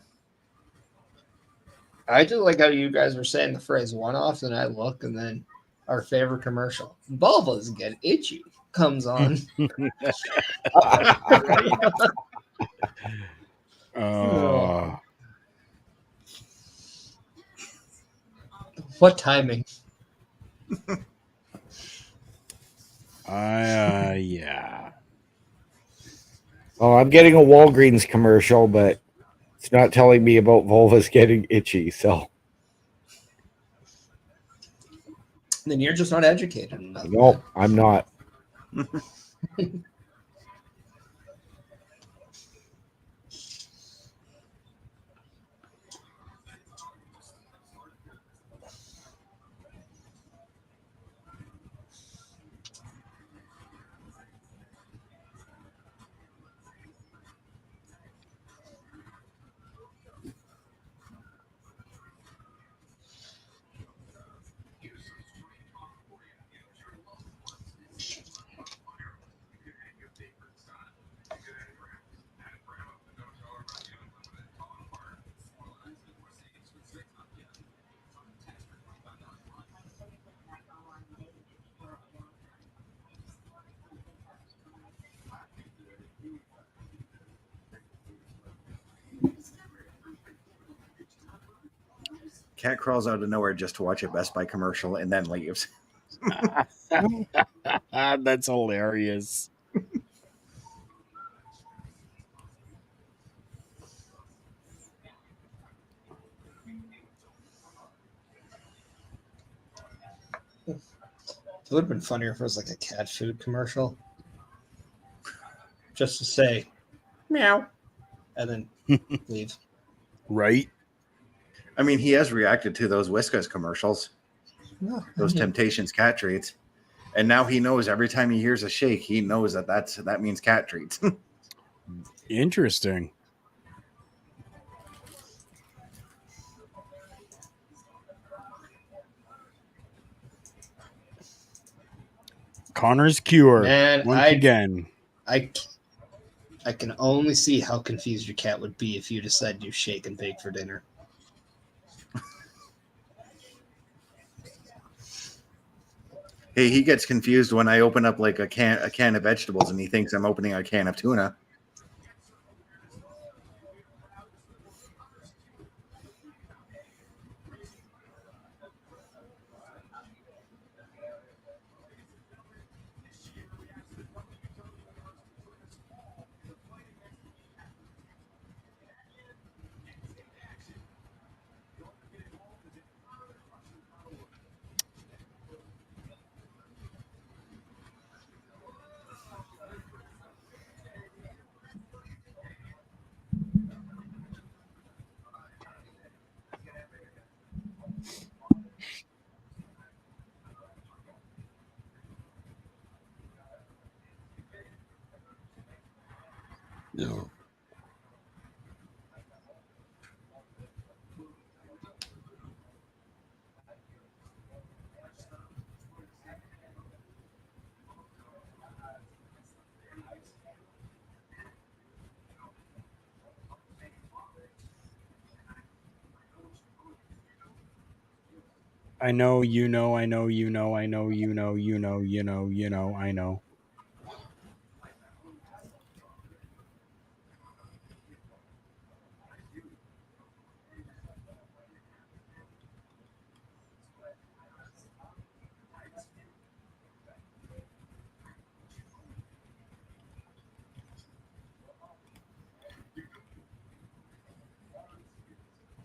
I do like how you guys were saying the phrase one off, and I look, and then our favorite commercial, Vulvas Get Itchy, comes on. What timing? Yeah. Well, I'm getting a Walgreens commercial, but it's not telling me about vulvas getting itchy. So, Then you're just not educated enough. no, I'm not. Cat crawls out of nowhere just to watch a Best Buy commercial and then leaves. That's hilarious. It would have been funnier if it was like a cat food commercial. Just to say, meow, and then leave. Right? I mean, he has reacted to those Whiskas commercials, No, those Temptations cat treats. And now he knows every time he hears a shake, he knows that means cat treats. Interesting. Connor's cure. Man, once again. I can only see how confused your cat would be if you decided to shake and bake for dinner. Hey, he gets confused when I open up like a can of vegetables and he thinks I'm opening a can of tuna. No. I know, you know, I know, you know, I know, you know, you know, you know, you know, I know.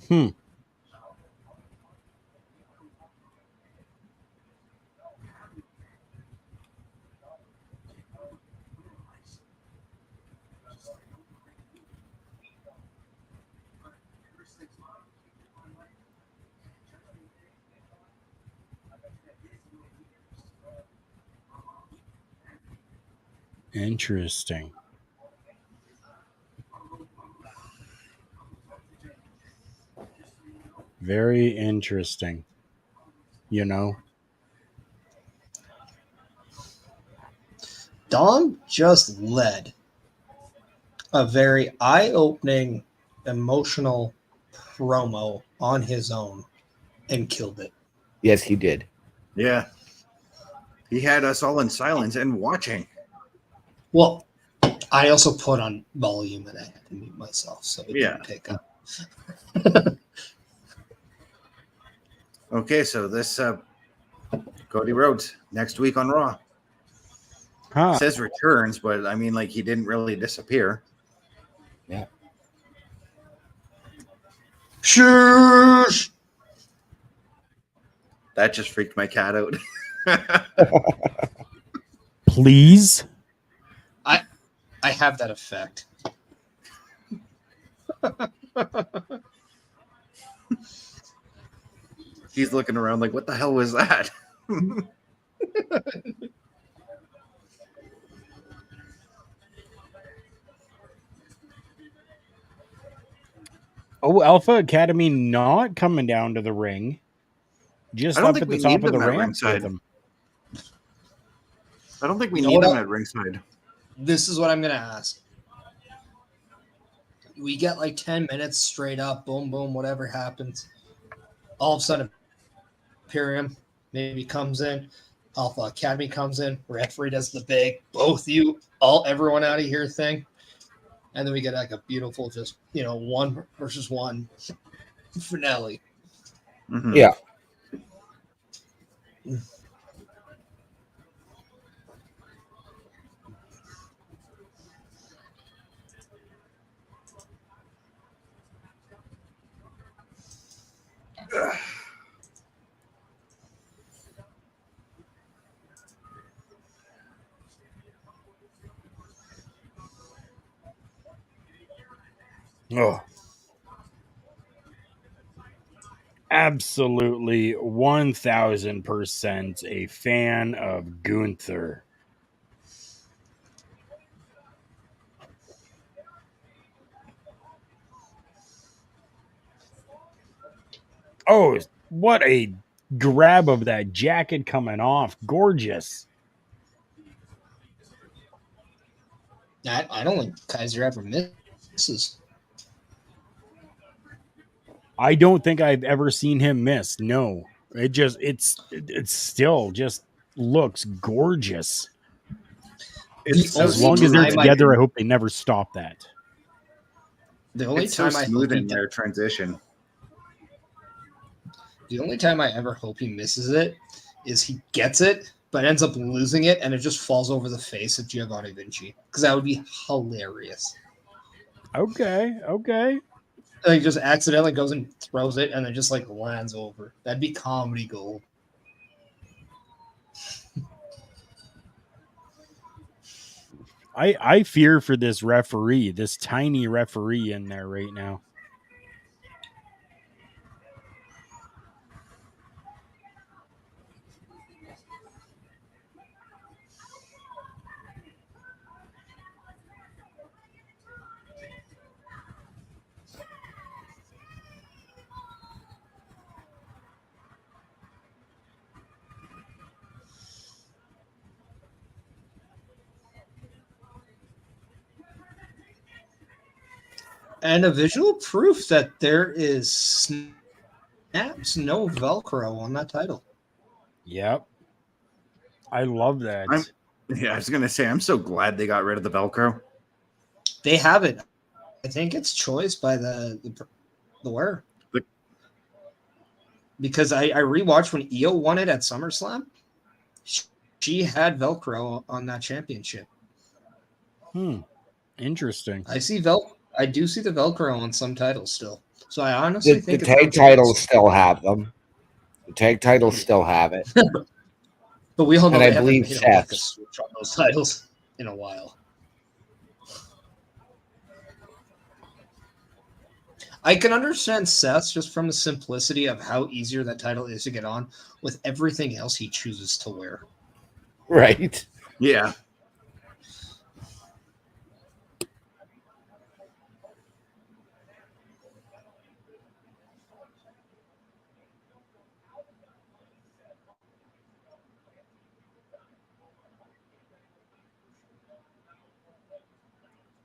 Hmm. Interesting. Very interesting. You know? Dom just led a very eye-opening, emotional promo on his own and killed it. Yes, he did. Yeah. He had us all in silence and watching. Well, I also put on volume and I had to mute myself so it didn't pick up. Okay, so this Cody Rhodes next week on Raw. Huh. It says returns, but I mean, like, he didn't really disappear. Yeah. Shush! That just freaked my cat out. Please? I have that effect. He's looking around like, what the hell was that? Oh, Alpha Academy not coming down to the ring. Just I don't up think at the we top need of the them at ramp ringside. with them. I don't think we You know need what him I- at ringside. This is what I'm going to ask. We get like 10 minutes straight up, boom, boom, whatever happens. All of a sudden, Imperium maybe comes in. Alpha Academy comes in. Referee does the big, both you, everyone out of here thing. And then we get like a beautiful, just, 1-versus-1 finale. Mhm. Yeah. Oh. Absolutely 1000% a fan of Gunther. Oh, what a grab of that jacket coming off. Gorgeous. I don't think Kaiser ever misses. I don't think I've ever seen him miss. No. It's still just looks gorgeous. It's so As long as smooth they're and- together, I hope they never stop that. The only It's so time I smooth hope in their transition. the only time I ever hope he misses it is he gets it, but ends up losing it, and it just falls over the face of Giovanni Vinci. Because that would be hilarious. Okay. Like just accidentally goes and throws it, and then just like lands over. That'd be comedy gold. I fear for this referee, this tiny referee in there right now. And a visual proof that there is snaps no Velcro on that title. Yep. I love that. I was gonna say, I'm so glad they got rid of the Velcro. They have it. I think it's choice by the wearer. Because I rewatched when Io won it at SummerSlam. She had Velcro on that championship. Interesting. I do see the Velcro on some titles still. So I honestly The think it's tag up to titles Vince. still have them. The tag titles still have it. But we all know And they I haven't believe made like a Seth's. switch on those titles in a while. I can understand Seth's just from the simplicity of how easier that title is to get on with everything else he chooses to wear. Right. Yeah.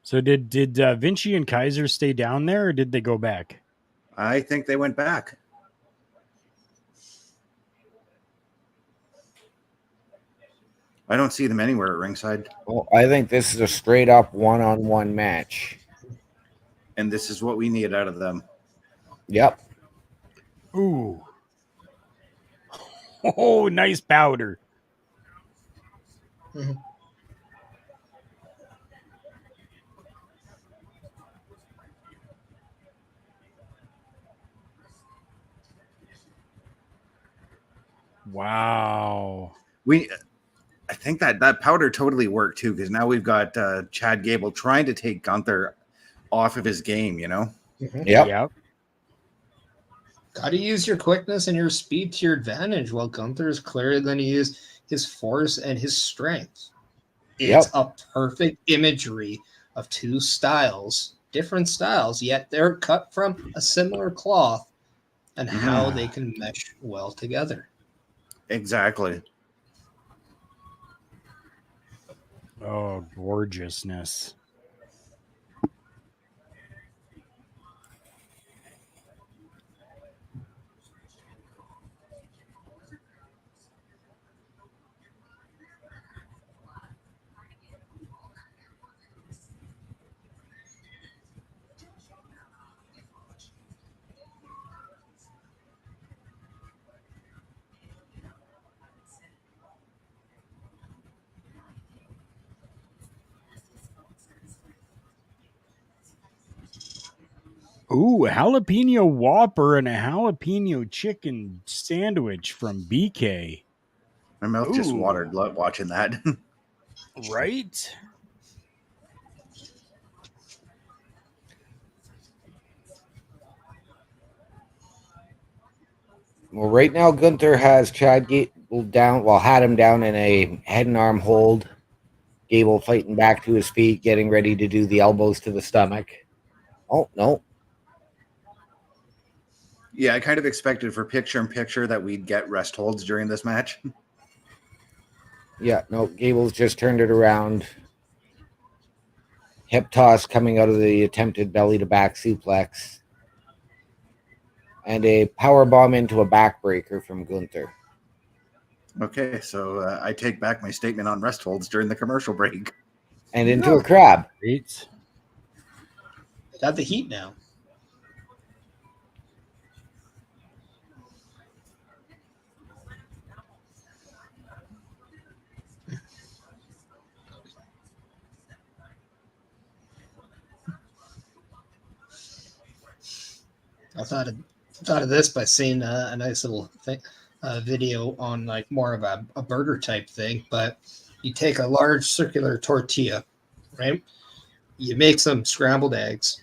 So did Vinci and Kaiser stay down there, or did they go back? I think they went back. I don't see them anywhere at ringside. Well, I think this is a straight up one-on-one match. And this is what we need out of them. Yep. Ooh. Oh, nice powder. Mhm. Wow. I think that powder totally worked too, because now we've got Chad Gable trying to take Gunther off of his game, you know? Yep. Got to use your quickness and your speed to your advantage. While Gunther is clearly going to use his force and his strength. It's Yep. a perfect imagery of two styles, different styles, yet they're cut from a similar cloth, and how they can mesh well together. Exactly. Oh, gorgeousness. Ooh, a jalapeno Whopper and a jalapeno chicken sandwich from BK. My mouth just Ooh. watered watching that. Right? Well, right now Gunther has Chad Gable down. Well, had him down in a head and arm hold. Gable fighting back to his feet, getting ready to do the elbows to the stomach. Oh no! Yeah, I kind of expected for picture in picture that we'd get rest holds during this match. Yeah, no. Gable's just turned it around. Hip toss coming out of the attempted belly to back suplex, and a power bomb into a backbreaker from Gunther. Okay, so I take back my statement on rest holds during the commercial break. And into a crab. Great. Got the heat now. I thought of this by seeing a nice little thing, video on like more of a burger type thing. But you take a large circular tortilla, right? You make some scrambled eggs,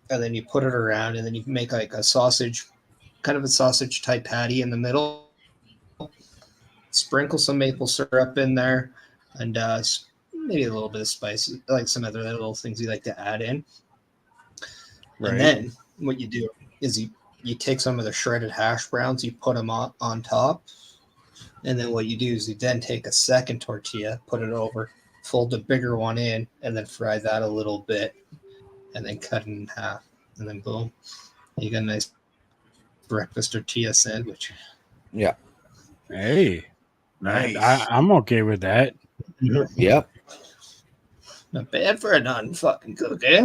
and then you put it around, and then you make like a sausage, kind of a sausage type patty in the middle. Sprinkle some maple syrup in there, and maybe a little bit of spice, like some other little things you like to add in. Right. And then what you do is you take some of the shredded hash browns, you put them on top, and then what you do is you then take a second tortilla, put it over, fold the bigger one in, and then fry that a little bit, and then cut it in half, and then boom, you got a nice breakfast tortilla sandwich. Yeah. Hey. Nice. I'm okay with that. Yep. Not bad for a non-fucking cookie.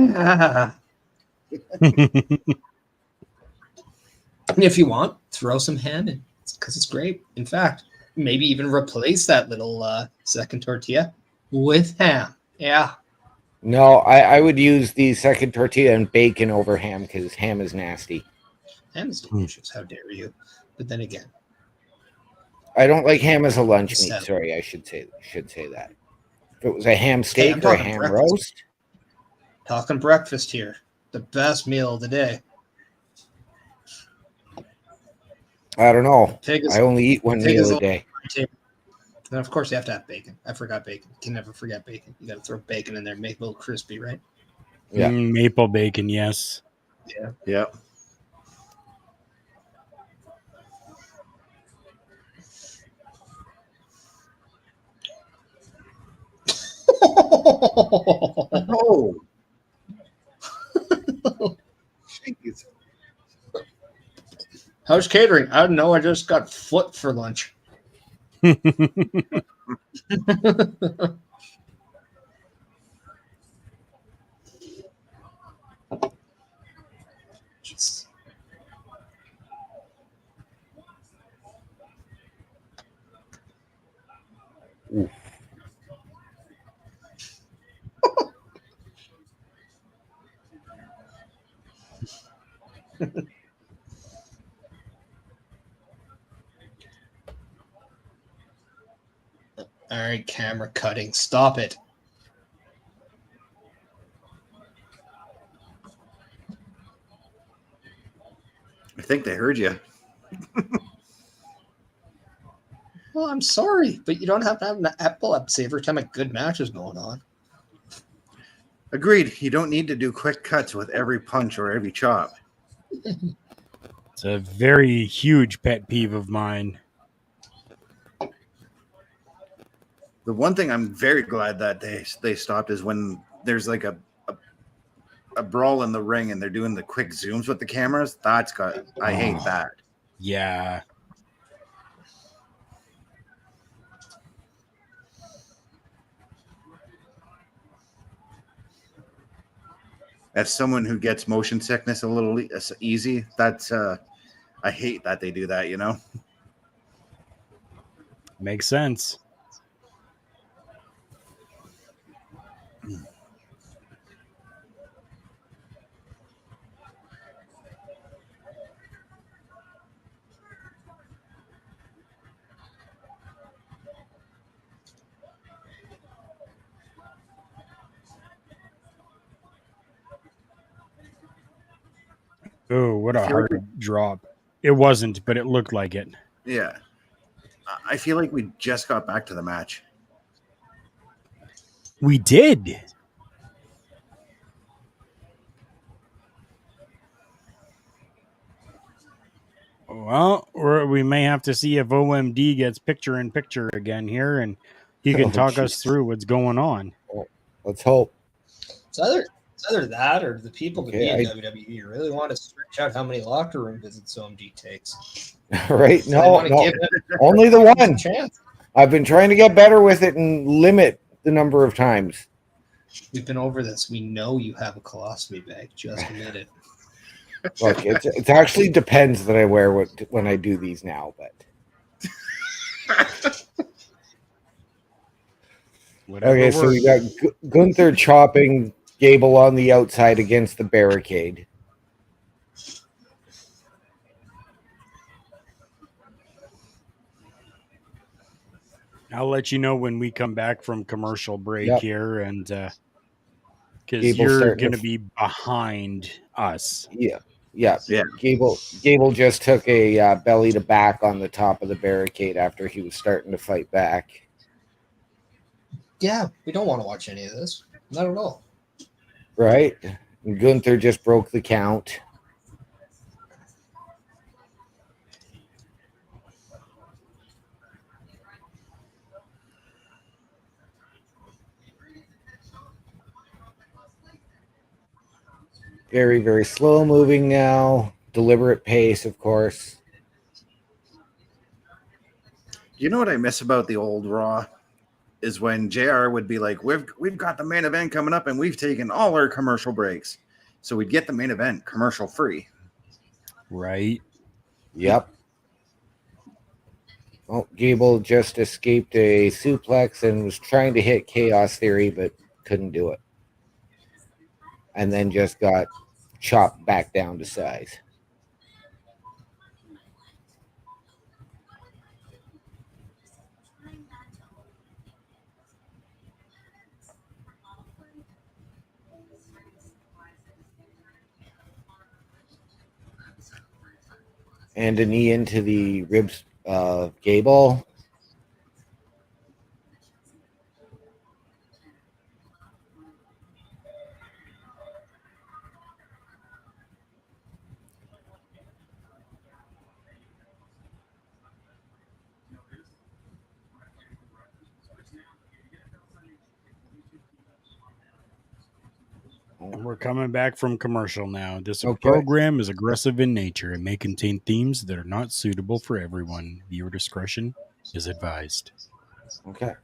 And if you want, throw some ham in because it's great. In fact, maybe even replace that little second tortilla with ham. Yeah. No, I would use the second tortilla and bacon over ham because ham is nasty. Ham is delicious. How dare you? But then again, I don't like ham as a lunch meat. Instead. Sorry, I should say that. If it was a ham steak I'm or a talking ham breakfast. roast, talking breakfast here. The best meal of the day. I don't know. Pig is, I only eat one pig is meal a day. And of course, you have to have bacon. I forgot bacon. You can never forget bacon. You got to throw bacon in there, make it a little crispy, right? Yeah. Maple bacon, yes. Yeah. Yep. Oh. Jeez. How's catering? I don't know. I just got foot for lunch. Jeez. All right, camera cutting. Stop it. I think they heard you. Well, I'm sorry, but you don't have to have an epilepsy every time a good match is going on. Agreed. You don't need to do quick cuts with every punch or every chop. It's a very huge pet peeve of mine. The one thing I'm very glad that they stopped is when there's like a brawl in the ring and they're doing the quick zooms with the cameras. I hate that. Yeah. As someone who gets motion sickness a little easy, that's I hate that they do that, you know? Makes sense. Oh, what a hard drop. It wasn't, but it looked like it. Yeah. I feel like we just got back to the match. We did. Well, we may have to see if OMD gets picture in picture again here, and he can talk us through what's going on. Let's hope. It's either that or the people that Okay, be in WWE really want to stretch out how many locker room visits OMD takes. Right? They No, want to no. give him Only the a one. chance. I've been trying to get better with it and limit the number of times. We've been over this. We know you have a colostomy bag. Just admit it. Look, it actually depends that I wear when I do these now, but Whatever okay. So we works. got Gunther chopping Gable on the outside against the barricade. I'll let you know when we come back from commercial break Yep. here, and because Gable's you're starting going to to be behind us. Yeah. Yeah. Gable just took a belly to back on the top of the barricade after he was starting to fight back. Yeah, we don't want to watch any of this. Not at all. Right? And Gunther just broke the count. Very, very slow moving now. Deliberate pace, of course. You know what I miss about the old Raw is when JR would be like, "We've got the main event coming up, and we've taken all our commercial breaks, so we'd get the main event commercial free." Right. Yep. Oh, Gable just escaped a suplex and was trying to hit Chaos Theory, but couldn't do it. And then just got chopped back down to size. and a knee into the ribs of Gable. We're coming back from commercial now. This Okay. program is aggressive in nature and may contain themes that are not suitable for everyone. Viewer discretion is advised. Okay.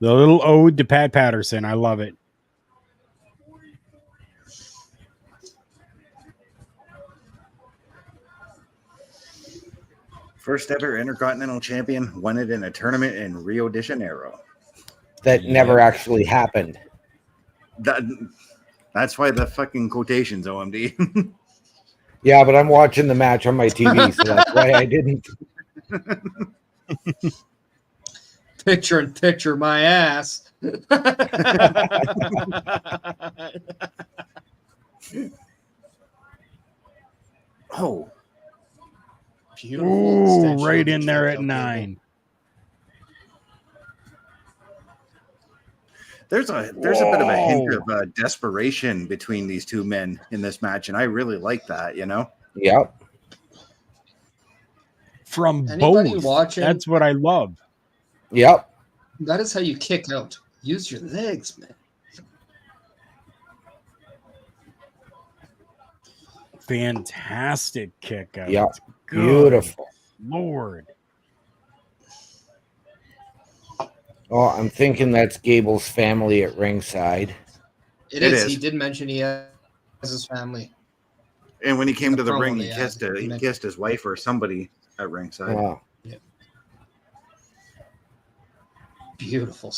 The little ode to Pat Patterson. I love it. First ever Intercontinental Champion won it in a tournament in Rio de Janeiro. That never actually happened. That's why the fucking quotations, OMD. Yeah, but I'm watching the match on my TV, so that's why I didn't. Picture in picture my ass. Oh, Beautiful. Ooh, extension right of the in there at Trento 9. there's a bit of a hint Whoa. of desperation between these two men in this match, and I really like that. You know, Yep. From Anybody both. watching? That's what I love. Yep. That is how you kick out. Use your legs, man. Fantastic kick out. Yep. Good Beautiful. Lord. Oh, I'm thinking that's Gable's family at ringside. It It is. is. He did mention he has his family. and when he came The to the promo ring, they he had. kissed his wife or somebody at ringside. Oh, Beautiful.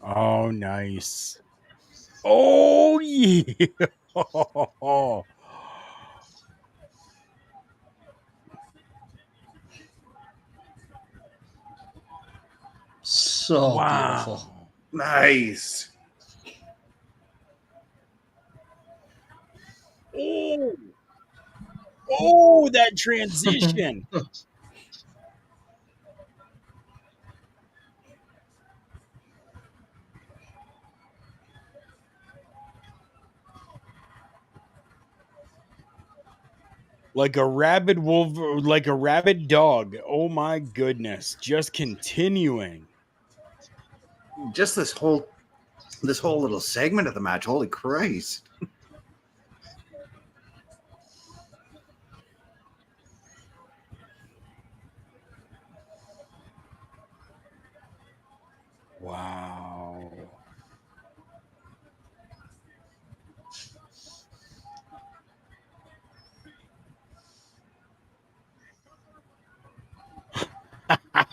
Oh, nice. Oh, yeah. So beautiful. Wow. Nice. Oh. Oh, that transition. Like a rabid wolf, like a rabid dog. Oh my goodness. Just continuing. Just this whole little segment of the match. Holy Christ! Wow.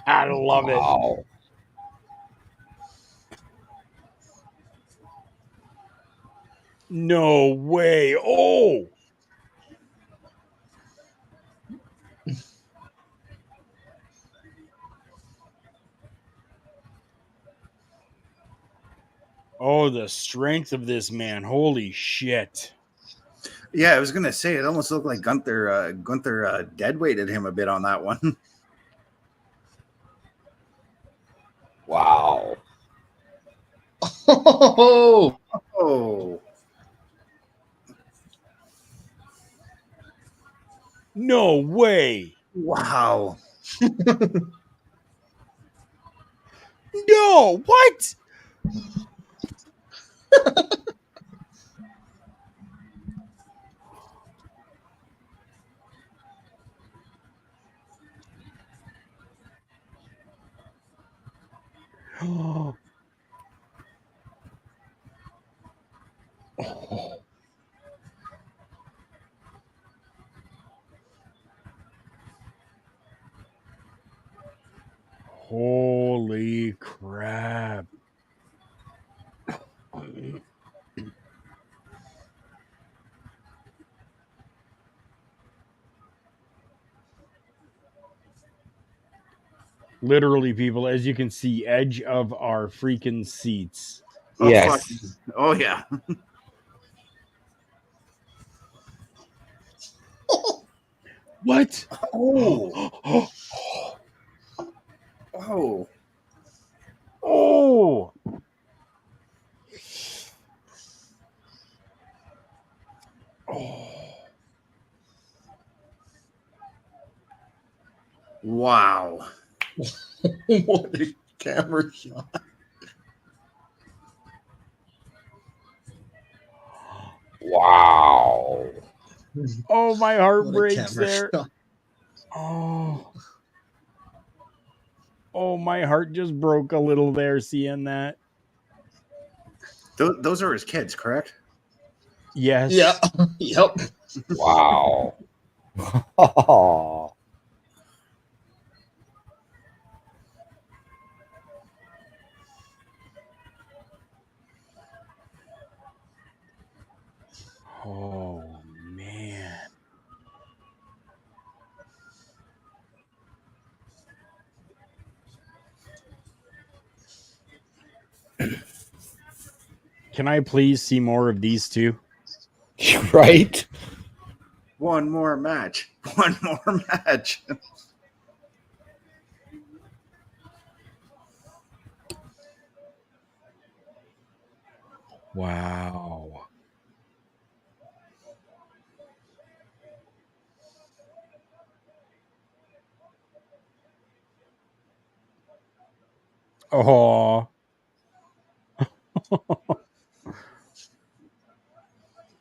I love it. wow. No way. Oh. Oh, the strength of this man. Holy shit. Yeah, I was gonna say it almost looked like Gunther deadweighted him a bit on that one. Wow. Oh, Oh, No way. wow! No. What? Oh. Holy crap. Literally, people, as you can see, edge of our freaking seats. Oh, Yes. fuck. Oh, yeah. What? Oh. Oh. Oh! Wow. What a camera shot. Wow. Oh, my heart What a breaks camera there. shot. Oh. Oh, my heart just broke a little there seeing that. Those are his kids, correct? Yes. Yeah. Yep. Wow. Oh. Oh, man. Can I please see more of these two? Right? One more match. One more match. Wow. Oh.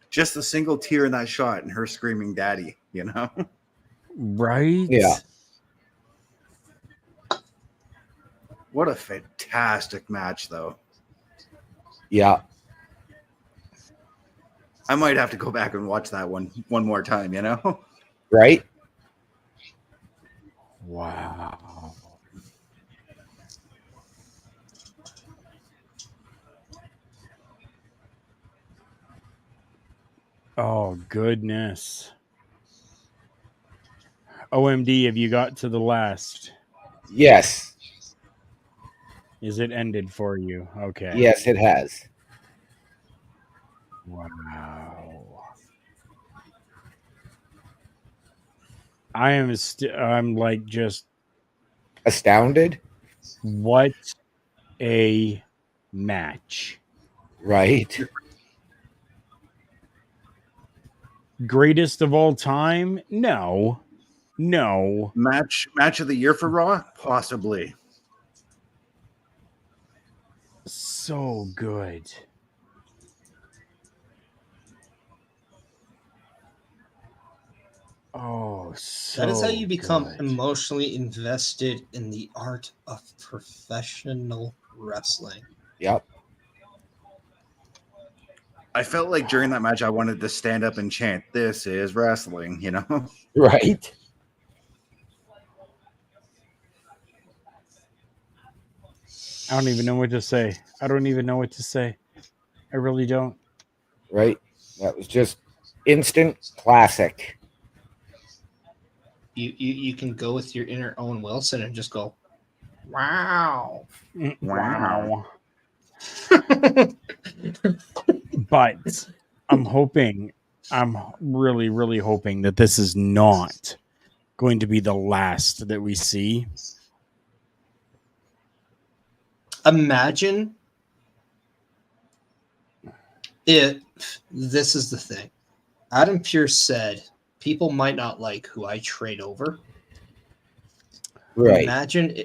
Just a single tear in that shot and her screaming daddy, you know? Right? Yeah. What a fantastic match, though. Yeah. I might have to go back and watch that one more time, you know? Right? Wow. Oh, goodness. OMD, have you got to the last? Yes. Is it ended for you? Okay. Yes, it has. Wow. I'm like just Astounded? what a match. Right? Greatest of all time? No. No. Match of the year for Raw? Possibly. So good. Oh, so That is how you become good. emotionally invested in the art of professional wrestling. Yep. I felt like during that match, I wanted to stand up and chant, "This is wrestling," you know? Right? I don't even know what to say. I don't even know what to say. I really don't. Right? That was just instant classic. You can go with your inner Owen Wilson and just go, wow. Wow. But I'm really, really hoping that this is not going to be the last that we see. Imagine if this is the thing. Adam Pearce said, people might not like who I trade over. Right. Imagine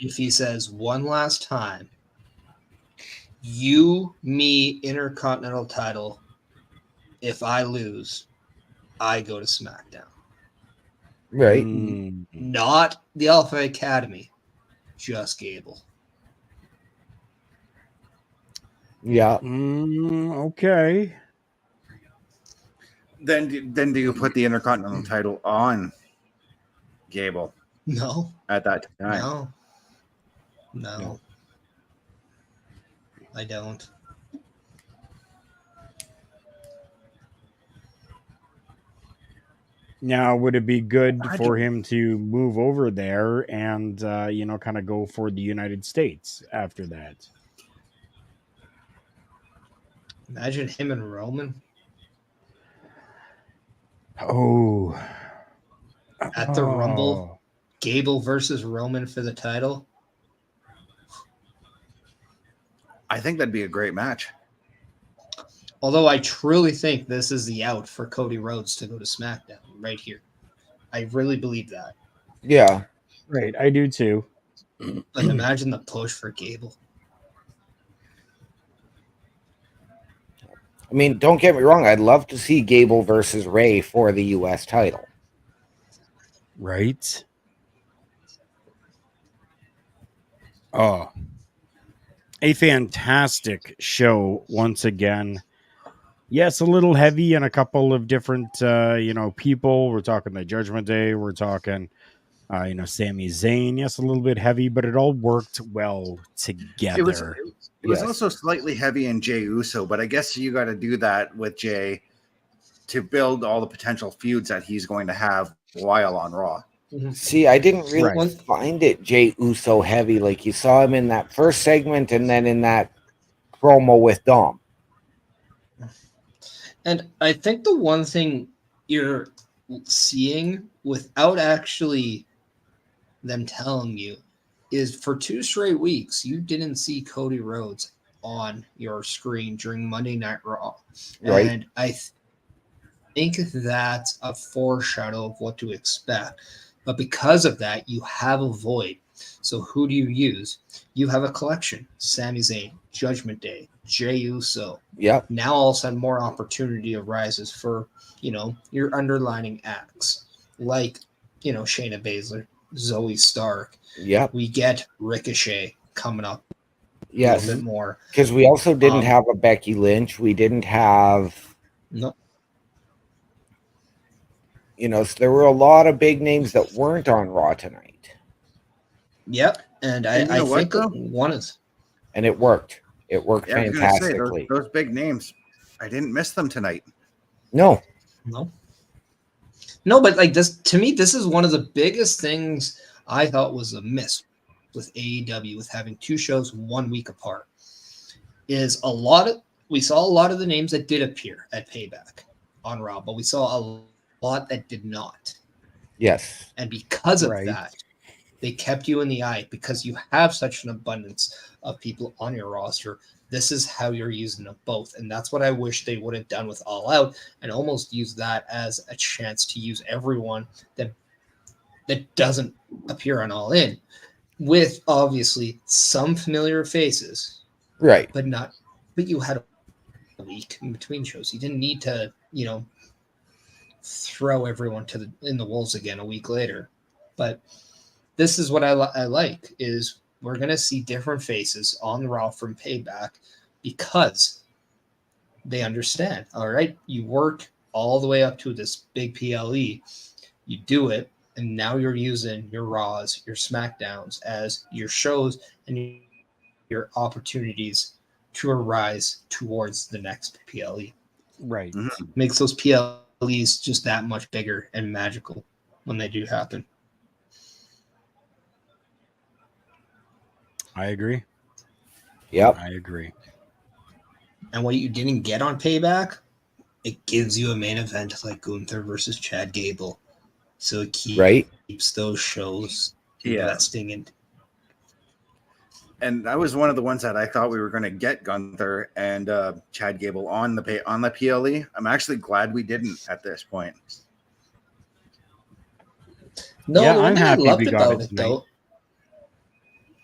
if he says one last time, you, me, Intercontinental title. If I lose, I go to SmackDown. Right. Mm. Not the Alpha Academy, just Gable. Yeah. Okay. Then do you put the Intercontinental title on Gable No, at that time? no. I don't. Now, would it be good I for do- him to move over there and, kind of go for the United States after that? Imagine him and Roman Oh, at the Rumble. oh, Gable versus Roman for the title. I think that'd be a great match. Although I truly think this is the out for Cody Rhodes to go to SmackDown right here. I really believe that. Yeah. right. I do too. Like, imagine the push for Gable. I mean, don't get me wrong. I'd love to see Gable versus Ray for the U.S. title. Right. Oh, a fantastic show once again. Yes, a little heavy and a couple of different, people. We're talking the Judgment Day. We're talking, Sami Zayn. Yes, a little bit heavy, but it all worked well It was together. it was Yes. also slightly heavy in Jey Uso, but I guess you got to do that with Jey to build all the potential feuds that he's going to have while on Raw. See, I didn't really Right. find it Jey Uso heavy. Like you saw him in that first segment and then in that promo with Dom. And I think the one thing you're seeing without actually them telling you is for 2 straight weeks, you didn't see Cody Rhodes on your screen during Monday Night Raw. Right. And I think that's a foreshadow of what to expect. But because of that, you have a void. So who do you use? You have a collection. Sami Zayn, Judgment Day, Jey Uso. Yep. Now all of a sudden more opportunity arises for, your underlining acts. Like, Shayna Baszler, Zoe Stark. Yep. We get Ricochet coming up a Yes. little bit more. Because we also didn't Um, have a Becky Lynch. We didn't have, No, so there were a lot of big names that weren't on Raw tonight. yep. And And you I know what, think though? one is And it worked. It worked Yeah, I was gonna say fantastically. those big names. I didn't miss them tonight. No. no, but like this to me, this is one of the biggest things I thought was a miss with AEW with having 2 shows 1 week apart. Is we saw a lot of the names that did appear at Payback on Raw, but we saw a lot that did not. Yes. And because of Right. that, they kept you in the eye because you have such an abundance of people on your roster. This is how you're using them both. And that's what I wish they would have done with All Out and almost use that as a chance to use everyone that doesn't appear on All In, with obviously some familiar faces, Right. but you had a week in between shows. You didn't need to, throw everyone in the wolves again a week later. But this is what I like is we're going to see different faces on Raw from Payback because they understand. All right, you work all the way up to this big PLE, you do it, and now you're using your Raws, your SmackDowns as your shows and your opportunities to arise towards the next PLE. Right. Makes those PLEs just that much bigger and magical when they do happen. I agree. Yep. I agree. And what you didn't get on Payback, it gives you a main event like Gunther versus Chad Gable. So it keeps those shows investing in. And that was one of the ones that I thought we were going to get Gunther and Chad Gable on the PLE. I'm actually glad we didn't at this point. No, Yeah, the one I'm thing I happy loved we got about it it, tonight. though,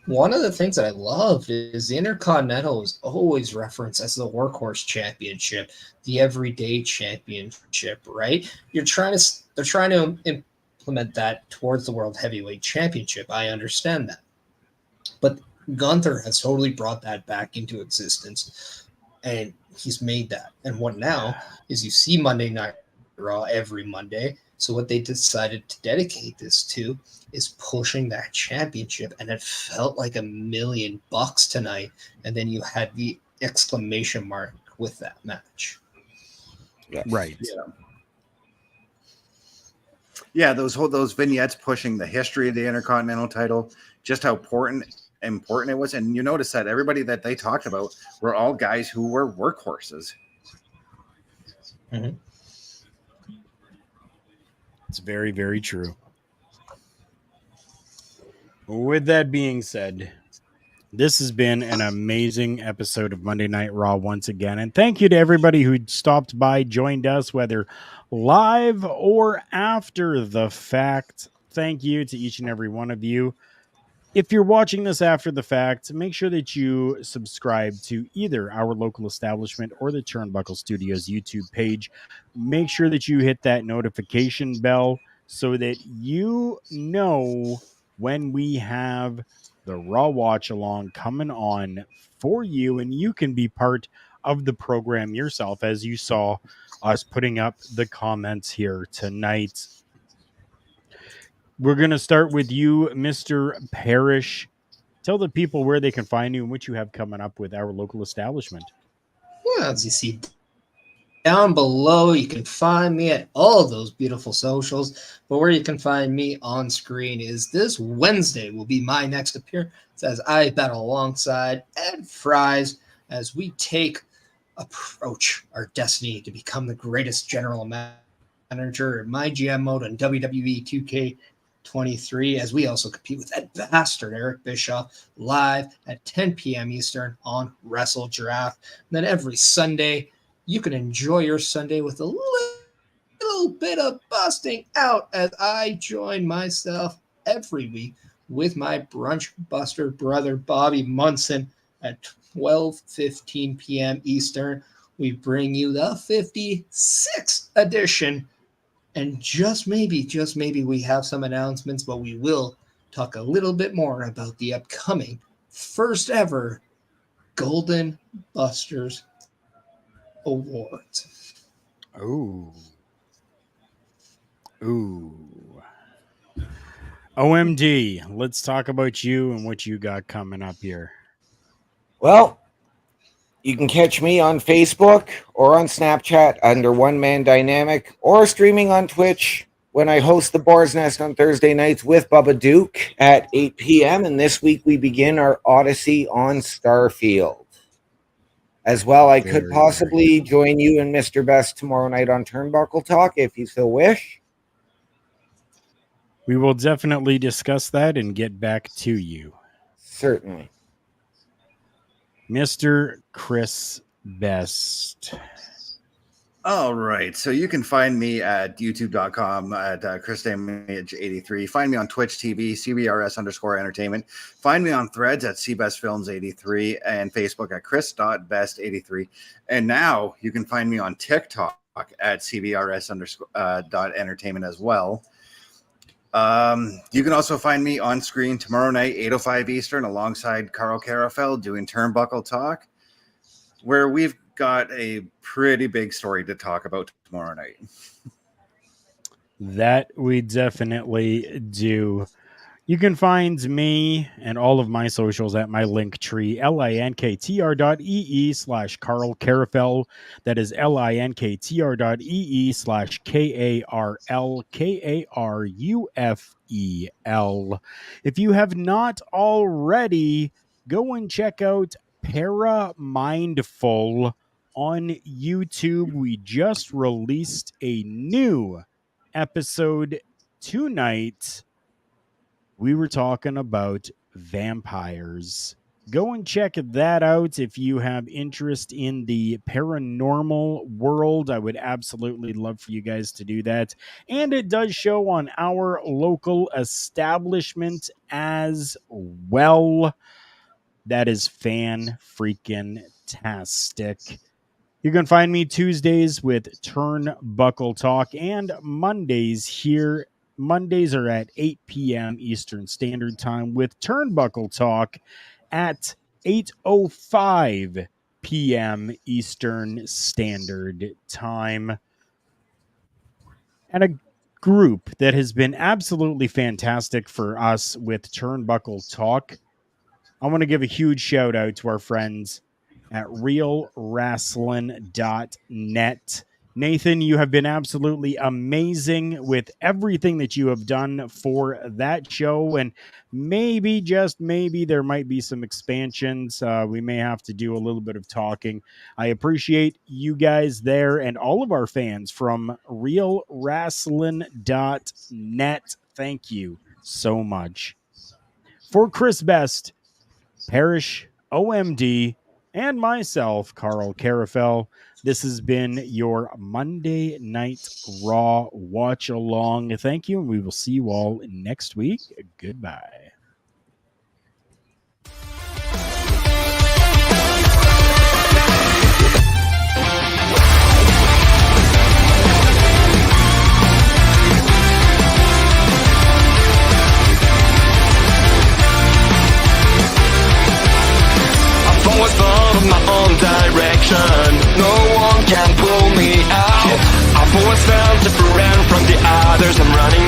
one of the things that I loved is the Intercontinental is always referenced as the workhorse championship, the everyday championship, right? They're trying to implement that towards the World Heavyweight Championship. I understand that. But Gunther has totally brought that back into existence, and he's made that. And what now is you see Monday Night Raw every Monday. So what they decided to dedicate this to is pushing that championship, and it felt like $1 million tonight. And then you had the exclamation mark with that match. Yes. Right. Yeah. Yeah, those vignettes pushing the history of the Intercontinental title, just how important it was. And you notice that everybody that they talked about were all guys who were workhorses. Mhm. It's very, very true. With that being said, this has been an amazing episode of Monday Night Raw once again. And thank you to everybody who stopped by, joined us, whether live or after the fact. Thank you to each and every one of you. If you're watching this after the fact, make sure that you subscribe to either our local establishment or the Turnbuckle Studios YouTube page. Make sure that you hit that notification bell so that you know when we have the Raw Watch Along coming on for you, and you can be part of the program yourself, as you saw us putting up the comments here tonight. We're going to start with you, Mr. Parrish. Tell the people where they can find you and what you have coming up with our local establishment. Well, as you see down below, you can find me at all of those beautiful socials. But where you can find me on screen is this Wednesday will be my next appearance as I battle alongside Ed Fries as we approach our destiny to become the greatest general manager in my GM mode on WWE 2K23, as we also compete with Ed Bastard, Eric Bischoff, live at 10 p.m. Eastern on Wrestle Draft. And then every Sunday, you can enjoy your Sunday with a little bit of busting out as I join myself every week with my brunch buster brother, Bobby Munson, at 12:15 p.m. Eastern. We bring you the 56th edition. And just maybe, we have some announcements, but we will talk a little bit more about the upcoming first ever Golden Busters Awards. Ooh. OMD, let's talk about you and what you got coming up here. Well, you can catch me on Facebook or on Snapchat under One Man Dynamic, or streaming on Twitch when I host the Boar's Nest on Thursday nights with Bubba Duke at 8 p.m. And this week we begin our Odyssey on Starfield. As well, I could possibly join you and Mr. Best tomorrow night on Turnbuckle Talk if you so wish. We will definitely discuss that and get back to you. Certainly. Mr. Chris Best. All right. So you can find me at youtube.com at ChrisDamage83. Find me on Twitch TV, CBRS_entertainment. Find me on Threads at CBestFilms83 and Facebook at Chris.Best83. And now you can find me on TikTok at CBRS_entertainment as well. You can also find me on screen tomorrow night, 8:05 Eastern, alongside Carl Carafel doing Turnbuckle Talk, where we've got a pretty big story to talk about tomorrow night. That we definitely do. You can find me and all of my socials at my link tree, linktr.ee/Carl Carafel. That is linktr.ee/KARL KARUFEL. If you have not already, go and check out Paramindful on YouTube. We just released a new episode tonight. We were talking about vampires. Go and check that out if you have interest in the paranormal world. I would absolutely love for you guys to do that. And it does show on our local establishment as well. That is fan-freaking-tastic. You can find me Tuesdays with Turnbuckle Talk and Mondays here. Mondays are at 8 p.m. Eastern Standard Time with Turnbuckle Talk at 8:05 p.m. Eastern Standard Time. And a group that has been absolutely fantastic for us with Turnbuckle Talk. I want to give a huge shout out to our friends at realwrestling.net. Nathan, you have been absolutely amazing with everything that you have done for that show. And maybe, just maybe, there might be some expansions. We may have to do a little bit of talking. I appreciate you guys there and all of our fans from realwrestling.net. Thank you so much. For Chris Best, Parrish, OMD, and myself, Carl Carafel, this has been your Monday Night Raw watch along. Thank you, and we will see you all next week. Goodbye. Always followed my own direction. No one can pull me out. I've always felt different from the others. I'm running